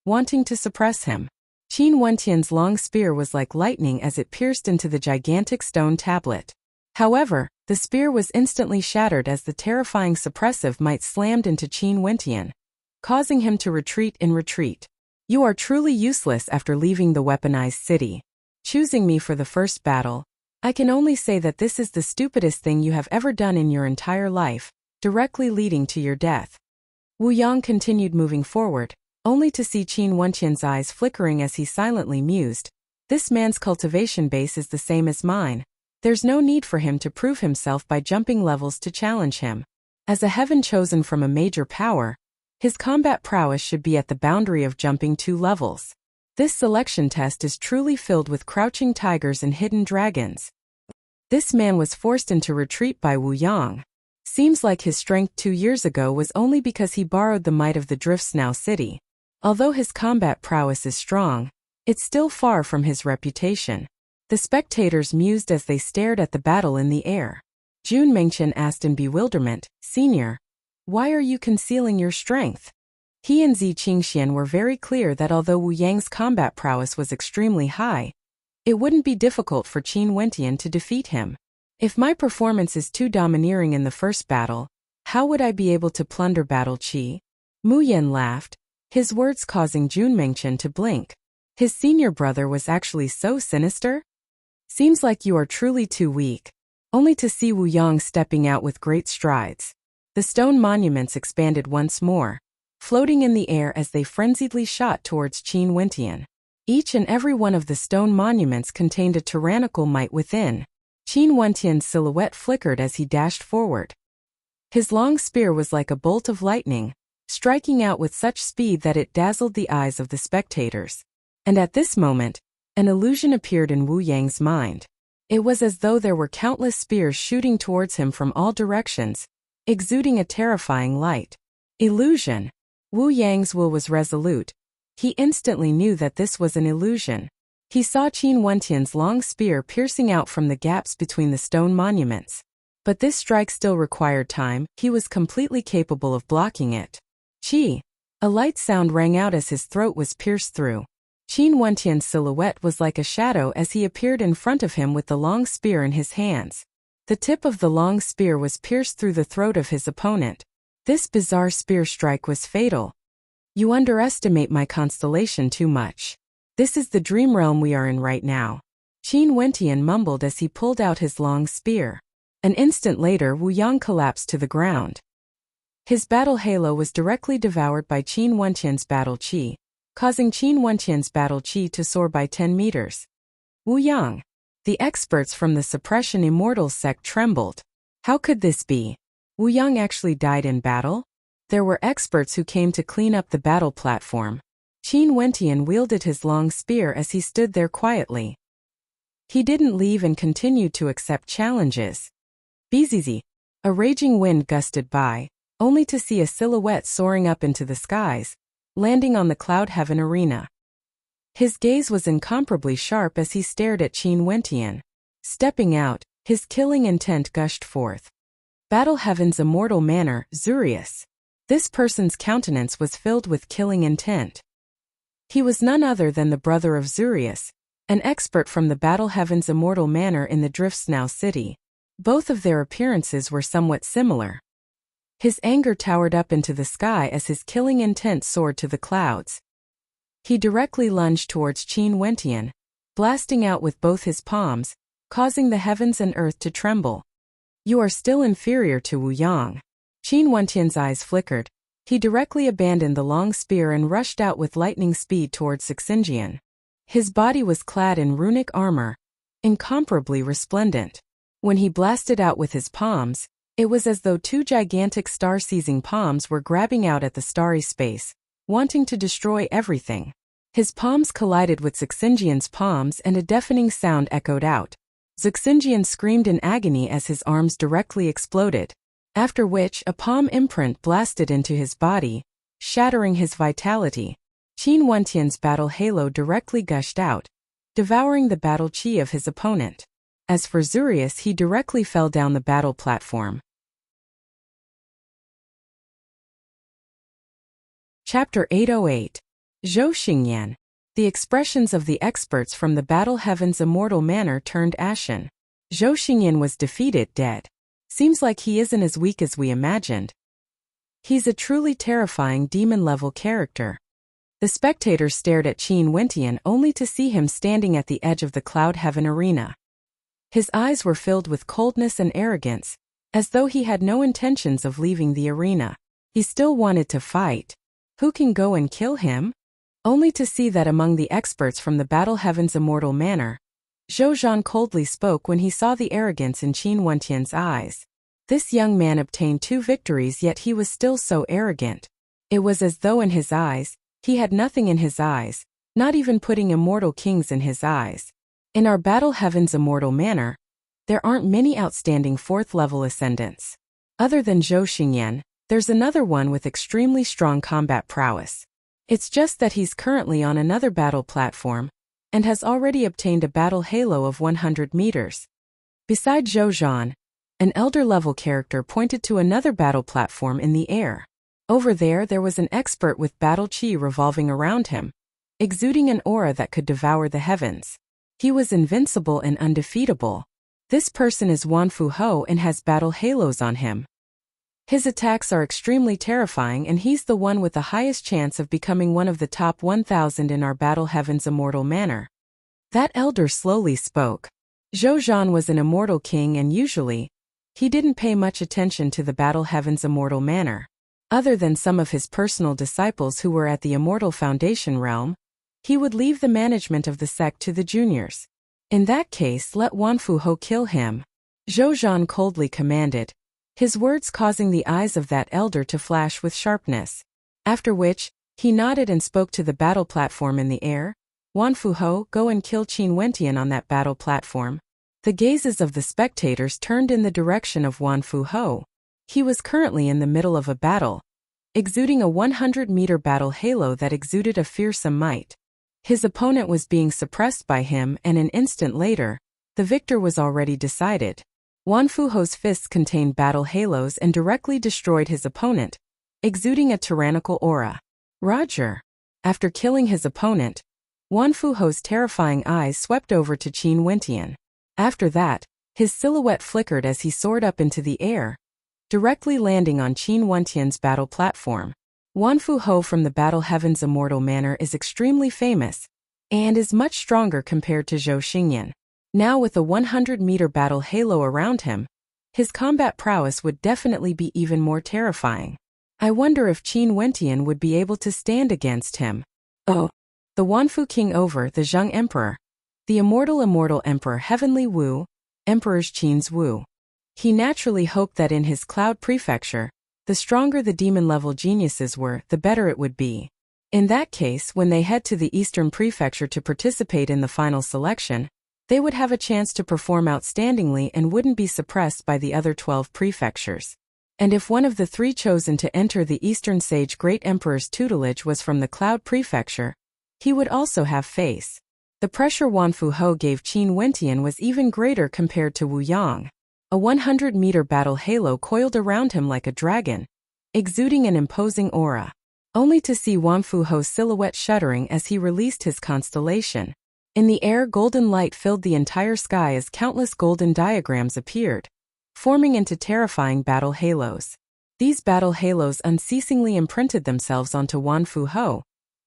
wanting to suppress him. Qin Wentian's long spear was like lightning as it pierced into the gigantic stone tablet. However, the spear was instantly shattered as the terrifying suppressive might slammed into Qin Wentian, causing him to retreat in retreat. You are truly useless after leaving the weaponized city. Choosing me for the first battle, I can only say that this is the stupidest thing you have ever done in your entire life, directly leading to your death. Wu Yang continued moving forward, only to see Qin Wentian's eyes flickering as he silently mused. This man's cultivation base is the same as mine. There's no need for him to prove himself by jumping levels to challenge him. As a heaven chosen from a major power, his combat prowess should be at the boundary of jumping 2 levels. This selection test is truly filled with crouching tigers and hidden dragons. This man was forced into retreat by Wu Yang. Seems like his strength 2 years ago was only because he borrowed the might of the Drifts Now city. Although his combat prowess is strong, it's still far from his reputation. The spectators mused as they stared at the battle in the air. Jun Mengchen asked in bewilderment, "Senior, why are you concealing your strength?" He and Zi Qingxian were very clear that although Wu Yang's combat prowess was extremely high, it wouldn't be difficult for Qin Wentian to defeat him. If my performance is too domineering in the first battle, how would I be able to plunder battle Qi? Mu Yan laughed, his words causing Jun Mengchen to blink. His senior brother was actually so sinister? Seems like you are truly too weak. Only to see Wu Yang stepping out with great strides. The stone monuments expanded once more, floating in the air as they frenziedly shot towards Qin Wentian. Each and every one of the stone monuments contained a tyrannical might within. Qin Wentian's silhouette flickered as he dashed forward. His long spear was like a bolt of lightning, striking out with such speed that it dazzled the eyes of the spectators. And at this moment, an illusion appeared in Wu Yang's mind. It was as though there were countless spears shooting towards him from all directions, exuding a terrifying light. Illusion. Wu Yang's will was resolute. He instantly knew that this was an illusion. He saw Qin Wentian's long spear piercing out from the gaps between the stone monuments. But this strike still required time. He was completely capable of blocking it. Qi. A light sound rang out as his throat was pierced through. Qin Wentian's silhouette was like a shadow as he appeared in front of him with the long spear in his hands. The tip of the long spear was pierced through the throat of his opponent. This bizarre spear strike was fatal. You underestimate my constellation too much. This is the dream realm we are in right now. Qin Wentian mumbled as he pulled out his long spear. An instant later, Wu Yang collapsed to the ground. His battle halo was directly devoured by Qin Wentian's battle qi, causing Qin Wentian's battle qi to soar by 10 meters. Wu Yang. The experts from the Suppression Immortals sect trembled. How could this be? Wu Yang actually died in battle? There were experts who came to clean up the battle platform. Qin Wentian wielded his long spear as he stood there quietly. He didn't leave and continued to accept challenges. Bzz. A raging wind gusted by, only to see a silhouette soaring up into the skies, landing on the cloud heaven arena. His gaze was incomparably sharp as he stared at Qin Wentian. Stepping out, his killing intent gushed forth. Battle Heaven's immortal manner, Zurius. This person's countenance was filled with killing intent. He was none other than the brother of Zurius, an expert from the Battle Heaven's immortal manor in the Driftsnow city. Both of their appearances were somewhat similar. His anger towered up into the sky as his killing intent soared to the clouds. He directly lunged towards Qin Wentian, blasting out with both his palms, causing the heavens and earth to tremble. You are still inferior to Wu Yang. Qin Wentian's eyes flickered. He directly abandoned the long spear and rushed out with lightning speed towards Xinjian. His body was clad in runic armor, incomparably resplendent. When he blasted out with his palms, it was as though two gigantic star-seizing palms were grabbing out at the starry space, wanting to destroy everything. His palms collided with Xinjian's palms and a deafening sound echoed out. Xinjian screamed in agony as his arms directly exploded, after which a palm imprint blasted into his body, shattering his vitality. Qin Wentian's battle halo directly gushed out, devouring the battle qi of his opponent. As for Zurius, he directly fell down the battle platform. Chapter 808. Zhou Xingyan. The expressions of the experts from the Battle Heaven's immortal manor turned ashen. Zhou Xingyan was defeated, dead. Seems like he isn't as weak as we imagined. He's a truly terrifying demon-level character. The spectators stared at Qin Wentian only to see him standing at the edge of the Cloud Heaven arena. His eyes were filled with coldness and arrogance, as though he had no intentions of leaving the arena. He still wanted to fight. Who can go and kill him? Only to see that among the experts from the Battle Heaven's immortal manor, Zhou Zhan coldly spoke when he saw the arrogance in Qin Wentian's eyes. This young man obtained 2 victories, yet he was still so arrogant. It was as though in his eyes, he had nothing in his eyes, not even putting immortal kings in his eyes. In our Battle Heaven's immortal manor, there aren't many outstanding 4th-level ascendants. Other than Zhou Xingyan, there's another one with extremely strong combat prowess. It's just that he's currently on another battle platform and has already obtained a battle halo of 100 meters. Beside Zhou Zhan, an elder-level character pointed to another battle platform in the air. Over there was an expert with battle chi revolving around him, exuding an aura that could devour the heavens. He was invincible and undefeatable. This person is Wanfu Ho and has battle halos on him. His attacks are extremely terrifying, and he's the one with the highest chance of becoming one of the top 1,000 in our battle heaven's immortal manor. That elder slowly spoke. Zhou Zhan was an immortal king, and usually, he didn't pay much attention to the battle heaven's immortal manor. Other than some of his personal disciples who were at the immortal foundation realm, he would leave the management of the sect to the juniors. In that case, let Wanfu Ho kill him, Zhou Zhan coldly commanded, his words causing the eyes of that elder to flash with sharpness. After which, he nodded and spoke to the battle platform in the air. Wanfu Ho, go and kill Qin Wentian on that battle platform. The gazes of the spectators turned in the direction of Wanfu Ho. He was currently in the middle of a battle, exuding a 100-meter battle halo that exuded a fearsome might. His opponent was being suppressed by him, and an instant later, the victor was already decided. Wanfu Ho's fists contained battle halos and directly destroyed his opponent, exuding a tyrannical aura. Roger. After killing his opponent, Wanfu Ho's terrifying eyes swept over to Qin Wentian. After that, his silhouette flickered as he soared up into the air, directly landing on Qin Wentian's battle platform. Wanfu Ho from the Battle Heaven's immortal manor is extremely famous, and is much stronger compared to Zhou Xingyan. Now with a 100-meter battle halo around him, his combat prowess would definitely be even more terrifying. I wonder if Qin Wentian would be able to stand against him. Oh! The Wanfu King over the Zheng Emperor. The immortal Emperor Heavenly Wu, Emperor's Qin's Wu. He naturally hoped that in his Cloud Prefecture, the stronger the demon-level geniuses were, the better it would be. In that case, when they head to the Eastern Prefecture to participate in the final selection, they would have a chance to perform outstandingly and wouldn't be suppressed by the other 12 prefectures. And if one of the 3 chosen to enter the Eastern Sage Great Emperor's tutelage was from the Cloud Prefecture, he would also have face. The pressure Wanfu Ho gave Qin Wentian was even greater compared to Wu Yang. A 100-meter battle halo coiled around him like a dragon, exuding an imposing aura, only to see Wanfu Ho's silhouette shuddering as he released his constellation. In the air, golden light filled the entire sky as countless golden diagrams appeared, forming into terrifying battle halos. These battle halos unceasingly imprinted themselves onto Wanfu Ho,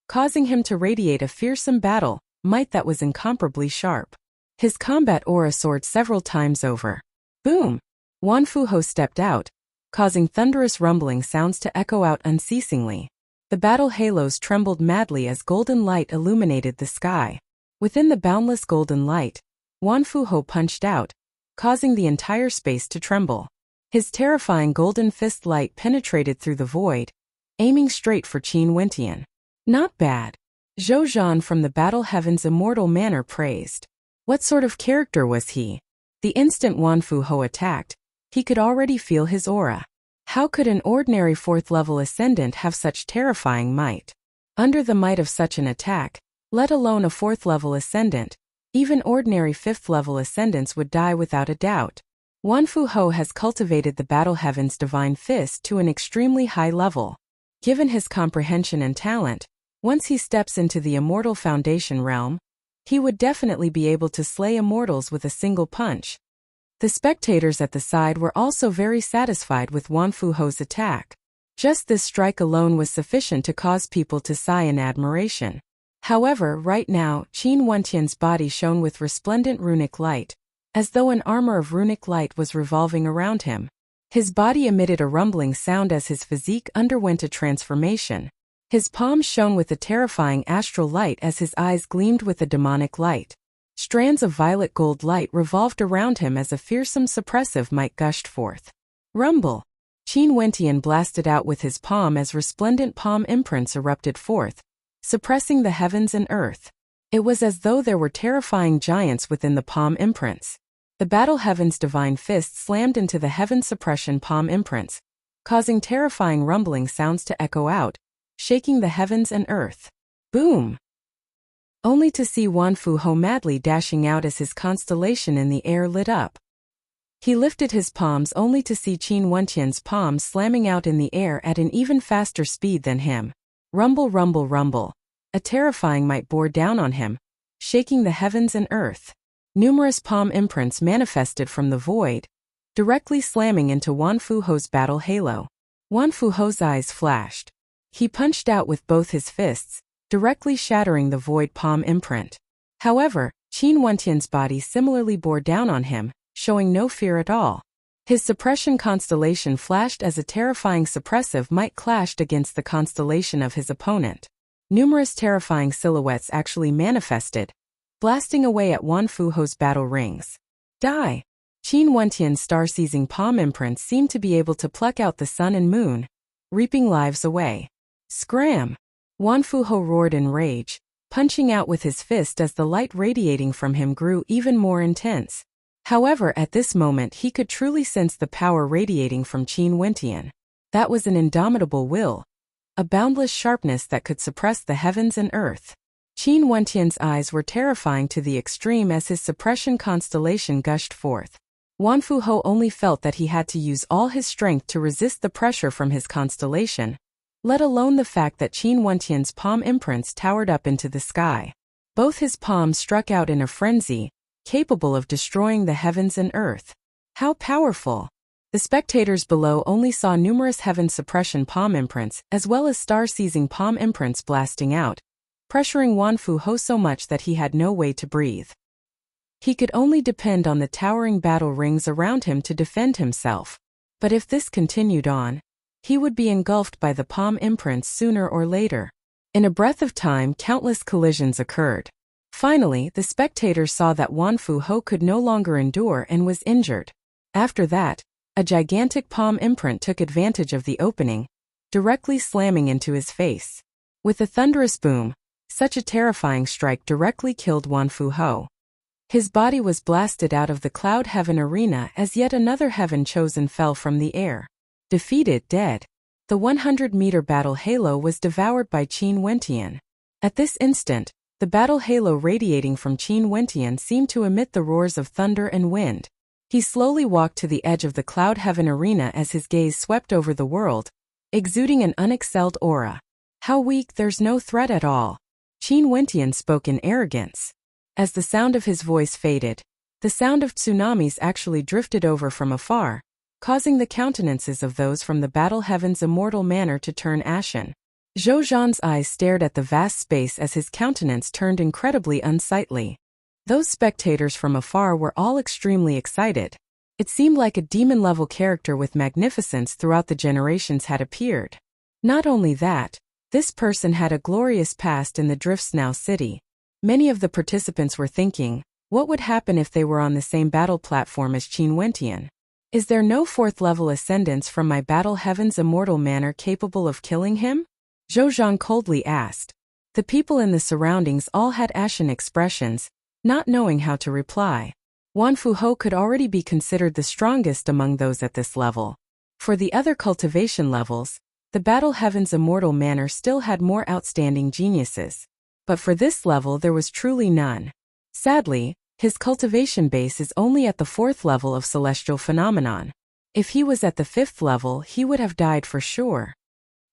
causing him to radiate a fearsome battle might that was incomparably sharp. His combat aura soared several times over. Boom! Wanfu Ho stepped out, causing thunderous rumbling sounds to echo out unceasingly. The battle halos trembled madly as golden light illuminated the sky. Within the boundless golden light, Wanfu Ho punched out, causing the entire space to tremble. His terrifying golden fist light penetrated through the void, aiming straight for Qin Wentian. Not bad. Zhou Zhan from the Battle Heaven's immortal manor praised. What sort of character was he? The instant Wanfu Ho attacked, he could already feel his aura. How could an ordinary 4th-level ascendant have such terrifying might? Under the might of such an attack, let alone a 4th-level ascendant, even ordinary 5th-level ascendants would die without a doubt. Wanfu Ho has cultivated the Battle Heaven's divine fist to an extremely high level. Given his comprehension and talent, once he steps into the immortal foundation realm, he would definitely be able to slay immortals with a single punch. The spectators at the side were also very satisfied with Wanfu Ho's attack. Just this strike alone was sufficient to cause people to sigh in admiration. However, right now, Qin Wentian's body shone with resplendent runic light, as though an armor of runic light was revolving around him. His body emitted a rumbling sound as his physique underwent a transformation. His palms shone with a terrifying astral light as his eyes gleamed with a demonic light. Strands of violet gold light revolved around him as a fearsome suppressive might gushed forth. Rumble! Qin Wentian blasted out with his palm as resplendent palm imprints erupted forth, suppressing the heavens and earth. It was as though there were terrifying giants within the palm imprints. The Battle Heaven's divine fist slammed into the heaven suppression palm imprints, causing terrifying rumbling sounds to echo out, shaking the heavens and earth. Boom! Only to see Wanfu Ho madly dashing out as his constellation in the air lit up. He lifted his palms only to see Qin Wentian's palms slamming out in the air at an even faster speed than him. Rumble, rumble, rumble. A terrifying might bore down on him, shaking the heavens and earth. Numerous palm imprints manifested from the void, directly slamming into Wanfu Ho's battle halo. Wanfu Ho's eyes flashed. He punched out with both his fists, directly shattering the void palm imprint. However, Qin Wentian's body similarly bore down on him, showing no fear at all. His suppression constellation flashed as a terrifying suppressive might clashed against the constellation of his opponent. Numerous terrifying silhouettes actually manifested, blasting away at Wanfu Ho's battle rings. Die! Qin Wentian's star-seizing palm imprints seemed to be able to pluck out the sun and moon, reaping lives away. Scram! Wanfu Ho roared in rage, punching out with his fist as the light radiating from him grew even more intense. However, at this moment he could truly sense the power radiating from Qin Wentian. That was an indomitable will, a boundless sharpness that could suppress the heavens and earth. Qin Wentian's eyes were terrifying to the extreme as his suppression constellation gushed forth. Wanfu Ho only felt that he had to use all his strength to resist the pressure from his constellation, let alone the fact that Qin Wentian's palm imprints towered up into the sky. Both his palms struck out in a frenzy, capable of destroying the heavens and earth. How powerful! The spectators below only saw numerous heaven suppression palm imprints as well as star-seizing palm imprints blasting out, pressuring Wanfu Ho so much that he had no way to breathe. He could only depend on the towering battle rings around him to defend himself. But if this continued on, he would be engulfed by the palm imprints sooner or later. In a breath of time, countless collisions occurred. Finally, the spectators saw that Wanfu Ho could no longer endure and was injured. After that, a gigantic palm imprint took advantage of the opening, directly slamming into his face. With a thunderous boom, such a terrifying strike directly killed Wanfu Ho. His body was blasted out of the cloud heaven arena as yet another heaven chosen fell from the air. Defeated, dead. The 100-meter battle halo was devoured by Qin Wentian. At this instant, the battle halo radiating from Qin Wentian seemed to emit the roars of thunder and wind. He slowly walked to the edge of the cloud heaven arena as his gaze swept over the world, exuding an unexcelled aura. How weak, there's no threat at all. Qin Wentian spoke in arrogance. As the sound of his voice faded, the sound of tsunamis actually drifted over from afar, causing the countenances of those from the battle heaven's immortal manner to turn ashen. Zhou Zhan's eyes stared at the vast space as his countenance turned incredibly unsightly. Those spectators from afar were all extremely excited. It seemed like a demon-level character with magnificence throughout the generations had appeared. Not only that, this person had a glorious past in the Driftsnow city. Many of the participants were thinking, what would happen if they were on the same battle platform as Qin Wentian? Is there no fourth-level ascendance from my battle heaven's immortal manner capable of killing him? Zhou Zhan coldly asked. The people in the surroundings all had ashen expressions, not knowing how to reply. Wanfu Ho could already be considered the strongest among those at this level. For the other cultivation levels, the battle heaven's immortal manner still had more outstanding geniuses. But for this level there was truly none. Sadly, his cultivation base is only at the 4th level of celestial phenomenon. If he was at the 5th level, he would have died for sure.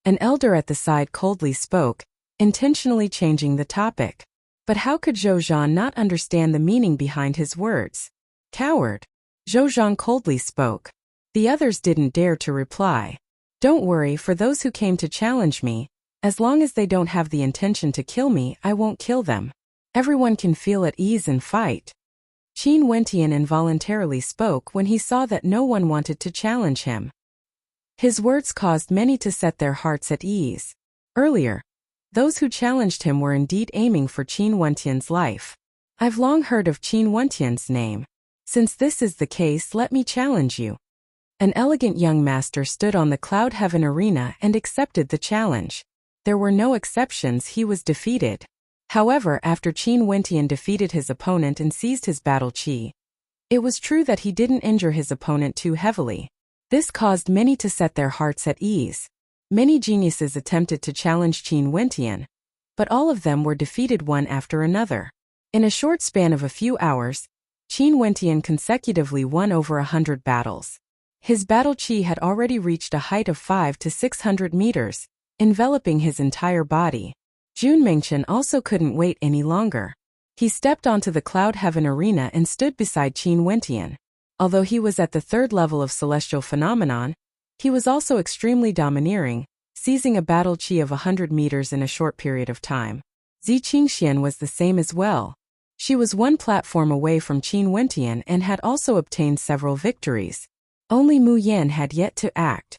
An elder at the side coldly spoke, intentionally changing the topic. But how could Zhou Zhan not understand the meaning behind his words? Coward! Zhou Zhan coldly spoke. The others didn't dare to reply. Don't worry, for those who came to challenge me, as long as they don't have the intention to kill me, I won't kill them. Everyone can feel at ease and fight. Qin Wentian involuntarily spoke when he saw that no one wanted to challenge him. His words caused many to set their hearts at ease. Earlier, those who challenged him were indeed aiming for Qin Wentian's life. I've long heard of Qin Wentian's name. Since this is the case, let me challenge you. An elegant young master stood on the cloud heaven arena and accepted the challenge. There were no exceptions, he was defeated. However, after Qin Wentian defeated his opponent and seized his battle chi, it was true that he didn't injure his opponent too heavily. This caused many to set their hearts at ease. Many geniuses attempted to challenge Qin Wentian, but all of them were defeated one after another. In a short span of a few hours, Qin Wentian consecutively won over 100 battles. His battle qi had already reached a height of 500 to 600 meters, enveloping his entire body. Jun Mengchen also couldn't wait any longer. He stepped onto the Cloud Heaven arena and stood beside Qin Wentian. Although he was at the third level of celestial phenomenon, he was also extremely domineering, seizing a battle qi of 100 meters in a short period of time. Zi Qingxian was the same as well. She was one platform away from Qin Wentian and had also obtained several victories. Only Mu Yan had yet to act.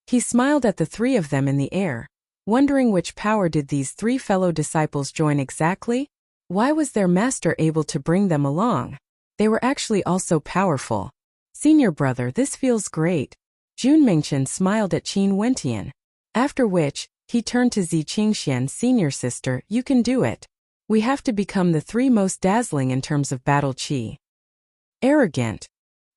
He smiled at the three of them in the air, wondering which power did these three fellow disciples join exactly? Why was their master able to bring them along? They were actually also powerful. Senior brother, this feels great. Jun Mengchen smiled at Qin Wentian. After which, he turned to Zi Qingxian, senior sister, you can do it. We have to become the three most dazzling in terms of battle qi. Arrogant.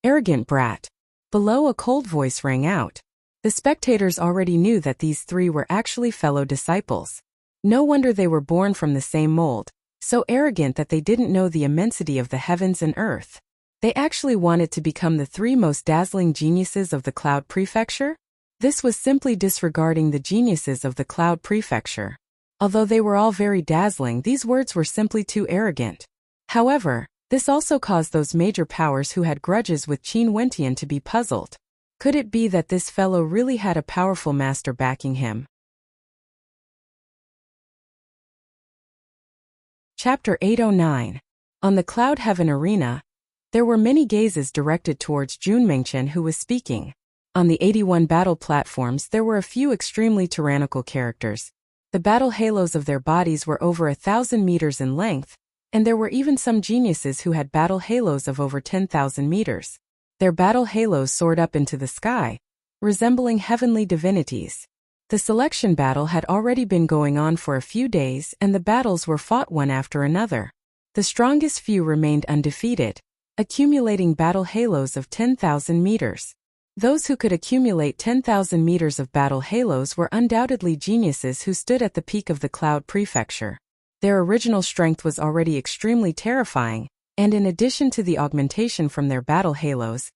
Arrogant brat. Below, a cold voice rang out. The spectators already knew that these three were actually fellow disciples. No wonder they were born from the same mold, so arrogant that they didn't know the immensity of the heavens and earth. They actually wanted to become the three most dazzling geniuses of the Cloud Prefecture? This was simply disregarding the geniuses of the Cloud Prefecture. Although they were all very dazzling, these words were simply too arrogant. However, this also caused those major powers who had grudges with Qin Wentian to be puzzled. Could it be that this fellow really had a powerful master backing him? Chapter 809. On the Cloud Heaven arena, there were many gazes directed towards Jun Mengchen, who was speaking. On the 81 battle platforms there were a few extremely tyrannical characters. The battle halos of their bodies were over 1,000 meters in length, and there were even some geniuses who had battle halos of over 10,000 meters. Their battle halos soared up into the sky, resembling heavenly divinities. The selection battle had already been going on for a few days, and the battles were fought one after another. The strongest few remained undefeated, accumulating battle halos of 10,000 meters. Those who could accumulate 10,000 meters of battle halos were undoubtedly geniuses who stood at the peak of the Cloud Prefecture. Their original strength was already extremely terrifying, and in addition to the augmentation from their battle halos,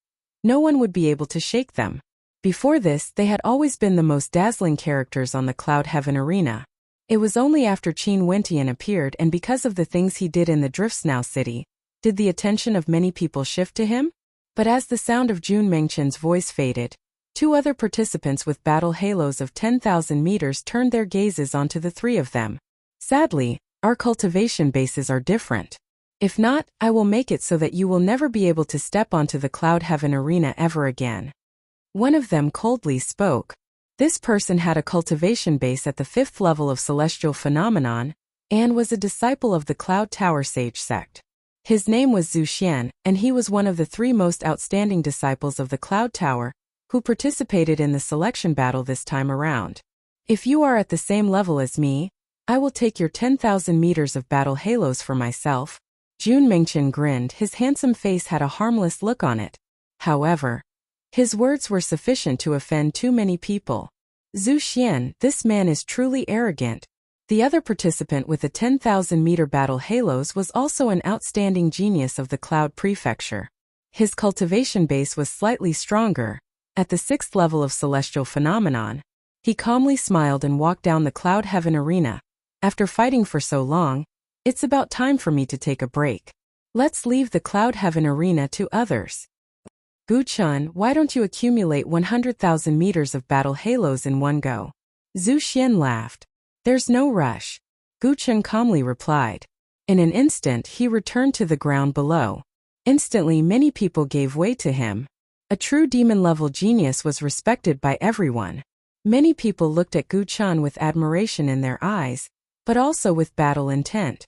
no one would be able to shake them. Before this, they had always been the most dazzling characters on the Cloud Heaven arena. It was only after Qin Wentian appeared and because of the things he did in the Driftsnow city, did the attention of many people shift to him? But as the sound of Jun Mengchen's voice faded, two other participants with battle halos of 10,000 meters turned their gazes onto the three of them. Sadly, our cultivation bases are different. If not, I will make it so that you will never be able to step onto the Cloud Heaven arena ever again. One of them coldly spoke. This person had a cultivation base at the 5th level of celestial phenomenon, and was a disciple of the Cloud Tower Sage sect. His name was Zhu Xian, and he was one of the three most outstanding disciples of the Cloud Tower, who participated in the selection battle this time around. If you are at the same level as me, I will take your 10,000 meters of battle halos for myself. Jun Mengchen grinned. His handsome face had a harmless look on it. However, his words were sufficient to offend too many people. Zhu Xian, this man is truly arrogant. The other participant with the 10,000-meter battle halos was also an outstanding genius of the Cloud Prefecture. His cultivation base was slightly stronger. At the 6th level of celestial phenomenon, he calmly smiled and walked down the Cloud Heaven arena. After fighting for so long, it's about time for me to take a break. Let's leave the Cloud Heaven arena to others. Gu Chun, why don't you accumulate 100,000 meters of battle halos in one go? Zhu Xian laughed. There's no rush. Gu Chun calmly replied. In an instant he returned to the ground below. Instantly many people gave way to him. A true demon-level genius was respected by everyone. Many people looked at Gu Chun with admiration in their eyes, but also with battle intent.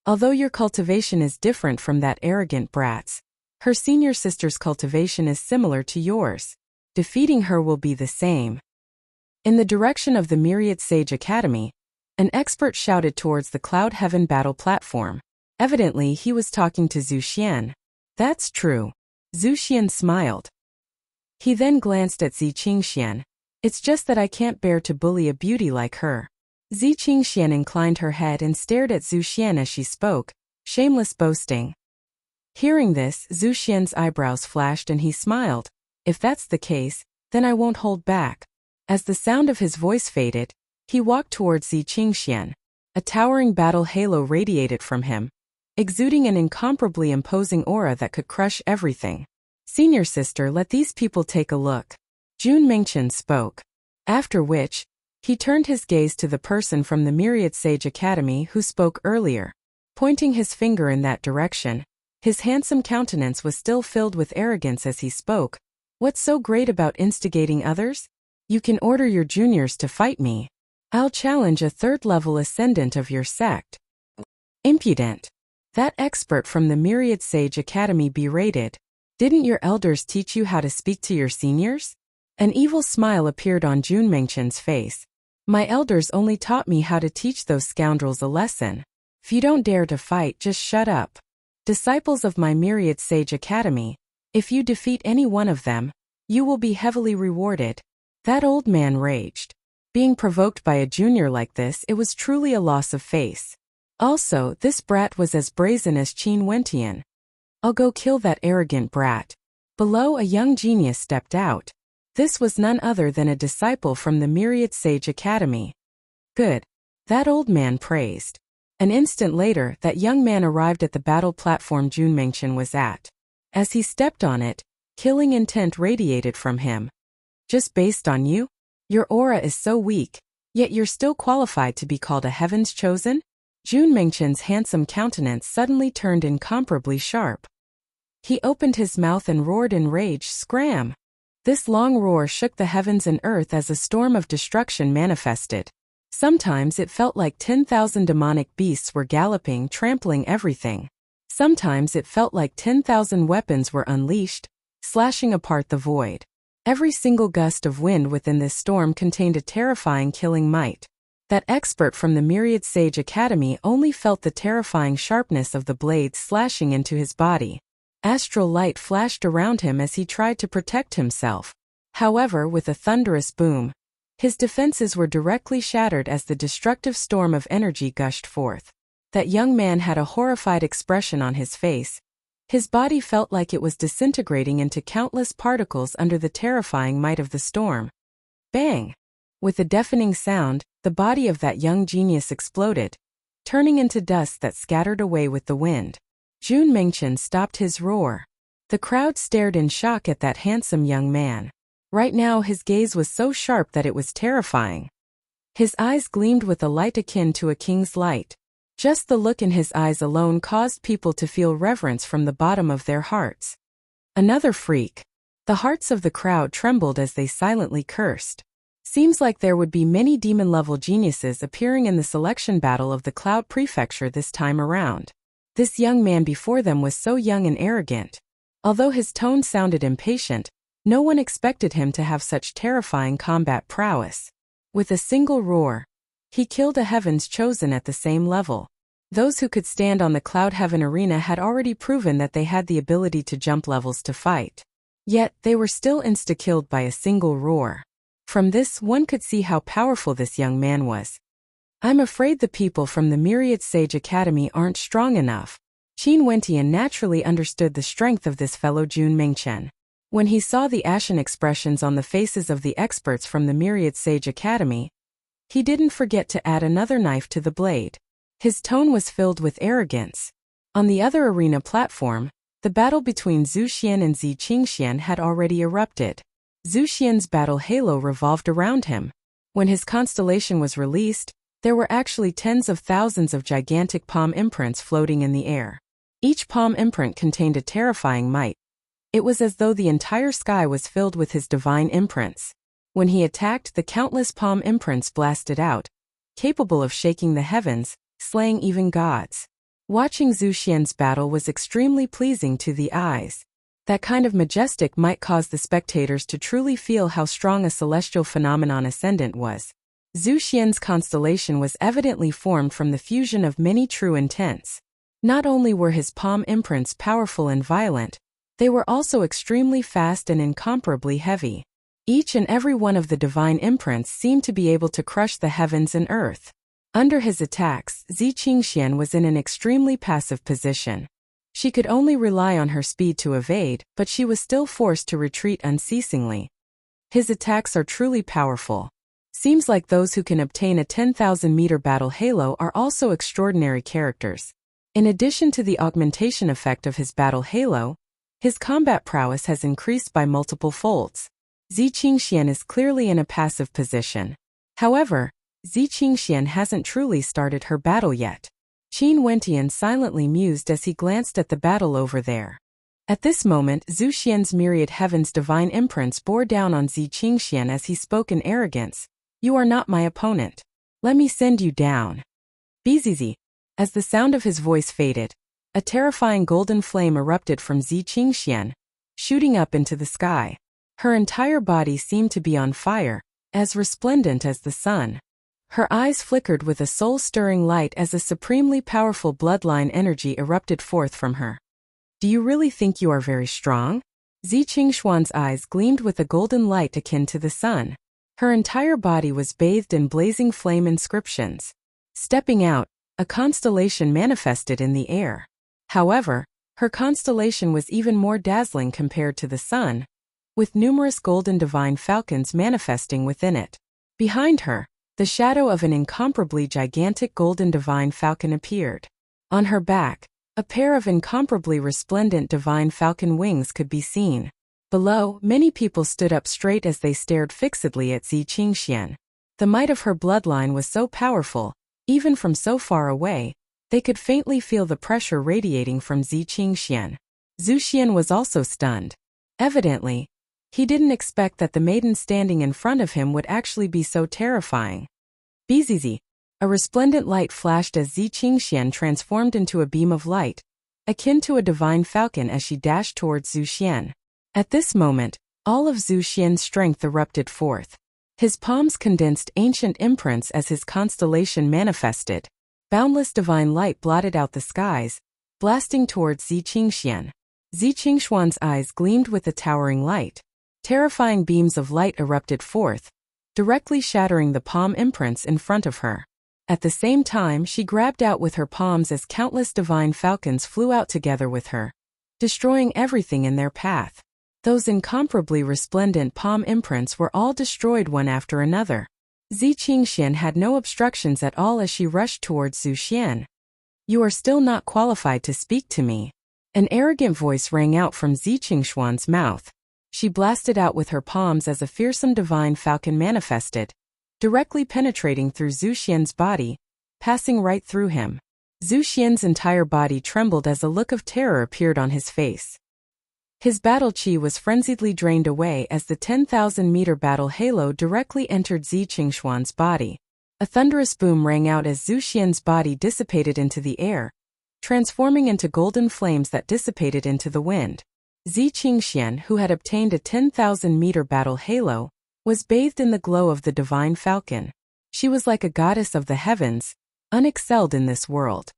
Although your cultivation is different from that arrogant brat's, her senior sister's cultivation is similar to yours. Defeating her will be the same. In the direction of the Myriad Sage Academy, an expert shouted towards the Cloud Heaven battle platform. Evidently he was talking to Zhu Xian. That's true. Zhu Xian smiled. He then glanced at Zi Qingxian. It's just that I can't bear to bully a beauty like her. Zi Qingxian inclined her head and stared at Zhu Xian as she spoke, shameless boasting. Hearing this, Zhu Xian's eyebrows flashed and he smiled. If that's the case, then I won't hold back. As the sound of his voice faded, he walked towards Zi Qingxian. A towering battle halo radiated from him, exuding an incomparably imposing aura that could crush everything. Senior sister, let these people take a look. Jun Mingchen spoke. After which, he turned his gaze to the person from the Myriad Sage Academy who spoke earlier. Pointing his finger in that direction, his handsome countenance was still filled with arrogance as he spoke. What's so great about instigating others? You can order your juniors to fight me. I'll challenge a third-level ascendant of your sect. Impudent. That expert from the Myriad Sage Academy berated. Didn't your elders teach you how to speak to your seniors? An evil smile appeared on Jun Mingchen's face. My elders only taught me how to teach those scoundrels a lesson. If you don't dare to fight, just shut up. Disciples of my Myriad Sage Academy, if you defeat any one of them, you will be heavily rewarded. That old man raged. Being provoked by a junior like this, it was truly a loss of face. Also, this brat was as brazen as Qin Wentian. I'll go kill that arrogant brat. Below, a young genius stepped out. This was none other than a disciple from the Myriad Sage Academy. Good. That old man praised. An instant later, that young man arrived at the battle platform Jun Mingchen was at. As he stepped on it, killing intent radiated from him. Just based on you? Your aura is so weak, yet you're still qualified to be called a heaven's chosen? Jun Mingchen's handsome countenance suddenly turned incomparably sharp. He opened his mouth and roared in rage, scram! This long roar shook the heavens and earth as a storm of destruction manifested. Sometimes it felt like 10,000 demonic beasts were galloping, trampling everything. Sometimes it felt like 10,000 weapons were unleashed, slashing apart the void. Every single gust of wind within this storm contained a terrifying killing might. That expert from the Myriad Sage Academy only felt the terrifying sharpness of the blades slashing into his body. Astral light flashed around him as he tried to protect himself. However, with a thunderous boom, his defenses were directly shattered as the destructive storm of energy gushed forth. That young man had a horrified expression on his face. His body felt like it was disintegrating into countless particles under the terrifying might of the storm. Bang! With a deafening sound, the body of that young genius exploded, turning into dust that scattered away with the wind. Jun Mingchen stopped his roar. The crowd stared in shock at that handsome young man. Right now his gaze was so sharp that it was terrifying. His eyes gleamed with a light akin to a king's light. Just the look in his eyes alone caused people to feel reverence from the bottom of their hearts. Another freak. The hearts of the crowd trembled as they silently cursed. Seems like there would be many demon-level geniuses appearing in the selection battle of the Cloud Prefecture this time around. This young man before them was so young and arrogant. Although his tone sounded impatient, no one expected him to have such terrifying combat prowess. With a single roar, he killed a heaven's chosen at the same level. Those who could stand on the Cloud Heaven arena had already proven that they had the ability to jump levels to fight. Yet, they were still insta-killed by a single roar. From this, one could see how powerful this young man was. I'm afraid the people from the Myriad Sage Academy aren't strong enough. Qin Wentian naturally understood the strength of this fellow Jun Mingchen. When he saw the ashen expressions on the faces of the experts from the Myriad Sage Academy, he didn't forget to add another knife to the blade. His tone was filled with arrogance. On the other arena platform, the battle between Zhu Xian and Zi Qingxian had already erupted. Zhu Xian's battle halo revolved around him. When his constellation was released, there were actually tens of thousands of gigantic palm imprints floating in the air. Each palm imprint contained a terrifying might. It was as though the entire sky was filled with his divine imprints. When he attacked, the countless palm imprints blasted out, capable of shaking the heavens, slaying even gods. Watching Zhu Xian's battle was extremely pleasing to the eyes. That kind of majestic might cause the spectators to truly feel how strong a celestial phenomenon ascendant was. Zhu Xian's constellation was evidently formed from the fusion of many true intents. Not only were his palm imprints powerful and violent, they were also extremely fast and incomparably heavy. Each and every one of the divine imprints seemed to be able to crush the heavens and earth. Under his attacks, Zi Qingxian was in an extremely passive position. She could only rely on her speed to evade, but she was still forced to retreat unceasingly. His attacks are truly powerful. Seems like those who can obtain a 10,000-meter battle halo are also extraordinary characters. In addition to the augmentation effect of his battle halo, his combat prowess has increased by multiple folds. Zi Qingxian is clearly in a passive position. However, Zi Qingxian hasn't truly started her battle yet. Qin Wentian silently mused as he glanced at the battle over there. At this moment, Zhu Xian's myriad heaven's divine imprints bore down on Zi Qingxian as he spoke in arrogance. "You are not my opponent. Let me send you down." Bzzz. As the sound of his voice faded, a terrifying golden flame erupted from Zi Qingxian, shooting up into the sky. Her entire body seemed to be on fire, as resplendent as the sun. Her eyes flickered with a soul-stirring light as a supremely powerful bloodline energy erupted forth from her. "Do you really think you are very strong?" Zi Qingxuan's eyes gleamed with a golden light akin to the sun. Her entire body was bathed in blazing flame inscriptions. Stepping out, a constellation manifested in the air. However, her constellation was even more dazzling compared to the sun, with numerous golden divine falcons manifesting within it. Behind her, the shadow of an incomparably gigantic golden divine falcon appeared. On her back, a pair of incomparably resplendent divine falcon wings could be seen. Below, many people stood up straight as they stared fixedly at Zi Qingxian. The might of her bloodline was so powerful, even from so far away, they could faintly feel the pressure radiating from Zi Qingxian. Zhu Xian was also stunned. Evidently, he didn't expect that the maiden standing in front of him would actually be so terrifying. Bzzz. A resplendent light flashed as Zi Qingxian transformed into a beam of light, akin to a divine falcon as she dashed towards Zhu Xian. At this moment, all of Zhu Xian's strength erupted forth. His palms condensed ancient imprints as his constellation manifested. Boundless divine light blotted out the skies, blasting towards Zi Qingxian. Zi Qingxuan's eyes gleamed with a towering light. Terrifying beams of light erupted forth, directly shattering the palm imprints in front of her. At the same time, she grabbed out with her palms as countless divine falcons flew out together with her, destroying everything in their path. Those incomparably resplendent palm imprints were all destroyed one after another. Zi Qingxian had no obstructions at all as she rushed towards Zhu Xian. "You are still not qualified to speak to me." An arrogant voice rang out from Zi Qingxuan's mouth. She blasted out with her palms as a fearsome divine falcon manifested, directly penetrating through Zhu Xian's body, passing right through him. Zhu Xian's entire body trembled as a look of terror appeared on his face. His battle chi was frenziedly drained away as the 10,000-meter battle halo directly entered Zi Qingxuan's body. A thunderous boom rang out as Zhu Xian's body dissipated into the air, transforming into golden flames that dissipated into the wind. Zi Qingxian, who had obtained a 10,000-meter battle halo, was bathed in the glow of the divine falcon. She was like a goddess of the heavens, unexcelled in this world.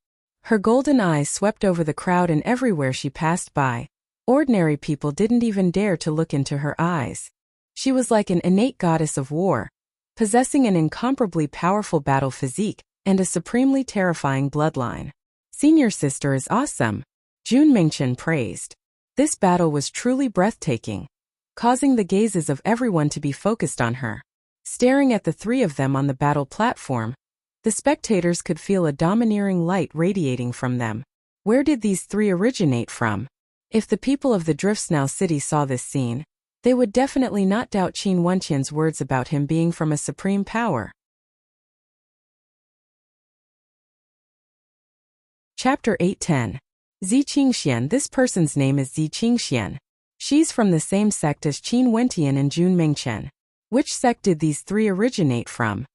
Her golden eyes swept over the crowd and everywhere she passed by. Ordinary people didn't even dare to look into her eyes. She was like an innate goddess of war, possessing an incomparably powerful battle physique and a supremely terrifying bloodline. "Senior sister is awesome," Jun Mingchen praised. This battle was truly breathtaking, causing the gazes of everyone to be focused on her. Staring at the three of them on the battle platform, the spectators could feel a domineering light radiating from them. Where did these three originate from? If the people of the Driftsnow city saw this scene, they would definitely not doubt Qin Wenqian's words about him being from a supreme power. Chapter 810. Zi Qingxian. This person's name is Zi Qingxian. She's from the same sect as Qin Wentian and Jun Mingchen. Which sect did these three originate from?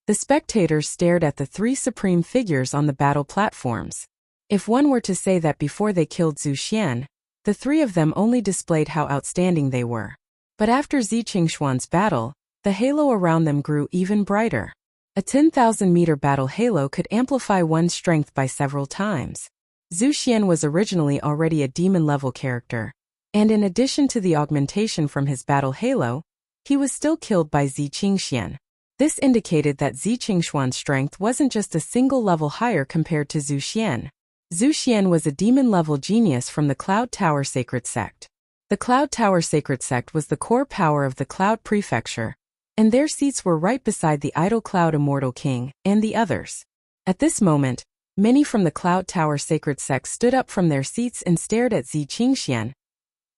The spectators stared at the three supreme figures on the battle platforms. If one were to say that before they killed Zhu Xian, the three of them only displayed how outstanding they were. But after Zi Qingxuan's battle, the halo around them grew even brighter. A 10,000-meter battle halo could amplify one's strength by several times. Zhu Xian was originally already a demon-level character, and in addition to the augmentation from his battle halo, he was still killed by Zi Qingxian. This indicated that Zi Qingxuan's strength wasn't just a single level higher compared to Zhu Xian. Zhu Xian was a demon-level genius from the Cloud Tower Sacred Sect. The Cloud Tower Sacred Sect was the core power of the Cloud Prefecture, and their seats were right beside the Idle Cloud Immortal King and the others. At this moment, many from the Cloud Tower Sacred Sect stood up from their seats and stared at Zi Qingxian,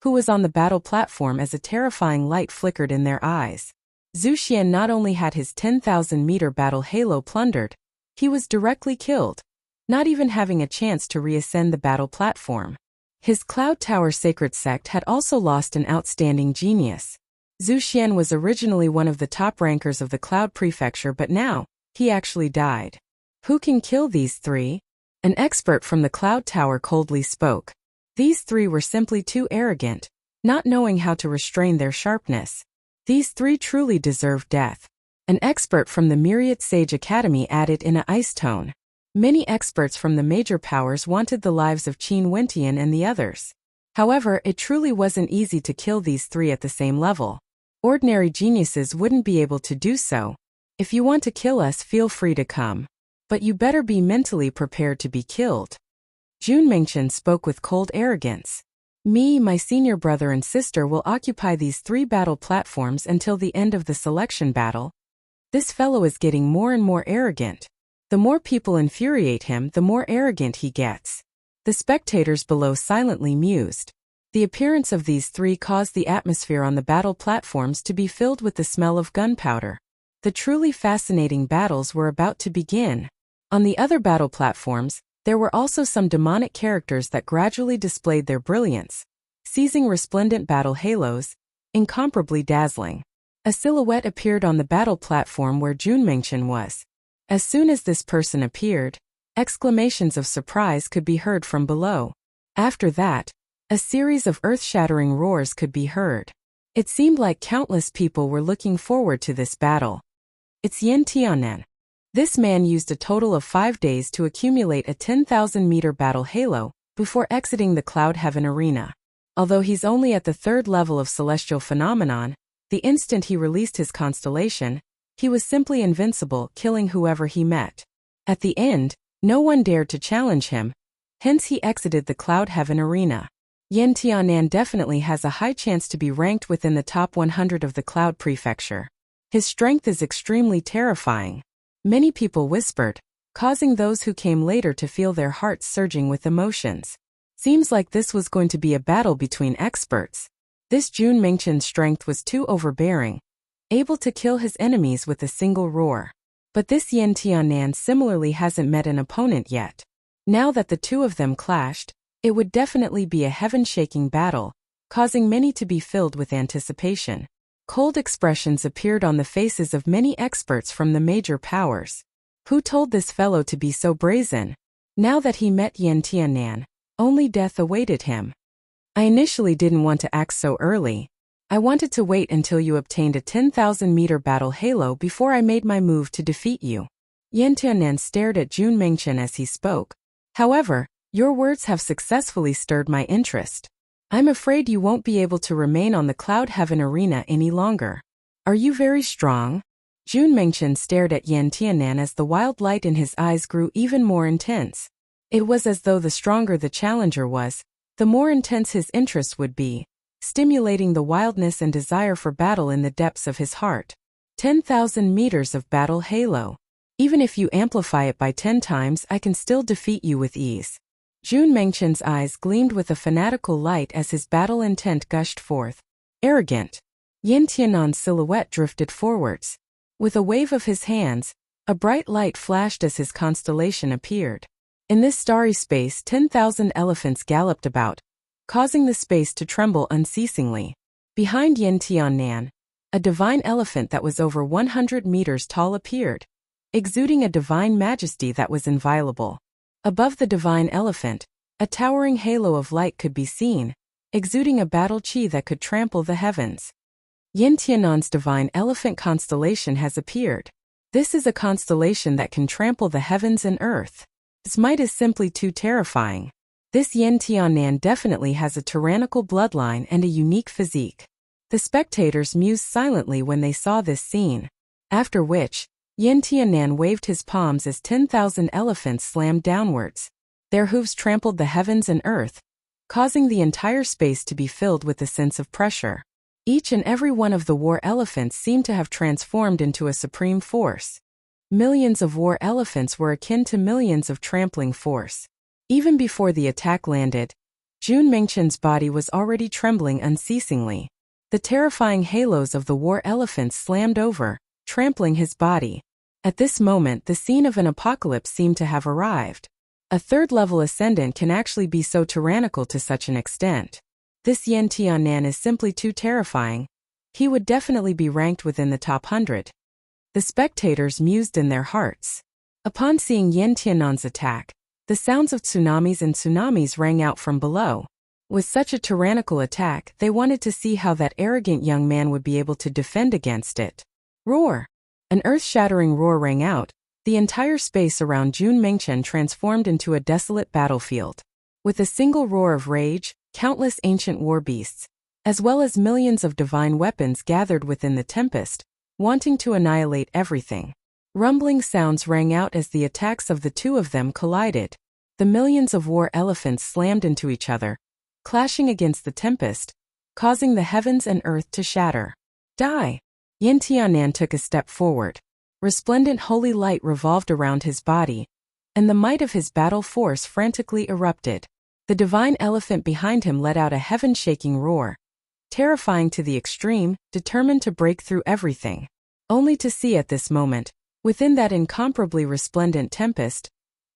who was on the battle platform as a terrifying light flickered in their eyes. Zhu Xian not only had his 10,000-meter battle halo plundered, he was directly killed, not even having a chance to reascend the battle platform. His Cloud Tower Sacred Sect had also lost an outstanding genius. Zhu Xian was originally one of the top rankers of the Cloud Prefecture, but now, he actually died. Who can kill these three? An expert from the Cloud Tower coldly spoke. These three were simply too arrogant, not knowing how to restrain their sharpness. These three truly deserve death. An expert from the Myriad Sage Academy added in an ice tone. Many experts from the major powers wanted the lives of Qin Wentian and the others. However, it truly wasn't easy to kill these three at the same level. Ordinary geniuses wouldn't be able to do so. If you want to kill us, feel free to come. But you better be mentally prepared to be killed. Jun Mengchen spoke with cold arrogance. Me, my senior brother and sister will occupy these three battle platforms until the end of the selection battle. This fellow is getting more and more arrogant. The more people infuriate him, the more arrogant he gets. The spectators below silently mused. The appearance of these three caused the atmosphere on the battle platforms to be filled with the smell of gunpowder. The truly fascinating battles were about to begin. On the other battle platforms, there were also some demonic characters that gradually displayed their brilliance, seizing resplendent battle halos, incomparably dazzling. A silhouette appeared on the battle platform where Jun Mengchen was. As soon as this person appeared, exclamations of surprise could be heard from below. After that, a series of earth-shattering roars could be heard. It seemed like countless people were looking forward to this battle. It's Yan Tianan. This man used a total of 5 days to accumulate a 10,000-meter battle halo before exiting the Cloud Heaven arena. Although he's only at the 3rd level of celestial phenomenon, the instant he released his constellation, he was simply invincible, killing whoever he met. At the end, no one dared to challenge him, hence he exited the Cloud Heaven arena. Yan Tianan definitely has a high chance to be ranked within the top 100 of the Cloud Prefecture. His strength is extremely terrifying. Many people whispered, causing those who came later to feel their hearts surging with emotions. Seems like this was going to be a battle between experts. This Jun Mengchen's strength was too overbearing, able to kill his enemies with a single roar. But this Yan Tianan similarly hasn't met an opponent yet. Now that the two of them clashed, it would definitely be a heaven-shaking battle, causing many to be filled with anticipation. Cold expressions appeared on the faces of many experts from the major powers. Who told this fellow to be so brazen? Now that he met Yan Tianan, only death awaited him. I initially didn't want to act so early. I wanted to wait until you obtained a 10,000-meter battle halo before I made my move to defeat you. Yan Tianan stared at Jun Mengchen as he spoke. However, your words have successfully stirred my interest. I'm afraid you won't be able to remain on the Cloud Heaven arena any longer. Are you very strong? Jun Mengchen stared at Yan Tianan as the wild light in his eyes grew even more intense. It was as though the stronger the challenger was, the more intense his interest would be, stimulating the wildness and desire for battle in the depths of his heart. 10,000 meters of battle halo. Even if you amplify it by 10 times, I can still defeat you with ease. Jun Mengchen's eyes gleamed with a fanatical light as his battle intent gushed forth. Arrogant. Yan Tianan's silhouette drifted forwards. With a wave of his hands, a bright light flashed as his constellation appeared. In this starry space, 10,000 elephants galloped about, causing the space to tremble unceasingly. Behind Yan Tianan, a divine elephant that was over 100 meters tall appeared, exuding a divine majesty that was inviolable. Above the divine elephant, a towering halo of light could be seen, exuding a battle chi that could trample the heavens. Yan Tianan's divine elephant constellation has appeared. This is a constellation that can trample the heavens and earth. Its might is simply too terrifying. This Yan Tianan definitely has a tyrannical bloodline and a unique physique. The spectators mused silently when they saw this scene. After which, Yin Tianan waved his palms as 10,000 elephants slammed downwards. Their hooves trampled the heavens and earth, causing the entire space to be filled with a sense of pressure. Each and every one of the war elephants seemed to have transformed into a supreme force. Millions of war elephants were akin to millions of trampling force. Even before the attack landed, Jun Mengchen's body was already trembling unceasingly. The terrifying halos of the war elephants slammed over, trampling his body. At this moment, the scene of an apocalypse seemed to have arrived. A third-level ascendant can actually be so tyrannical to such an extent. This Yin Tianan is simply too terrifying. He would definitely be ranked within the top 100. The spectators mused in their hearts. Upon seeing Yin Tianan's attack, the sounds of tsunamis rang out from below. With such a tyrannical attack, they wanted to see how that arrogant young man would be able to defend against it. Roar! An earth-shattering roar rang out. The entire space around Jun Mengchen transformed into a desolate battlefield. With a single roar of rage, countless ancient war beasts, as well as millions of divine weapons gathered within the tempest, wanting to annihilate everything. Rumbling sounds rang out as the attacks of the two of them collided. The millions of war elephants slammed into each other, clashing against the tempest, causing the heavens and earth to shatter. Die! Yin Tianan took a step forward. Resplendent holy light revolved around his body, and the might of his battle force frantically erupted. The divine elephant behind him let out a heaven-shaking roar, terrifying to the extreme, determined to break through everything. Only to see at this moment, within that incomparably resplendent tempest,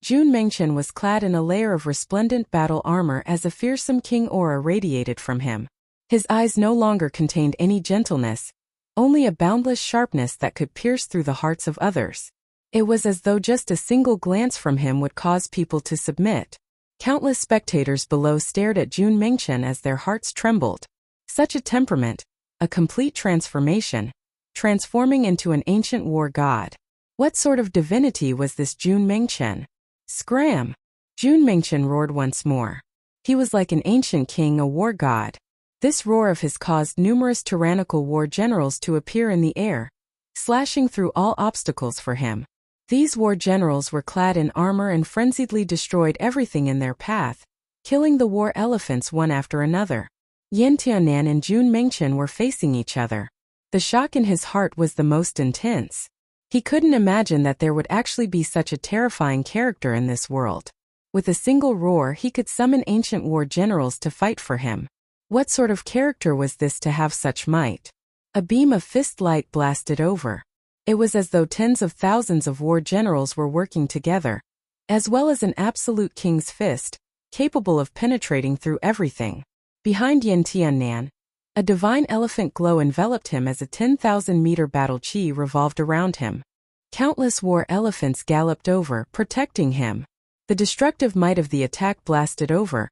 Jun Mengchen was clad in a layer of resplendent battle armor as a fearsome king aura radiated from him. His eyes no longer contained any gentleness, only a boundless sharpness that could pierce through the hearts of others. It was as though just a single glance from him would cause people to submit. Countless spectators below stared at Jun Mengchen as their hearts trembled. Such a temperament, a complete transformation, transforming into an ancient war god. What sort of divinity was this Jun Mengchen? Scram! Jun Mengchen roared once more. He was like an ancient king, a war god. This roar of his caused numerous tyrannical war generals to appear in the air, slashing through all obstacles for him. These war generals were clad in armor and frenziedly destroyed everything in their path, killing the war elephants one after another. Yin Tianan and Jun Mengchen were facing each other. The shock in his heart was the most intense. He couldn't imagine that there would actually be such a terrifying character in this world. With a single roar, he could summon ancient war generals to fight for him. What sort of character was this to have such might? A beam of fist light blasted over. It was as though tens of thousands of war generals were working together, as well as an absolute king's fist, capable of penetrating through everything. Behind Yin Tianan, a divine elephant glow enveloped him as a 10,000-meter battle chi revolved around him. Countless war elephants galloped over, protecting him. The destructive might of the attack blasted over,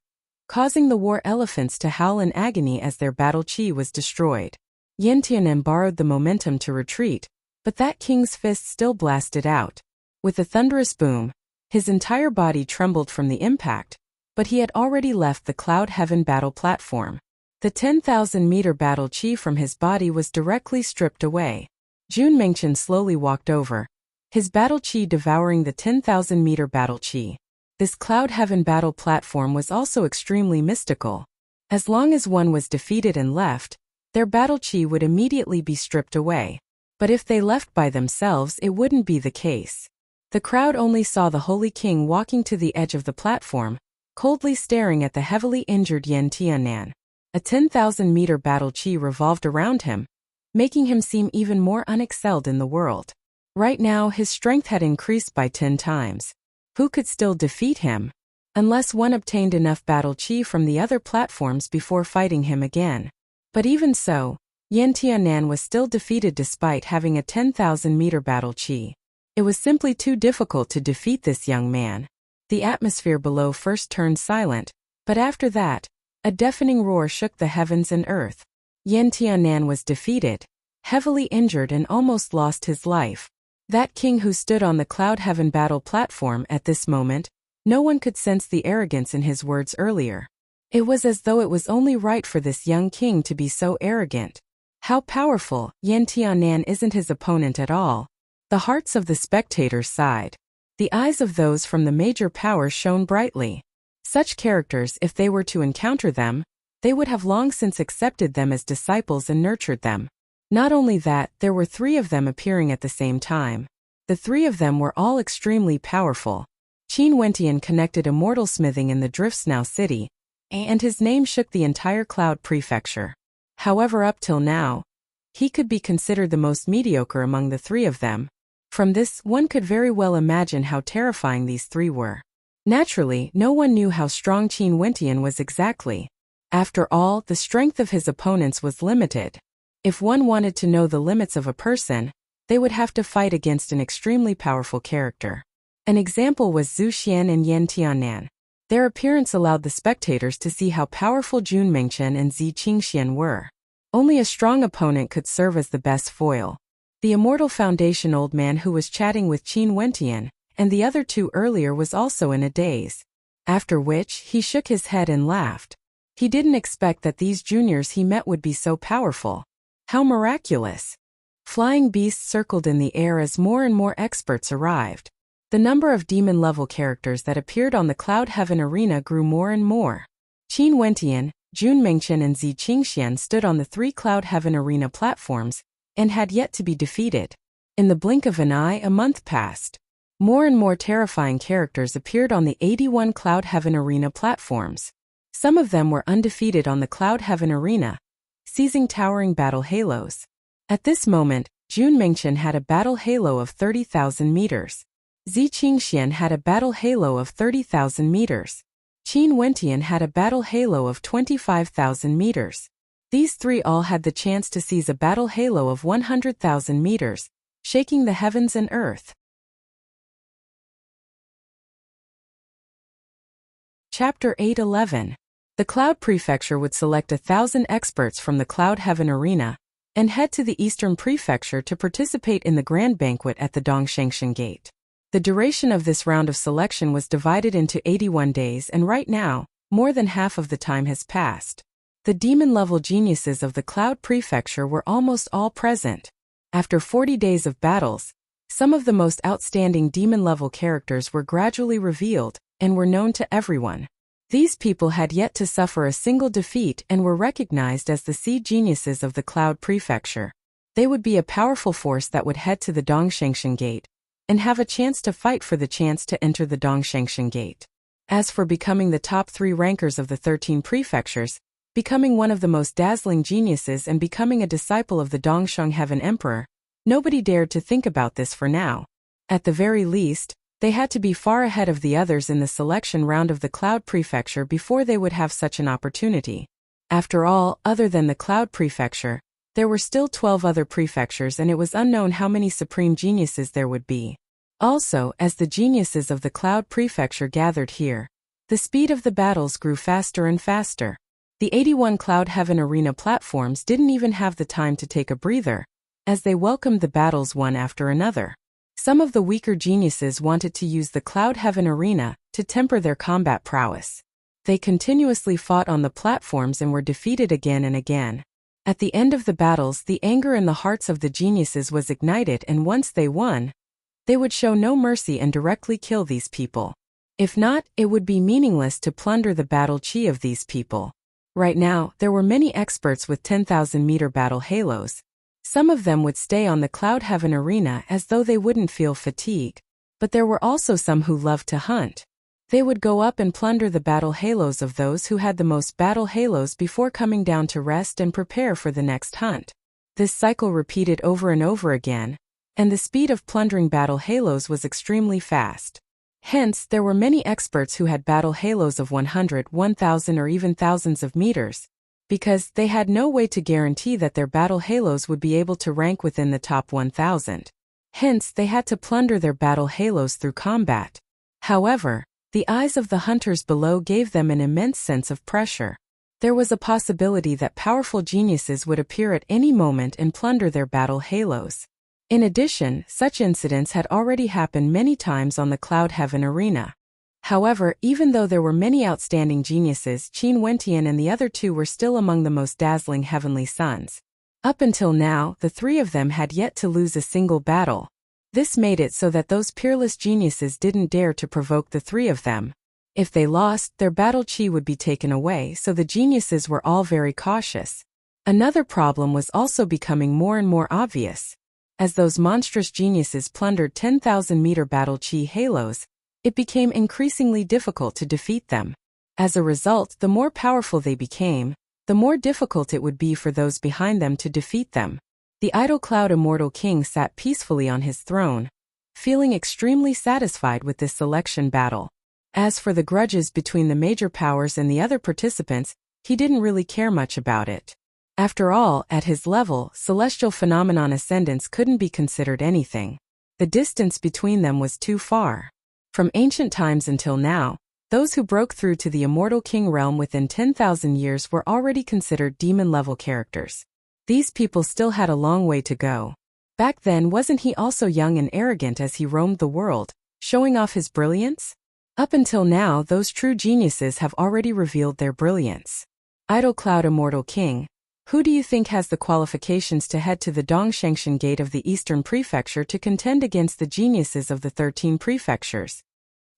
causing the war elephants to howl in agony as their battle chi was destroyed. Yin Tianan borrowed the momentum to retreat, but that king's fist still blasted out. With a thunderous boom, his entire body trembled from the impact, but he had already left the Cloud Heaven battle platform. The 10,000-meter battle chi from his body was directly stripped away. Jun Mengchen slowly walked over, his battle chi devouring the 10,000-meter battle chi. This Cloud Heaven battle platform was also extremely mystical. As long as one was defeated and left, their battle chi would immediately be stripped away. But if they left by themselves, it wouldn't be the case. The crowd only saw the Holy King walking to the edge of the platform, coldly staring at the heavily injured Yin Tianan. A 10,000-meter battle chi revolved around him, making him seem even more unexcelled in the world. Right now, his strength had increased by 10 times. Who could still defeat him? Unless one obtained enough battle chi from the other platforms before fighting him again. But even so, Yin Tianan was still defeated despite having a 10,000-meter battle chi. It was simply too difficult to defeat this young man. The atmosphere below first turned silent, but after that, a deafening roar shook the heavens and earth. Yin Tianan was defeated, heavily injured and almost lost his life. That king who stood on the Cloud Heaven battle platform at this moment, no one could sense the arrogance in his words earlier. It was as though it was only right for this young king to be so arrogant. How powerful, Yan Tianan isn't his opponent at all. The hearts of the spectators sighed. The eyes of those from the major powers shone brightly. Such characters, if they were to encounter them, they would have long since accepted them as disciples and nurtured them. Not only that, there were 3 of them appearing at the same time. The 3 of them were all extremely powerful. Qin Wentian connected immortal smithing in the Driftsnow city, and his name shook the entire Cloud Prefecture. However, up till now, he could be considered the most mediocre among the 3 of them. From this, one could very well imagine how terrifying these 3 were. Naturally, no one knew how strong Qin Wentian was exactly. After all, the strength of his opponents was limited. If one wanted to know the limits of a person, they would have to fight against an extremely powerful character. An example was Zhu Xian and Yan Tianan. Their appearance allowed the spectators to see how powerful Jun Mengchen and Zi Qingxian were. Only a strong opponent could serve as the best foil. The Immortal Foundation old man who was chatting with Qin Wentian, and the other 2 earlier, was also in a daze. After which, he shook his head and laughed. He didn't expect that these juniors he met would be so powerful. How miraculous! Flying beasts circled in the air as more and more experts arrived. The number of demon-level characters that appeared on the Cloud Heaven arena grew more and more. Qin Wentian, Jun Mengchen and Zi Qingxian stood on the 3 Cloud Heaven arena platforms, and had yet to be defeated. In the blink of an eye, a month passed. More and more terrifying characters appeared on the 81 Cloud Heaven arena platforms. Some of them were undefeated on the Cloud Heaven arena, seizing towering battle halos. At this moment, Jun Mengchen had a battle halo of 30,000 meters. Zi Qingxian had a battle halo of 30,000 meters. Qin Wentian had a battle halo of 25,000 meters. These 3 all had the chance to seize a battle halo of 100,000 meters, shaking the heavens and earth. Chapter 8:11. The Cloud Prefecture would select 1,000 experts from the Cloud Heaven arena and head to the Eastern Prefecture to participate in the Grand Banquet at the Dongshangshan Gate. The duration of this round of selection was divided into 81 days, and right now, more than half of the time has passed. The demon-level geniuses of the Cloud Prefecture were almost all present. After 40 days of battles, some of the most outstanding demon-level characters were gradually revealed and were known to everyone. These people had yet to suffer a single defeat and were recognized as the seed geniuses of the Cloud Prefecture. They would be a powerful force that would head to the Dongshangshan Gate and have a chance to fight for the chance to enter the Dongshangshan Gate. As for becoming the top 3 rankers of the 13 prefectures, becoming one of the most dazzling geniuses and becoming a disciple of the Dongsheng Heaven Emperor, nobody dared to think about this for now. At the very least, they had to be far ahead of the others in the selection round of the Cloud Prefecture before they would have such an opportunity. After all, other than the Cloud Prefecture, there were still 12 other prefectures, and it was unknown how many supreme geniuses there would be. Also, as the geniuses of the Cloud Prefecture gathered here, the speed of the battles grew faster and faster. The 81 Cloud Heaven arena platforms didn't even have the time to take a breather, as they welcomed the battles one after another. Some of the weaker geniuses wanted to use the Cloud Heaven arena to temper their combat prowess. They continuously fought on the platforms and were defeated again and again. At the end of the battles, the anger in the hearts of the geniuses was ignited, and once they won, they would show no mercy and directly kill these people. If not, it would be meaningless to plunder the battle chi of these people. Right now, there were many experts with 10,000-meter battle halos. Some of them would stay on the Cloud Heaven arena as though they wouldn't feel fatigue, but there were also some who loved to hunt. They would go up and plunder the battle halos of those who had the most battle halos before coming down to rest and prepare for the next hunt. This cycle repeated over and over again, and the speed of plundering battle halos was extremely fast. Hence, there were many experts who had battle halos of 100, 1,000 or even thousands of meters, because they had no way to guarantee that their battle halos would be able to rank within the top 1,000. Hence, they had to plunder their battle halos through combat. However, the eyes of the hunters below gave them an immense sense of pressure. There was a possibility that powerful geniuses would appear at any moment and plunder their battle halos. In addition, such incidents had already happened many times on the Cloud Heaven arena. However, even though there were many outstanding geniuses, Qin Wentian and the other 2 were still among the most dazzling heavenly suns. Up until now, the three of them had yet to lose a single battle. This made it so that those peerless geniuses didn't dare to provoke the three of them. If they lost, their battle chi would be taken away, so the geniuses were all very cautious. Another problem was also becoming more and more obvious. As those monstrous geniuses plundered 10,000-meter battle chi halos, it became increasingly difficult to defeat them. As a result, the more powerful they became, the more difficult it would be for those behind them to defeat them. The Idle Cloud Immortal King sat peacefully on his throne, feeling extremely satisfied with this selection battle. As for the grudges between the major powers and the other participants, he didn't really care much about it. After all, at his level, celestial phenomenon ascendants couldn't be considered anything. The distance between them was too far. From ancient times until now, those who broke through to the Immortal King realm within 10,000 years were already considered demon-level characters. These people still had a long way to go. Back then, wasn't he also young and arrogant as he roamed the world, showing off his brilliance? Up until now, those true geniuses have already revealed their brilliance. Idle Cloud Immortal King, who do you think has the qualifications to head to the Dongshangshan Gate of the Eastern Prefecture to contend against the geniuses of the 13 prefectures?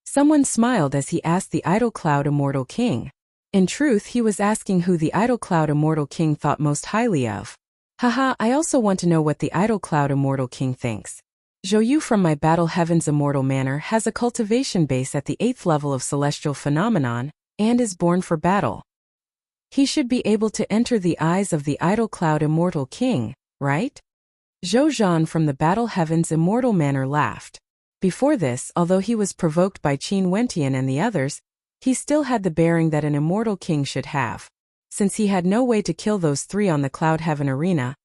Someone smiled as he asked the Idle Cloud Immortal King. In truth, he was asking who the Idle Cloud Immortal King thought most highly of. Haha, I also want to know what the Idle Cloud Immortal King thinks. Zhou from my Battle Heaven's Immortal Manor has a cultivation base at the 8th level of Celestial Phenomenon, and is born for battle. He should be able to enter the eyes of the Idle Cloud Immortal King, right? Zhou from the Battle Heaven's Immortal Manor laughed. Before this, although he was provoked by Qin Wentian and the others, he still had the bearing that an Immortal King should have. Since he had no way to kill those three on the Cloud Heaven arena,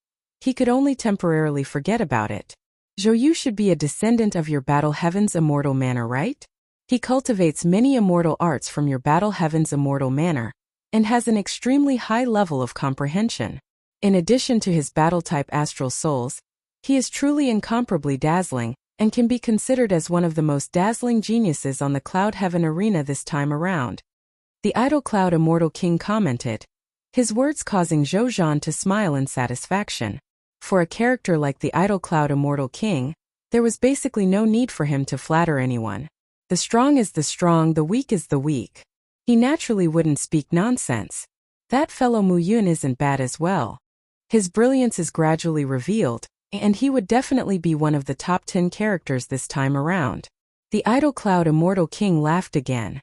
he could only temporarily forget about it. Zhou should be a descendant of your Battle Heaven's Immortal Manor, right? He cultivates many immortal arts from your Battle Heaven's Immortal Manor, and has an extremely high level of comprehension. In addition to his battle-type astral souls, he is truly incomparably dazzling, and can be considered as one of the most dazzling geniuses on the Cloud Heaven arena this time around. The Idle Cloud Immortal King commented, his words causing Zhou to smile in satisfaction. For a character like the Idle Cloud Immortal King, there was basically no need for him to flatter anyone. The strong is the strong, the weak is the weak. He naturally wouldn't speak nonsense. That fellow Mu Yun isn't bad as well. His brilliance is gradually revealed, and he would definitely be one of the top 10 characters this time around. The Idle Cloud Immortal King laughed again.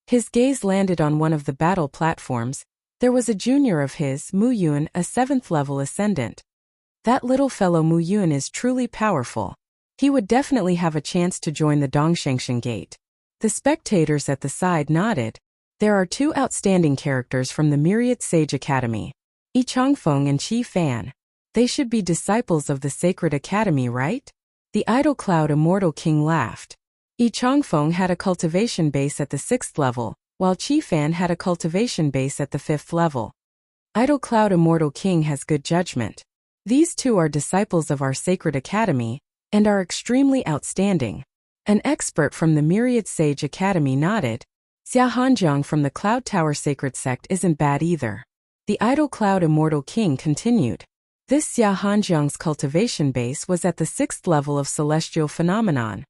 His gaze landed on one of the battle platforms. There was a junior of his, Mu Yun, a 7th level ascendant. That little fellow Mu Yun is truly powerful. He would definitely have a chance to join the Dongshangshan Gate. The spectators at the side nodded. There are two outstanding characters from the Myriad Sage Academy, Yi Changfeng and Qi Fan. They should be disciples of the Sacred Academy, right? The Idle Cloud Immortal King laughed. Yi Changfeng had a cultivation base at the 6th level, while Qi Fan had a cultivation base at the 5th level. Idle Cloud Immortal King has good judgment. These two are disciples of our Sacred Academy, and are extremely outstanding. An expert from the Myriad Sage Academy nodded. Xia Hanjiang from the Cloud Tower Sacred Sect isn't bad either. The Idle Cloud Immortal King continued. This Xia Hanjiang's cultivation base was at the 6th level of Celestial Phenomenon.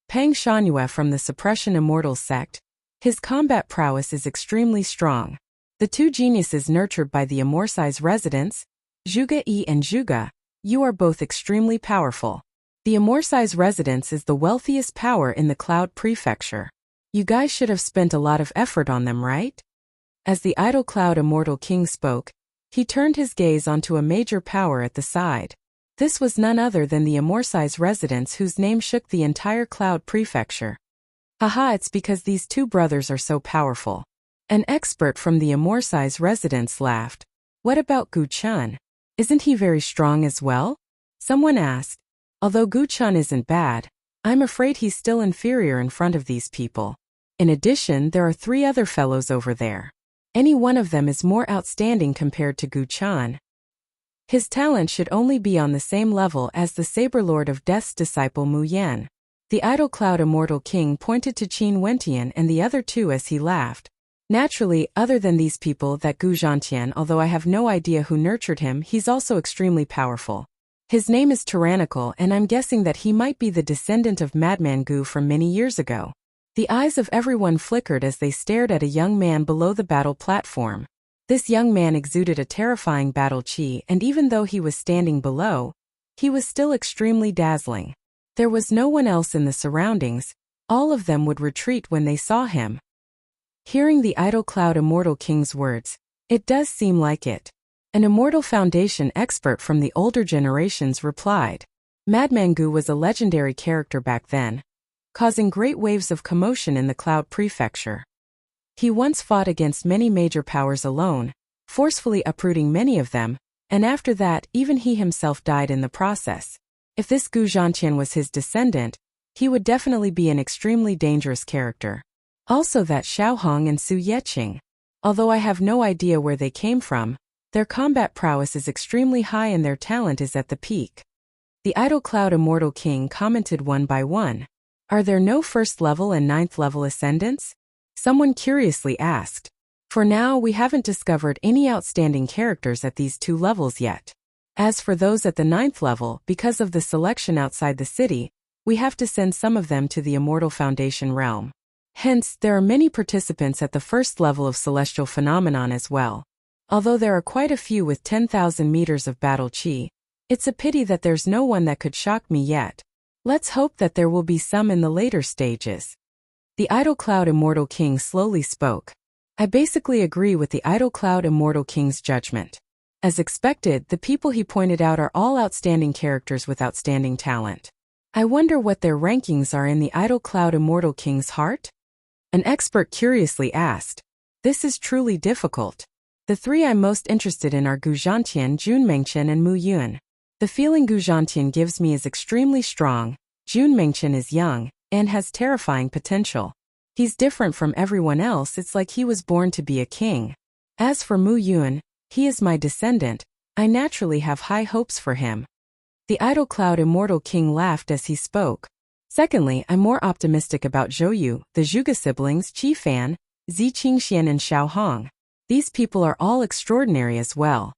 Pang Shangyue from the Suppression Immortal Sect. His combat prowess is extremely strong. The two geniuses nurtured by the Amorsi's residents, Zhuge Yi and Zhuge, you are both extremely powerful. The Amorsi's residence is the wealthiest power in the Cloud Prefecture. You guys should have spent a lot of effort on them, right? As the Idle Cloud Immortal King spoke, he turned his gaze onto a major power at the side. This was none other than the Amorsi's residence, whose name shook the entire Cloud Prefecture. Haha, it's because these two brothers are so powerful. An expert from the Amorsi's residence laughed. What about Gu Chun? Isn't he very strong as well? Someone asked. Although Gu Chun isn't bad, I'm afraid he's still inferior in front of these people. In addition, there are 3 other fellows over there. Any one of them is more outstanding compared to Gu Chun. His talent should only be on the same level as the Saber Lord of Death's disciple Mu Yan. The Idle Cloud Immortal King pointed to Qin Wentian and the other two as he laughed. Naturally, other than these people, that Gu Zhantian, although I have no idea who nurtured him, he's also extremely powerful. His name is tyrannical, and I'm guessing that he might be the descendant of Madman Gu from many years ago. The eyes of everyone flickered as they stared at a young man below the battle platform. This young man exuded a terrifying battle chi, and even though he was standing below, he was still extremely dazzling. There was no one else in the surroundings. All of them would retreat when they saw him. Hearing the Idol Cloud Immortal King's words, it does seem like it. An Immortal Foundation expert from the older generations replied. Madman Gu was a legendary character back then, causing great waves of commotion in the Cloud Prefecture. He once fought against many major powers alone, forcefully uprooting many of them, and after that, even he himself died in the process. If this Gu Zhantian was his descendant, he would definitely be an extremely dangerous character. Also that Xiaohong and Su Yeqing. Although I have no idea where they came from, their combat prowess is extremely high and their talent is at the peak. The Idol Cloud Immortal King commented one by one. Are there no first level and ninth level ascendants? Someone curiously asked. For now, we haven't discovered any outstanding characters at these two levels yet. As for those at the ninth level, because of the selection outside the city, we have to send some of them to the Immortal Foundation realm. Hence, there are many participants at the first level of celestial phenomenon as well. Although there are quite a few with 10,000 meters of battle chi, it's a pity that there's no one that could shock me yet. Let's hope that there will be some in the later stages. The Idol Cloud Immortal King slowly spoke. I basically agree with the Idol Cloud Immortal King's judgment. As expected, the people he pointed out are all outstanding characters with outstanding talent. I wonder what their rankings are in the Idol Cloud Immortal King's heart? An expert curiously asked. This is truly difficult. The three I'm most interested in are Gu Zhantian, Jun Mengchen and Mu Yun. The feeling Gu Zhantian gives me is extremely strong, Jun Mengchen is young, and has terrifying potential. He's different from everyone else, it's like he was born to be a king. As for Mu Yun, he is my descendant, I naturally have high hopes for him. The Idol Cloud Immortal King laughed as he spoke. Secondly, I'm more optimistic about Zhou Yu, the Zhuge siblings, Qi Fan, Zi Qingxian and Xiao Hong. These people are all extraordinary as well.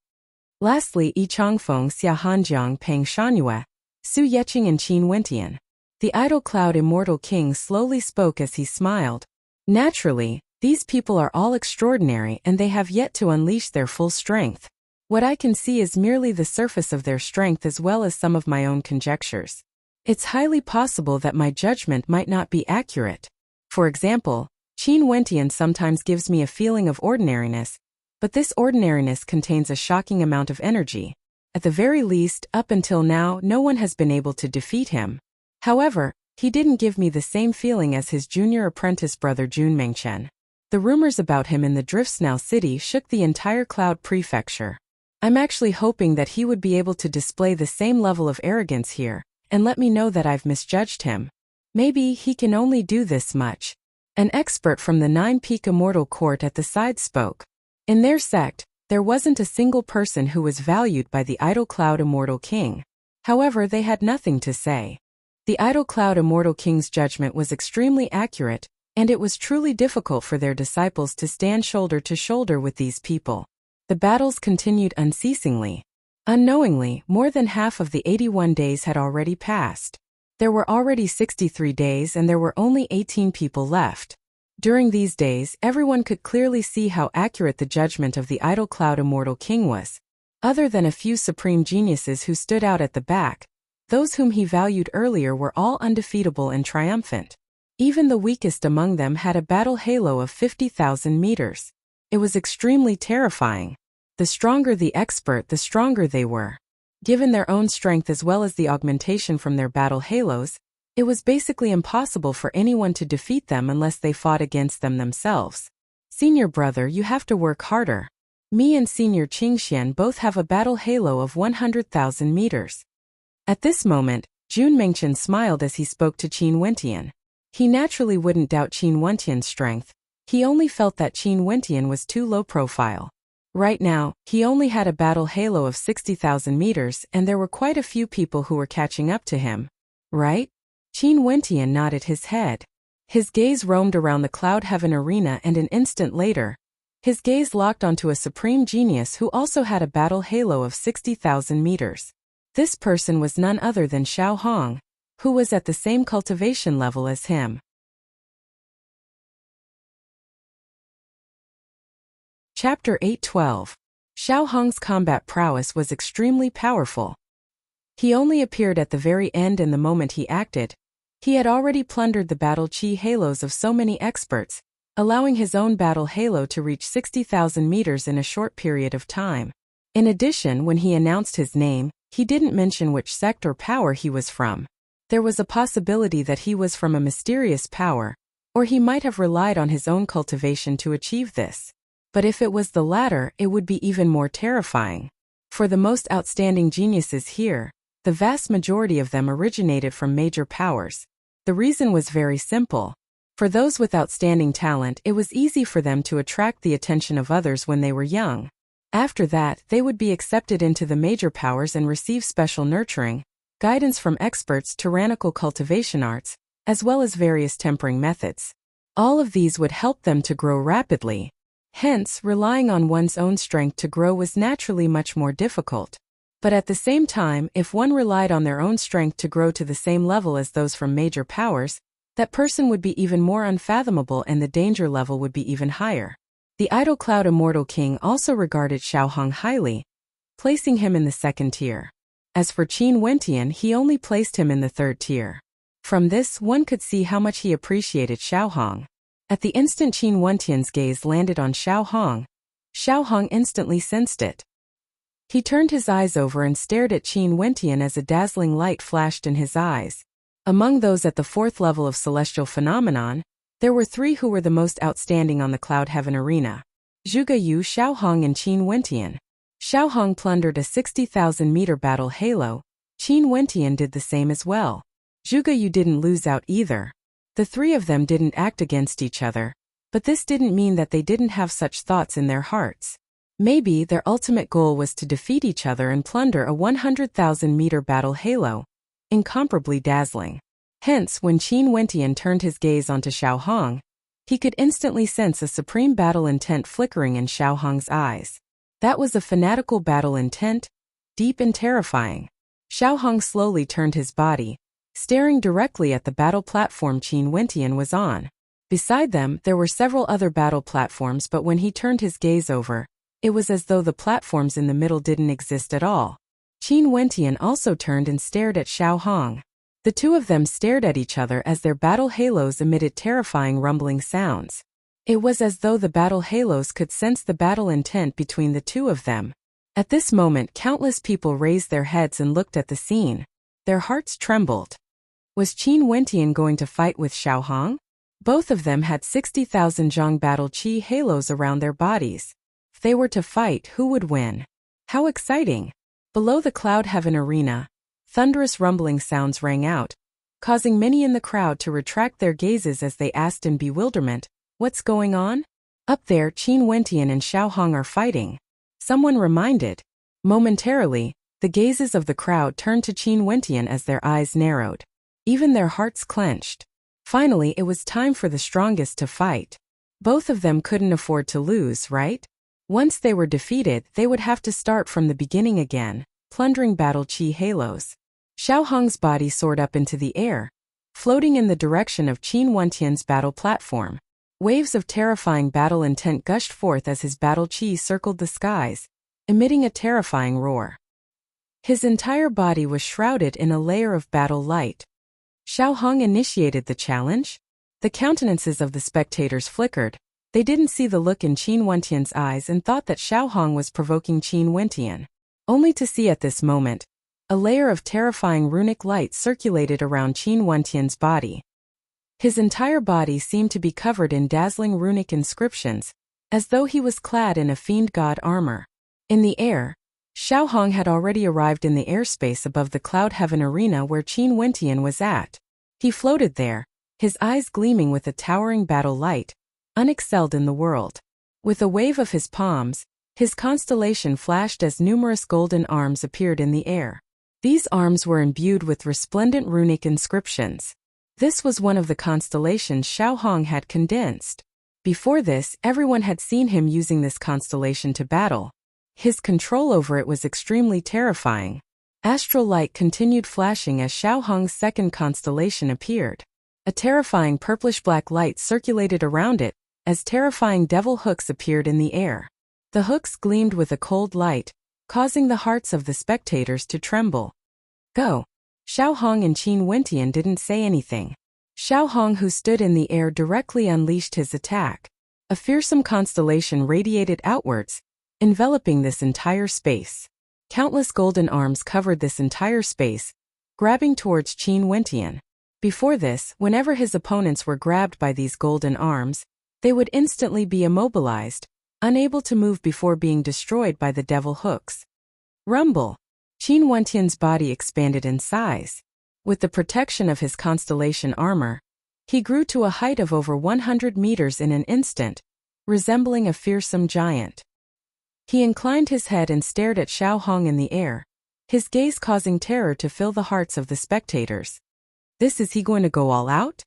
Lastly, Yi Changfeng, Xia Hanjiang, Peng Shangyue, Su Yeqing and Qin Wentian. The Idol Cloud Immortal King slowly spoke as he smiled. Naturally, these people are all extraordinary and they have yet to unleash their full strength. What I can see is merely the surface of their strength as well as some of my own conjectures. It's highly possible that my judgment might not be accurate. For example, Qin Wentian sometimes gives me a feeling of ordinariness, but this ordinariness contains a shocking amount of energy. At the very least, up until now, no one has been able to defeat him. However, he didn't give me the same feeling as his junior apprentice brother Jun Mengchen. The rumors about him in the Driftsnow city shook the entire Cloud Prefecture. I'm actually hoping that he would be able to display the same level of arrogance here, and let me know that I've misjudged him. Maybe he can only do this much. An expert from the Nine-Peak Immortal Court at the side spoke. In their sect, there wasn't a single person who was valued by the Idol Cloud Immortal King. However, they had nothing to say. The Idol Cloud Immortal King's judgment was extremely accurate, and it was truly difficult for their disciples to stand shoulder to shoulder with these people. The battles continued unceasingly. Unknowingly, more than half of the 81 days had already passed. There were already 63 days and there were only 18 people left. During these days, everyone could clearly see how accurate the judgment of the Idol Cloud Immortal King was. Other than a few supreme geniuses who stood out at the back, those whom he valued earlier were all undefeatable and triumphant. Even the weakest among them had a battle halo of 50,000 meters. It was extremely terrifying. The stronger the expert, the stronger they were. Given their own strength as well as the augmentation from their battle halos, it was basically impossible for anyone to defeat them unless they fought against them themselves. Senior brother, you have to work harder. Me and Senior Qingxian both have a battle halo of 100,000 meters. At this moment, Jun Mengchen smiled as he spoke to Qin Wentian. He naturally wouldn't doubt Qin Wentian's strength. He only felt that Qin Wentian was too low profile. Right now, he only had a battle halo of 60,000 meters and there were quite a few people who were catching up to him. Right? Qin Wentian nodded his head. His gaze roamed around the cloud heaven arena, and an instant later, his gaze locked onto a supreme genius who also had a battle halo of 60,000 meters. This person was none other than Xiao Hong, who was at the same cultivation level as him. Chapter 8:12. Xiao Hong's combat prowess was extremely powerful. He only appeared at the very end, and the moment he acted, he had already plundered the battle chi halos of so many experts, allowing his own battle halo to reach 60,000 meters in a short period of time. In addition, when he announced his name, he didn't mention which sect or power he was from. There was a possibility that he was from a mysterious power, or he might have relied on his own cultivation to achieve this. But if it was the latter, it would be even more terrifying. For the most outstanding geniuses here, the vast majority of them originated from major powers. The reason was very simple. For those with outstanding talent, it was easy for them to attract the attention of others when they were young. After that, they would be accepted into the major powers and receive special nurturing, guidance from experts, tyrannical cultivation arts, as well as various tempering methods. All of these would help them to grow rapidly. Hence, relying on one's own strength to grow was naturally much more difficult. But at the same time, if one relied on their own strength to grow to the same level as those from major powers, that person would be even more unfathomable and the danger level would be even higher. The Idle Cloud Immortal King also regarded Xiao Hong highly, placing him in the second tier. As for Qin Wentian, he only placed him in the third tier. From this, one could see how much he appreciated Xiao Hong. At the instant Qin Wentian's gaze landed on Xiao Hong instantly sensed it. He turned his eyes over and stared at Qin Wentian as a dazzling light flashed in his eyes. Among those at the fourth level of celestial phenomenon, there were three who were the most outstanding on the cloud heaven arena: Zhuge Yu, Xiao Hong, and Qin Wentian. Xiao Hong plundered a 60,000-meter battle halo. Qin Wentian did the same as well. Zhuge Yu didn't lose out either. The three of them didn't act against each other, but this didn't mean that they didn't have such thoughts in their hearts. Maybe their ultimate goal was to defeat each other and plunder a 100,000-meter battle halo, incomparably dazzling. Hence, when Qin Wentian turned his gaze onto Xiao Hong, he could instantly sense a supreme battle intent flickering in Xiao Hong's eyes. That was a fanatical battle intent, deep and terrifying. Xiao Hong slowly turned his body, staring directly at the battle platform Qin Wentian was on. Beside them, there were several other battle platforms, but when he turned his gaze over, it was as though the platforms in the middle didn't exist at all. Qin Wentian also turned and stared at Xiao Hong. The two of them stared at each other as their battle halos emitted terrifying rumbling sounds. It was as though the battle halos could sense the battle intent between the two of them. At this moment, countless people raised their heads and looked at the scene. Their hearts trembled. Was Qin Wentian going to fight with Xiao Hong? Both of them had 60,000 Zhang battle chi halos around their bodies. If they were to fight, who would win? How exciting! Below the cloud heaven arena, thunderous rumbling sounds rang out, causing many in the crowd to retract their gazes as they asked in bewilderment, "What's going on?" "Up there, Qin Wentian and Xiao Hong are fighting," someone reminded. Momentarily, the gazes of the crowd turned to Qin Wentian as their eyes narrowed. Even their hearts clenched. Finally, it was time for the strongest to fight. Both of them couldn't afford to lose, right? Once they were defeated, they would have to start from the beginning again, plundering battle chi halos. Xiao Hong's body soared up into the air, floating in the direction of Qin Wentian's battle platform. Waves of terrifying battle intent gushed forth as his battle chi circled the skies, emitting a terrifying roar. His entire body was shrouded in a layer of battle light. Xiao Hong initiated the challenge. The countenances of the spectators flickered. They didn't see the look in Qin Wentian's eyes and thought that Xiao Hong was provoking Qin Wentian, only to see at this moment, a layer of terrifying runic light circulated around Qin Wentian's body. His entire body seemed to be covered in dazzling runic inscriptions, as though he was clad in a fiend god armor. In the air, Xiao Hong had already arrived in the airspace above the cloud heaven arena where Qin Wentian was at. He floated there, his eyes gleaming with a towering battle light, unexcelled in the world. With a wave of his palms, his constellation flashed as numerous golden arms appeared in the air. These arms were imbued with resplendent runic inscriptions. This was one of the constellations Xiao Hong had condensed. Before this, everyone had seen him using this constellation to battle. His control over it was extremely terrifying. Astral light continued flashing as Xiao Hong's second constellation appeared. A terrifying purplish-black light circulated around it, as terrifying devil hooks appeared in the air. The hooks gleamed with a cold light, causing the hearts of the spectators to tremble. Go! Xiao Hong and Qin Wentian didn't say anything. Xiao Hong, who stood in the air, directly unleashed his attack. A fearsome constellation radiated outwards, enveloping this entire space. Countless golden arms covered this entire space, grabbing towards Qin Wentian. Before this, whenever his opponents were grabbed by these golden arms, they would instantly be immobilized, unable to move before being destroyed by the devil hooks. Rumble! Qin Wentian's body expanded in size. With the protection of his constellation armor, he grew to a height of over 100 meters in an instant, resembling a fearsome giant. He inclined his head and stared at Xiao Hong in the air, his gaze causing terror to fill the hearts of the spectators. Is he going to go all out?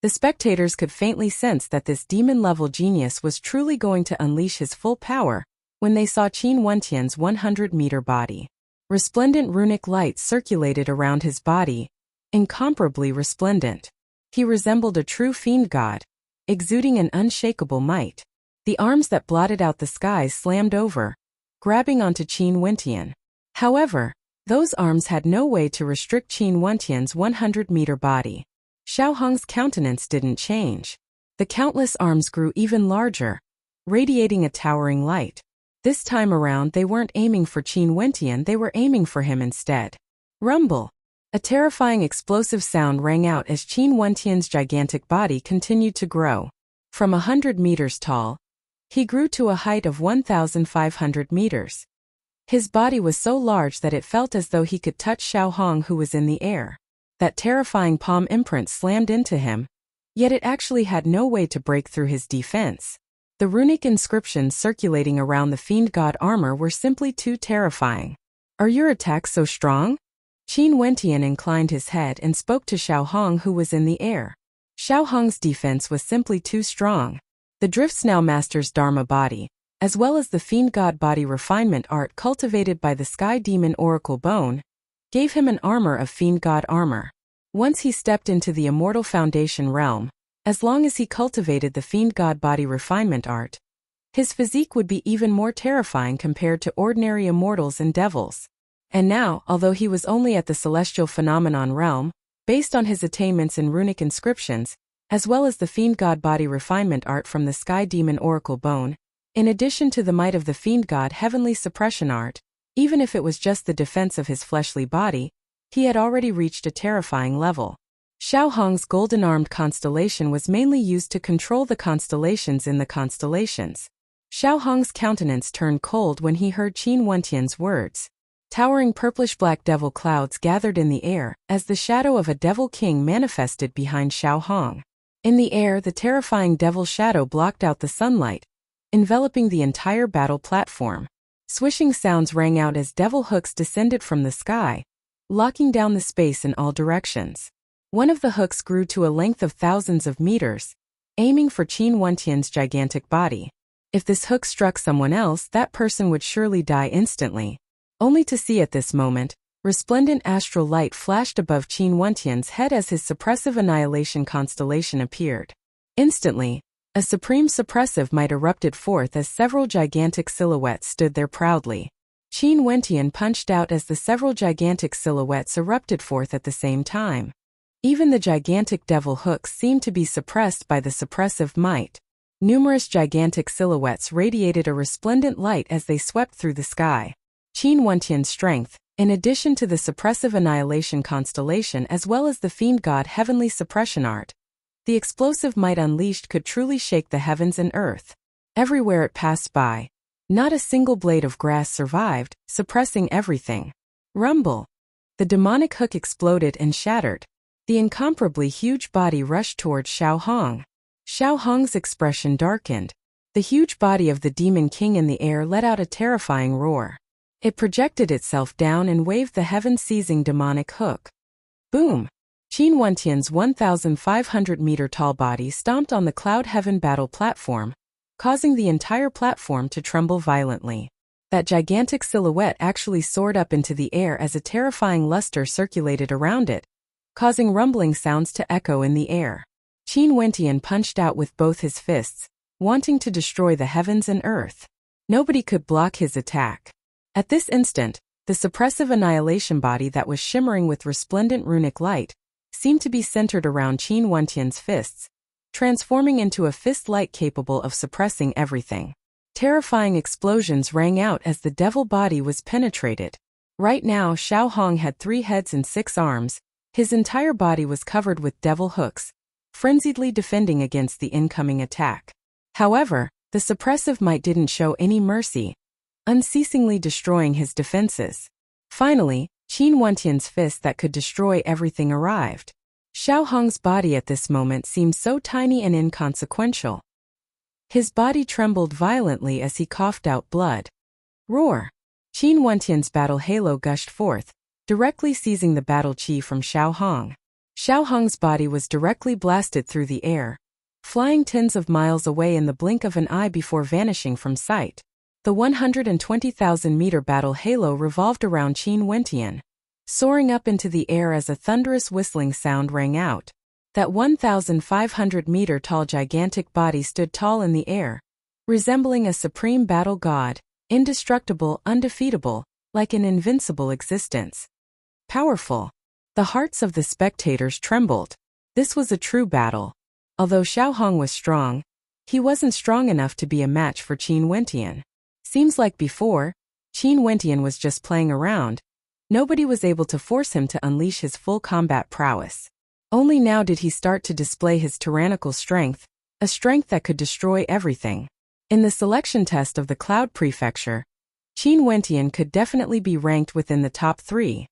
The spectators could faintly sense that this demon-level genius was truly going to unleash his full power when they saw Qin Wentian's 100-meter body. Resplendent runic light circulated around his body, incomparably resplendent. He resembled a true fiend god, exuding an unshakable might. The arms that blotted out the skies slammed over, grabbing onto Qin Wentian. However, those arms had no way to restrict Qin Wentian's 100-meter body. Xiao Hong's countenance didn't change. The countless arms grew even larger, radiating a towering light. This time around, they weren't aiming for Qin Wentian, they were aiming for him instead. Rumble! A terrifying explosive sound rang out as Qin Wentian's gigantic body continued to grow. From 100 meters tall, he grew to a height of 1,500 meters. His body was so large that it felt as though he could touch Xiao Hong, who was in the air. That terrifying palm imprint slammed into him, yet it actually had no way to break through his defense. The runic inscriptions circulating around the fiend god armor were simply too terrifying. Are your attacks so strong? Qin Wentian inclined his head and spoke to Xiao Hong, who was in the air. Xiao Hong's defense was simply too strong. The Drift Snail Master's Dharma body, as well as the fiend god body refinement art cultivated by the Sky Demon Oracle Bone, gave him an armor of fiend god armor. Once he stepped into the immortal foundation realm, as long as he cultivated the fiend god body refinement art, his physique would be even more terrifying compared to ordinary immortals and devils. And now, although he was only at the celestial phenomenon realm, based on his attainments in runic inscriptions, as well as the fiend god body refinement art from the Sky Demon Oracle Bone, in addition to the might of the fiend god heavenly suppression art, even if it was just the defense of his fleshly body, he had already reached a terrifying level. Xiao Hong's golden-armed constellation was mainly used to control the constellations in the constellations. Xiao Hong's countenance turned cold when he heard Qin Wentian's words. Towering purplish-black devil clouds gathered in the air as the shadow of a devil king manifested behind Xiao Hong. In the air, the terrifying devil shadow blocked out the sunlight, enveloping the entire battle platform. Swishing sounds rang out as devil hooks descended from the sky, locking down the space in all directions. One of the hooks grew to a length of thousands of meters, aiming for Qin Wentian's gigantic body. If this hook struck someone else, that person would surely die instantly. Only to see at this moment, resplendent astral light flashed above Qin Wentian's head as his suppressive annihilation constellation appeared. Instantly, a supreme suppressive might erupted forth as several gigantic silhouettes stood there proudly. Qin Wentian punched out as the several gigantic silhouettes erupted forth at the same time. Even the gigantic devil hooks seemed to be suppressed by the suppressive might. Numerous gigantic silhouettes radiated a resplendent light as they swept through the sky. Qin Wentian's strength, in addition to the suppressive annihilation constellation as well as the fiend god heavenly suppression art, the explosive might unleashed could truly shake the heavens and earth. Everywhere it passed by, not a single blade of grass survived, suppressing everything. Rumble! The demonic hook exploded and shattered. The incomparably huge body rushed towards Xiao Hong. Xiao Hong's expression darkened. The huge body of the demon king in the air let out a terrifying roar. It projected itself down and waved the heaven-seizing demonic hook. Boom! Qin Wentian's 1,500-meter-tall body stomped on the Cloud Heaven battle platform, causing the entire platform to tremble violently. That gigantic silhouette actually soared up into the air as a terrifying luster circulated around it, causing rumbling sounds to echo in the air. Qin Wentian punched out with both his fists, wanting to destroy the heavens and earth. Nobody could block his attack. At this instant, the suppressive annihilation body that was shimmering with resplendent runic light seemed to be centered around Qin Wentian's fists, transforming into a fist light capable of suppressing everything. Terrifying explosions rang out as the devil body was penetrated. Right now, Xiao Hong had 3 heads and 6 arms. His entire body was covered with devil hooks, frenziedly defending against the incoming attack. However, the suppressive might didn't show any mercy, unceasingly destroying his defenses. Finally, Qin Wentian's fist that could destroy everything arrived. Xiao Hong's body at this moment seemed so tiny and inconsequential. His body trembled violently as he coughed out blood. Roar! Qin Wentian's battle halo gushed forth, directly seizing the battle chi from Xiao Hong. Xiao Hong's body was directly blasted through the air, flying tens of miles away in the blink of an eye before vanishing from sight. The 120,000-meter battle halo revolved around Qin Wentian, soaring up into the air as a thunderous whistling sound rang out. That 1,500-meter-tall gigantic body stood tall in the air, resembling a supreme battle god, indestructible, undefeatable, like an invincible existence. Powerful. The hearts of the spectators trembled. This was a true battle. Although Xiao Hong was strong, he wasn't strong enough to be a match for Qin Wentian. Seems like before, Qin Wentian was just playing around. Nobody was able to force him to unleash his full combat prowess. Only now did he start to display his tyrannical strength, a strength that could destroy everything. In the selection test of the Cloud Prefecture, Qin Wentian could definitely be ranked within the top 3.